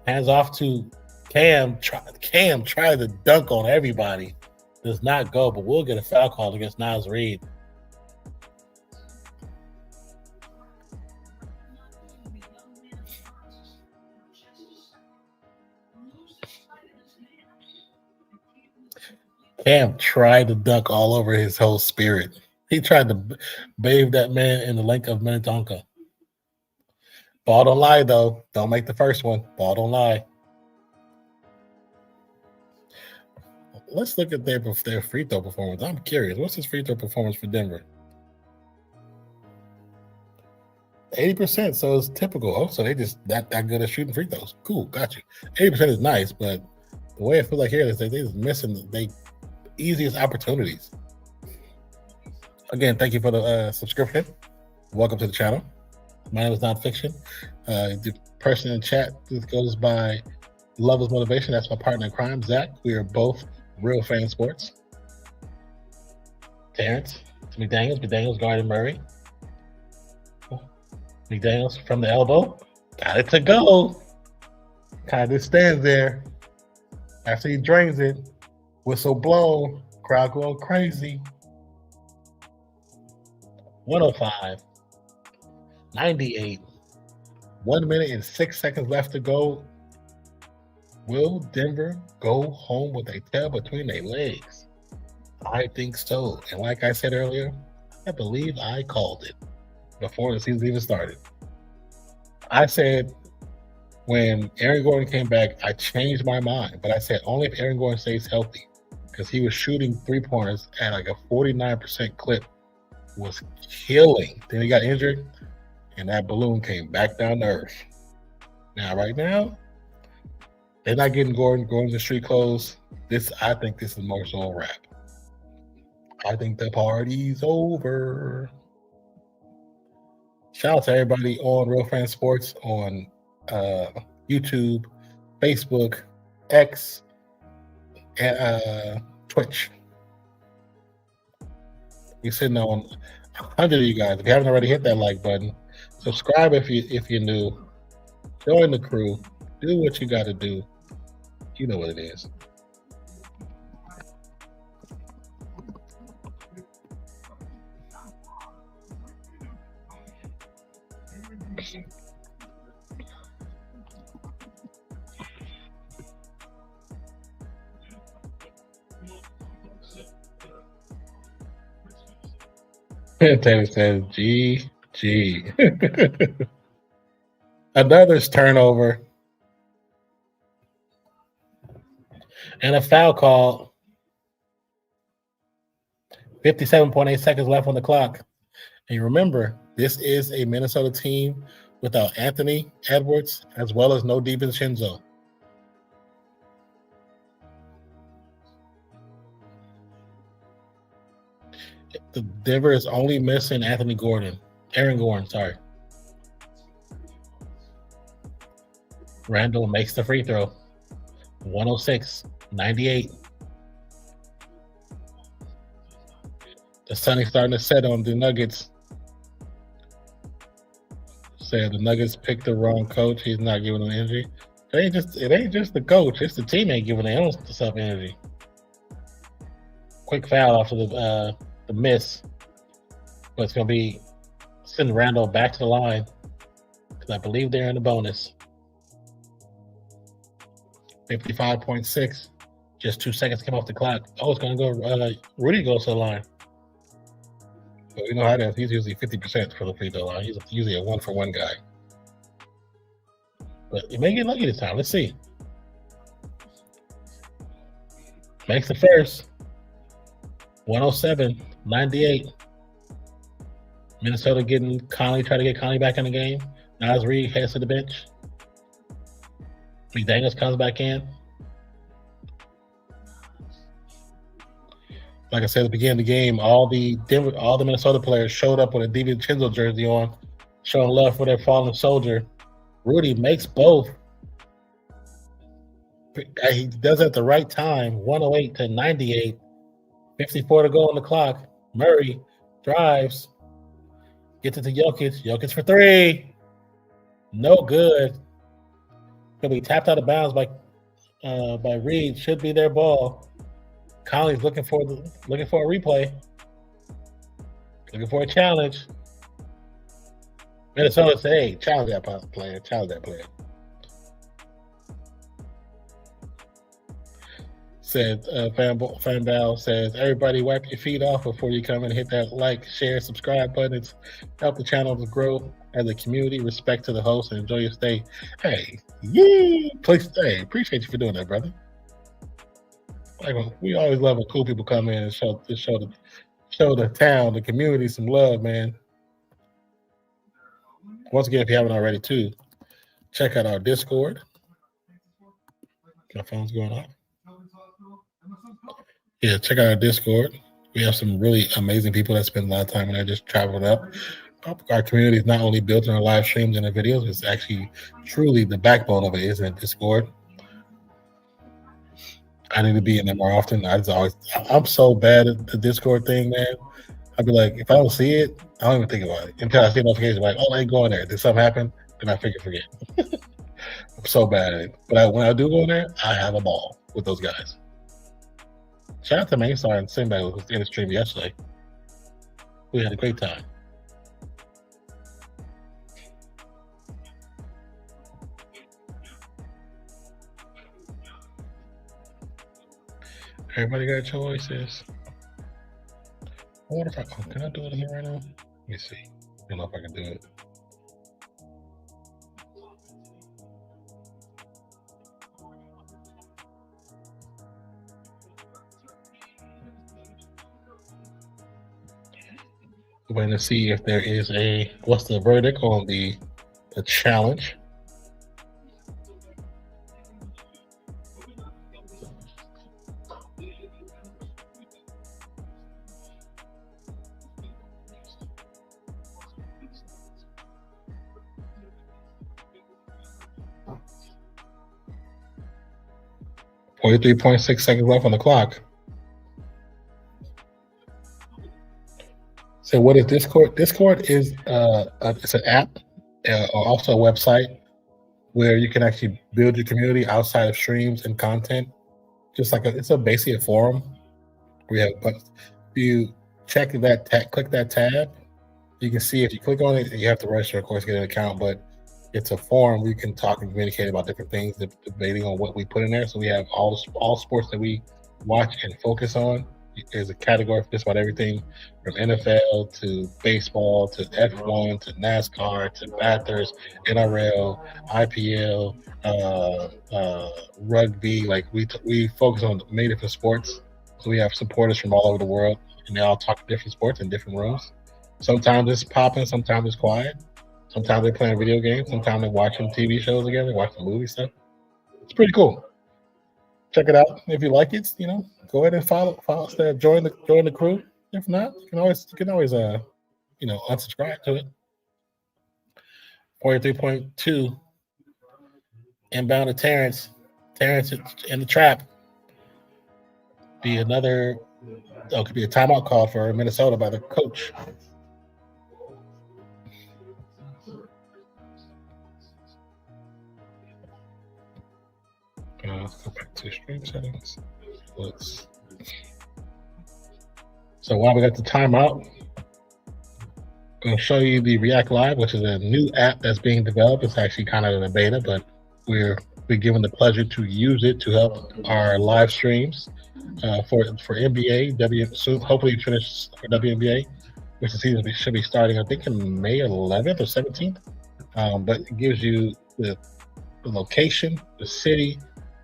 Hands off to Cam. Cam tries to dunk on everybody. Does not go, but we'll get a foul call against Naz Reid. Cam tried to dunk all over his whole spirit. He tried to bathe that man in the lake of Minnetonka. Ball don't lie, though. Don't make the first one. Ball don't lie. Let's look at their free throw performance. I'm curious. What's his free throw performance for Denver? 80%, so it's typical. Oh, so they just that good at shooting free throws. Cool, got you. 80% is nice, but the way I feel like here is they just missing the easiest opportunities. Again, thank you for the subscription. Welcome to the channel. My name is Nonpfixion. The person in chat goes by Love is Motivation. That's my partner in crime, Zach. We are both RealFansSports. Terrence McDaniels guarding Murray. McDaniels from the elbow. Got it to go. Kind of stands there. After he drains it, whistle blown, crowd going crazy. 105-98. 1 minute and 6 seconds left to go. Will Denver go home with a tail between their legs? I think so. And like I said earlier, I believe I called it before the season even started. I said when Aaron Gordon came back, I changed my mind, but I said only if Aaron Gordon stays healthy, because he was shooting three-pointers at like a 49% clip, was killing. Then he got injured, and that balloon came back down to earth. Now, right now, they're not getting Gordon. Gordon's in street clothes. I think this is more so a wrap. I think the party's over. Shout out to everybody on RealFansSports on YouTube, Facebook, X, and Twitch. We're sitting on 100 of you guys. If you haven't already, hit that like button. Subscribe if you're new. Join the crew. Do what you got to do. You know what it is. Taylor says GG. Another turnover and a foul call. 57.8 seconds left on the clock. And remember, this is a Minnesota team without Anthony Edwards as well as no DiVincenzo. The Denver is only missing Aaron Gordon, sorry. Randall makes the free throw. 106-98. The sun is starting to set on the Nuggets. Said the Nuggets picked the wrong coach. He's not giving them energy. It ain't just the coach. It's the teammate giving their own stuff energy. Quick foul after the miss. But it's going to be sending Randall back to the line because I believe they're in the bonus. 55.6. Just 2 seconds came off the clock. Oh, it's going to go. Rudy goes to the line. But we know how that he's usually 50% for the free throw line. He's usually a 1-for-1 guy. But he may get lucky this time. Let's see. Makes the first. 107-98. Minnesota getting Conley, try to get Conley back in the game. Nas Reed heads to the bench. McDaniels comes back in. Like I said at the beginning of the game, all the Minnesota players showed up with a DiVincenzo jersey on, showing love for their fallen soldier. Rudy makes both. He does it at the right time. 108-98. 54 to go on the clock. Murray drives. Gets it to Jokic. Jokic for three. No good. Gonna be tapped out of bounds by Reed. Should be their ball. Conley's looking for a replay. Looking for a challenge. Minnesota say, hey, challenge that player. Challenge that player. Said Fanbal says, everybody wipe your feet off before you come and hit that like, share, subscribe buttons. Help the channel to grow as a community. Respect to the host and enjoy your stay. Hey, yeah, please, hey, appreciate you for doing that, brother. Like, we always love when cool people come in and show the town, the community some love, man. Once again, if you haven't already, too, check out our Discord. My phone's going off. Yeah, check out our Discord. We have some really amazing people that spend a lot of time in there just traveling up. Our community is not only built on our live streams and our videos, it's actually truly the backbone of it is in Discord. I need to be in there more often. I'm so bad at the Discord thing, man. I'd be like, if I don't see it, I don't even think about it until I see a notification like, oh, I ain't going there. Did something happen? Then I forget. I'm so bad at it. But when I do go in there, I have a ball with those guys. Shout out to Maystar and Sinbad who was in the stream yesterday. We had a great time. Everybody got choices. I wonder if can I do it here right now? Let me see. I don't know if I can do it. Waiting to see if there is what's the verdict on the challenge. .6 seconds left on the clock. So what is Discord? Discord is it's an app, also a website where you can actually build your community outside of streams and content. Just like it's basically a forum. If you check that click that tab, you can see if you click on it, you have to register, of course, get an account, but it's a forum where you can talk and communicate about different things, debating on what we put in there. So we have all sports that we watch and focus on. There's a category for just about everything from NFL to baseball to F1 to NASCAR to Bathurst, NRL, IPL, rugby. Like we focus on many different sports. So we have supporters from all over the world, and they all talk different sports in different rooms. Sometimes it's popping, sometimes it's quiet. Sometimes they're playing video games. Sometimes they're watching TV shows together, watching movie stuff. It's pretty cool. Check it out if you like it. Go ahead and follow, join the crew. If not, you can always unsubscribe to it. 43.2 inbound to Terrence. Terrence in the trap. Could be a timeout call for Minnesota by the coach. Let's go back to stream settings. So while we got the timeout, I'm going to show you the React Live, which is a new app that's being developed. It's actually kind of in a beta, but we're given the pleasure to use it to help our live streams for NBA. Soon, hopefully finish for WNBA, which the season should be starting, I think, in May 11th or 17th. But it gives you the location, the city,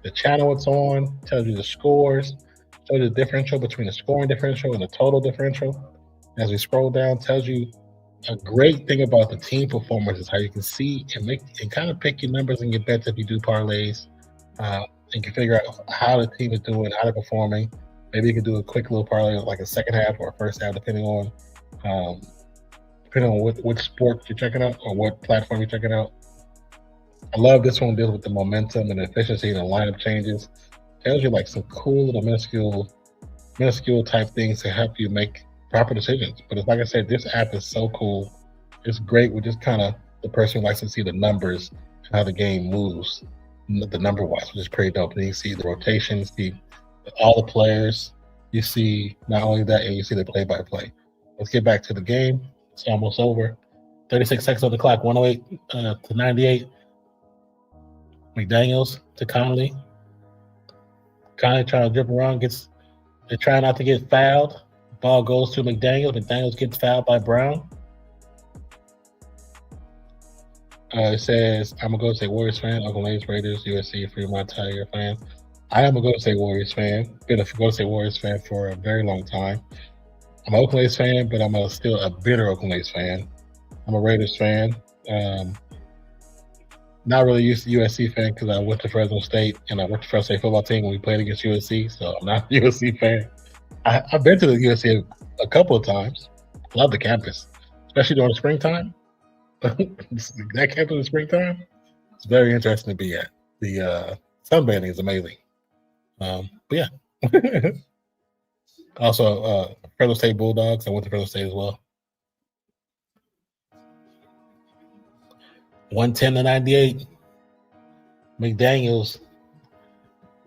the channel it's on, tells you the scores, shows you the differential between the scoring differential and the total differential. As we scroll down, tells you a great thing about the team performance is how you can see and kind of pick your numbers and your bets if you do parlays. And can figure out how the team is doing, how they're performing. Maybe you can do a quick little parlay like a second half or a first half, depending on which sport you're checking out or what platform you're checking out. I love this one, deals with the momentum and efficiency and the lineup changes. Tells you like some cool little minuscule type things to help you make proper decisions. But it's like I said, this app is so cool. It's great with just kind of the person who likes to see the numbers and how the game moves, the number wise, which is pretty dope. And you see the rotations, see all the players. You see not only that, and you see the play-by-play. Let's get back to the game. It's almost over. 36 seconds on the clock. 108 to 98. McDaniels to Conley. Conley trying to dribble around, they're trying not to get fouled. Ball goes to McDaniels. McDaniels gets fouled by Brown. It says, I'm a Golden State Warriors fan, Oakland A's, Raiders, USC, Fremont Tiger fan. I am a Golden State Warriors fan. Been a Golden State Warriors fan for a very long time. I'm an Oakland A's fan, but I'm still a bitter Oakland A's fan. I'm a Raiders fan. Not really used to USC fan because I went to Fresno State and I worked the Fresno State football team when we played against USC, so I'm not a USC fan. I've been to the USC a couple of times. Love the campus, especially during the springtime. That campus in the springtime, it's very interesting to be at. The sunbathing is amazing. But yeah. Also, Fresno State Bulldogs. I went to Fresno State as well. 110 to 98. McDaniels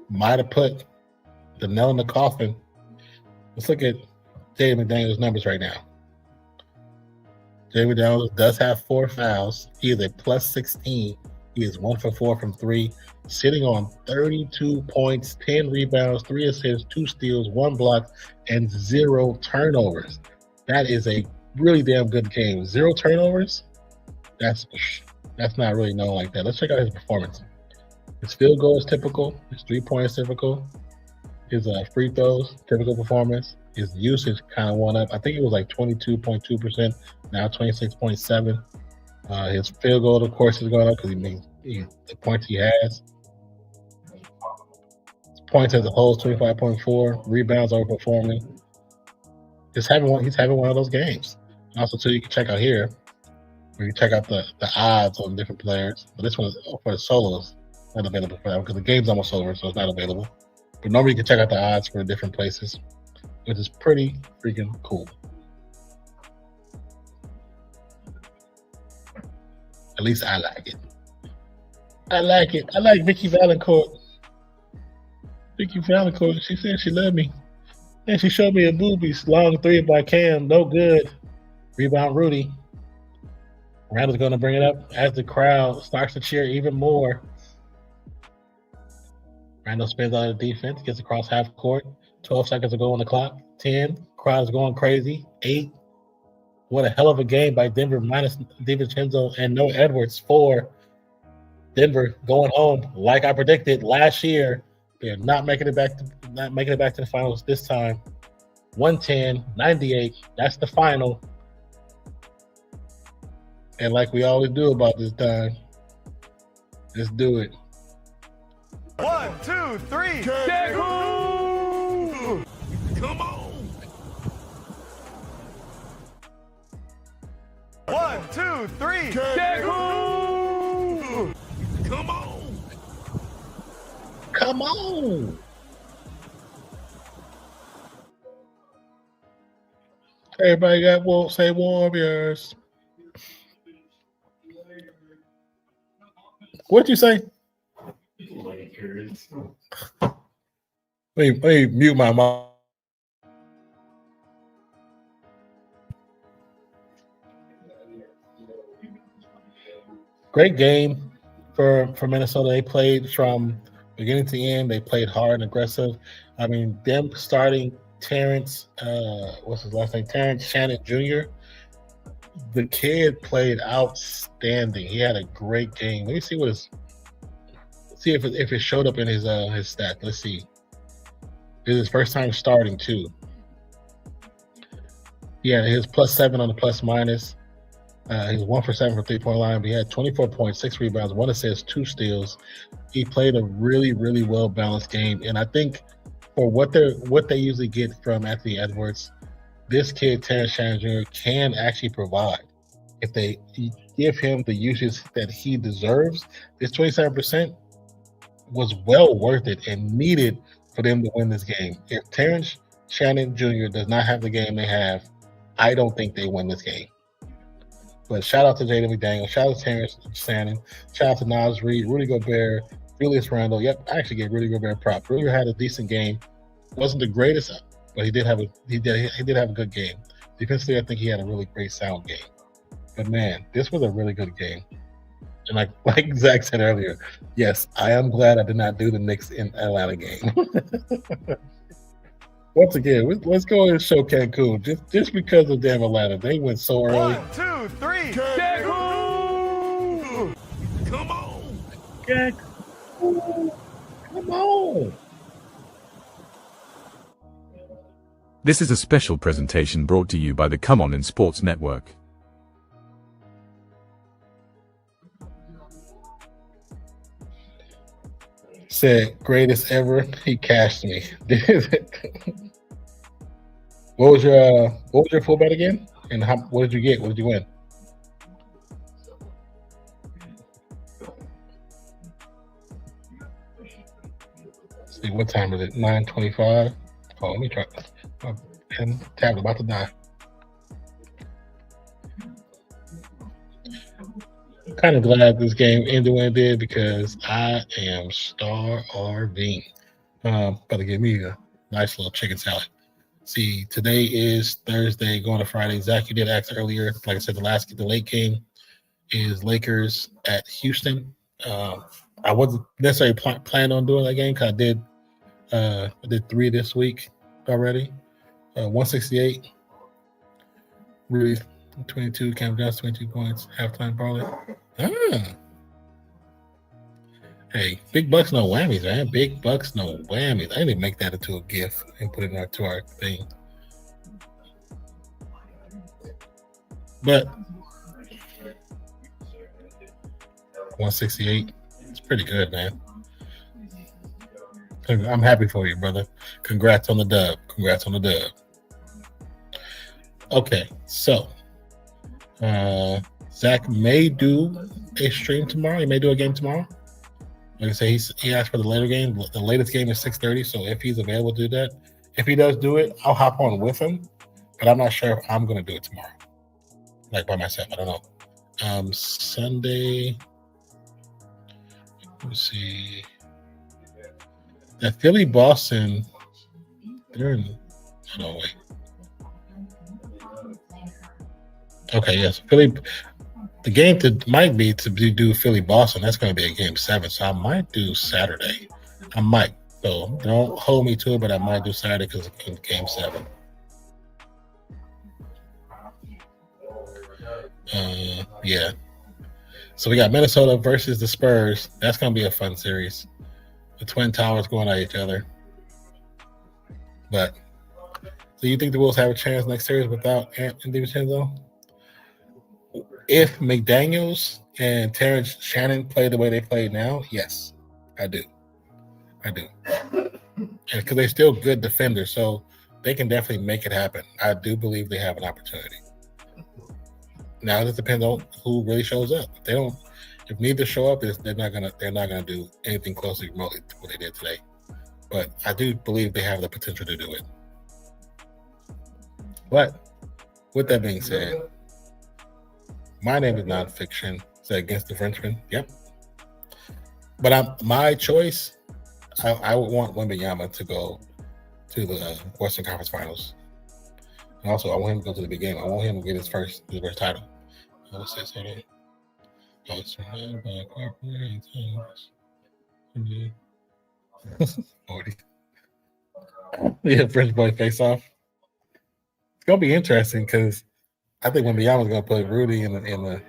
might have put the nail in the coffin. Let's look at Jay McDaniels' numbers right now. Jay McDaniels does have 4 fouls. He is a plus 16. He is 1 for 4 from 3, sitting on 32 points, 10 rebounds, 3 assists, 2 steals, 1 block, and 0 turnovers. That is a really damn good game. 0 turnovers. That's not really known like that. Let's check out his performance. His field goal is typical. His 3-point is typical. His free throws, typical performance. His usage kind of went up. I think it was like 22.2%, now 26.7%. His field goal, of course, is going up because the points he has. His points as a whole is 25.4. Rebounds overperforming. He's having one of those games. Also, too, you can check out here where you check out the odds on different players. But this one is for the solos, not available for that because the game's almost over, so it's not available. But normally you can check out the odds for different places, which is pretty freaking cool. At least I like it. I like it. I like Vicky Valancourt. Vicky Valancourt, she said she loved me. And she showed me a boobies. Long 3 by Cam, no good. Rebound Rudy. Randall's going to bring it up as the crowd starts to cheer even more. Randall spins out of defense, gets across half court, 12 seconds to go on the clock. 10. Crowd's going crazy. 8. What a hell of a game by Denver minus DiVincenzo and no Edwards. 4. Denver going home like I predicted last year. They're not making it back to the finals this time. 110-98. That's the final. And like we always do about this time, let's do it. 1, 2, 3. Cancun! Come on. 1, 2, 3. Cancun! Come on. Come on. Everybody got say Warriors. What'd you say? Let me mute my mom. Great game for Minnesota. They played from beginning to end. They played hard and aggressive. I mean, them starting Terrence, what's his last name? Terrence Shannon Jr. The kid played outstanding. He had a great game. Let me see if it showed up in his stats. Let's see. This is his first time starting too. Yeah, his +7 on the plus minus. He's 1 for 7 from 3-point line, but he had 24 points, 6 rebounds, 1 assist, 2 steals. He played a really, really well balanced game, and I think for what they usually get from Anthony Edwards, this kid Terrence Shannon Jr. can actually provide if they give him the usage that he deserves. This 27% was well worth it and needed for them to win this game. If Terrence Shannon Jr. does not have the game they have, I don't think they win this game. But shout out to Jaden McDaniel, shout out to Terrence Shannon, shout out to Nas Reed, Rudy Gobert, Julius Randle. Yep, I actually gave Rudy Gobert prop. Rudy had a decent game. Wasn't the greatest, but he did have a good game. Defensively, I think he had a really great sound game. But man, this was a really good game. And like Zach said earlier, yes, I am glad I did not do the Knicks in Atlanta game. Once again, let's go and show Cancun just because of damn Atlanta. They went so early. 1, 2, 3. Cancun! Come on. Cancun. Come on. This is a special presentation brought to you by the Come On in Sports Network. Said greatest ever. He cashed me. What was your full bet again? And what did you get? What did you win? Let's see, what time is it? 9:25. Oh, let me try this. My tablet about to die. I'm kind of glad this game ended when it did because I am starving. About to give me a nice little chicken salad. See, today is Thursday, going to Friday. Zach, you did ask earlier. Like I said, the late game is Lakers at Houston. I wasn't necessarily planning on doing that game because I did 3 this week already. 168. Really, 22. Cam Johnson, 22 points. Halftime parlay. Hey, big bucks, no whammies, man. Big bucks, no whammies. I didn't make that into a GIF and put it into our thing. But 168, it's pretty good, man. I'm happy for you, brother. Congrats on the dub. Congrats on the dub. Okay, so Zach may do a stream tomorrow. He may do a game tomorrow. Like I say, he asked for the later game. The latest game is 6:30, so if he's available to do that, if he does do it, I'll hop on with him. But I'm not sure if I'm going to do it tomorrow, like by myself. I don't know. Sunday, let me see. That Philly Boston, they're in. No, wait. Okay, yes, Philly. The game might be to do Philly Boston. That's going to be a game 7, so I might do Saturday. I might. So don't hold me to it, but I might do Saturday because it's game 7. Yeah. So we got Minnesota versus the Spurs. That's going to be a fun series. The Twin Towers going at each other. But do you think the Wolves have a chance next series without Anthony DiVincenzo? If McDaniels and Terrence Shannon play the way they play now, yes, I do. Because they're still good defenders, so they can definitely make it happen. I do believe they have an opportunity. Now it depends on who really shows up. If they don't, if neither show up, they're not gonna do anything close to remotely to what they did today. But I do believe they have the potential to do it. But with that being said, my name is Nonpfixion. Is that against the Frenchman? Yep. But my choice, I would want Wembanyama to go to the Western Conference Finals. And also, I want him to go to the big game. I want him to get his first title. What's this here? Oh, it's surrounded by corporations. 40. Yeah, French boy face off. It's gonna be interesting because I think Wembanyama's gonna put Rudy in the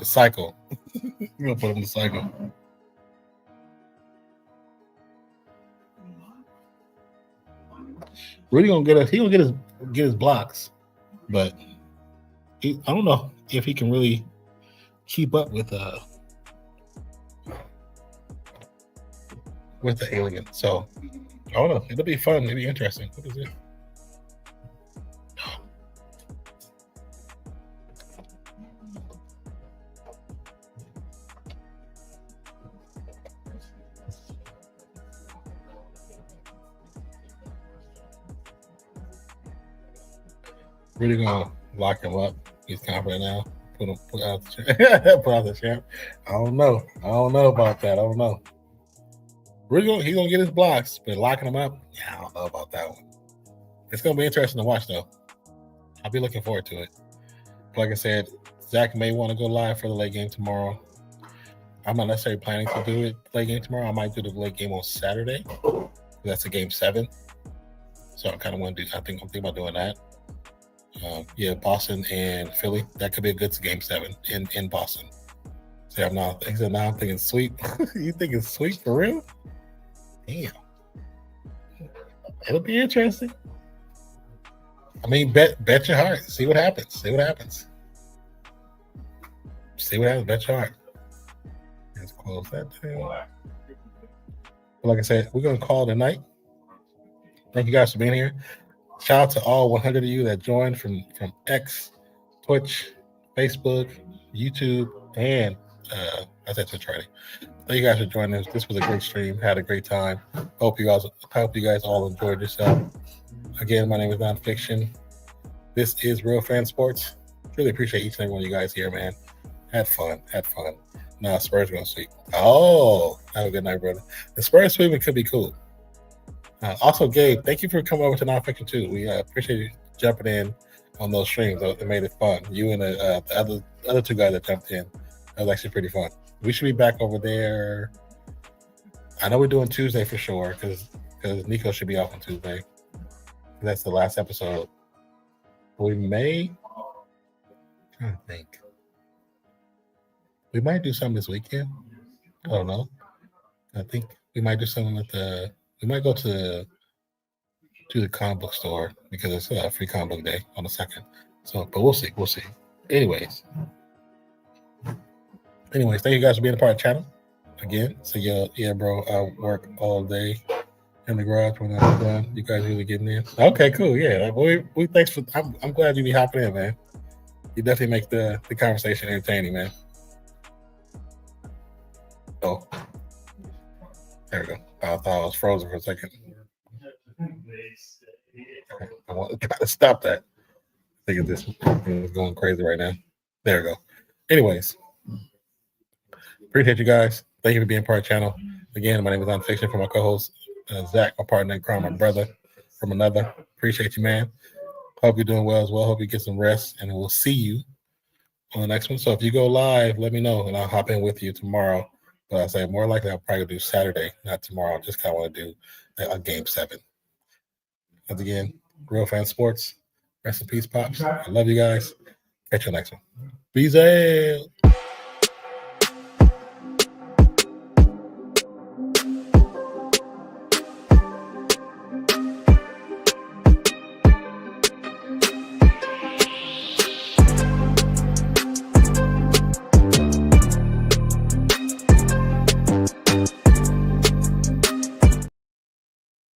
cycle. He's gonna put him in the cycle. Rudy gonna get his blocks, but I don't know if he can really keep up with the alien. So I don't know. It'll be fun. It'll be interesting. What is it? Really gonna lock him up. He's confident now. Put out the champ. I don't know about that. I don't know. He's gonna get his blocks, but locking him up, yeah, I don't know about that one. It's gonna be interesting to watch though. I'll be looking forward to it. Like I said, Zach may want to go live for the late game tomorrow. I'm not necessarily planning to do it late game tomorrow. I might do the late game on Saturday. That's a game 7. So I kind of want to do. I'm thinking about doing that. Yeah, Boston and Philly. That could be a good game 7 in Boston. So I'm thinking sweep. You thinking sweep for real? Damn. It'll be interesting. I mean, bet your heart. See what happens. Bet your heart. Let's close that down. Like I said, we're gonna call it a night. Thank you guys for being here. Shout out to all 100 of you that joined from X, Twitch, Facebook, YouTube, and I said Twitch already. Thank you guys for joining us. This was a great stream. Had a great time. Hope you guys all enjoyed yourself. Again, my name is Nonpfixion. This is RealFansSports. Really appreciate each and every one of you guys here, man. Had fun. Now Spurs are gonna sweep. Oh, have a good night, brother. The Spurs sweeping could be cool. Also, Gabe, thank you for coming over to Nonpfixion too. We appreciate you jumping in on those streams. It made it fun. You and the other 2 guys that jumped in. That was actually pretty fun. We should be back over there. I know we're doing Tuesday for sure because Nico should be off on Tuesday. That's the last episode. We may. I'm trying to think. We might do something this weekend. I don't know. I think we might do something we might go to the comic book store because it's a free comic book day on the 2nd. So, but we'll see. Anyways, thank you guys for being a part of the channel again. So yeah, bro, I work all day in the garage when I'm done. You guys really getting in? Okay, cool. Yeah, we thanks for. I'm glad you be hopping in, man. You definitely make the conversation entertaining, man. Oh, there we go. I thought I was frozen for a second. I want to try to stop that. I think this thing is going crazy right now. There we go. Anyways, appreciate you guys. Thank you for being part of the channel. Again, my name is Nonpfixion. For my co-host, Zach, my partner in crime, my brother from another. Appreciate you, man. Hope you're doing well as well. Hope you get some rest, and we'll see you on the next one. So if you go live, let me know, and I'll hop in with you tomorrow. But I say more likely I'll probably do Saturday, not tomorrow. Just kind of want to do Game 7. Once again, Real Fan Sports. Rest in peace, Pops. I love you guys. Catch you next one. Peace out.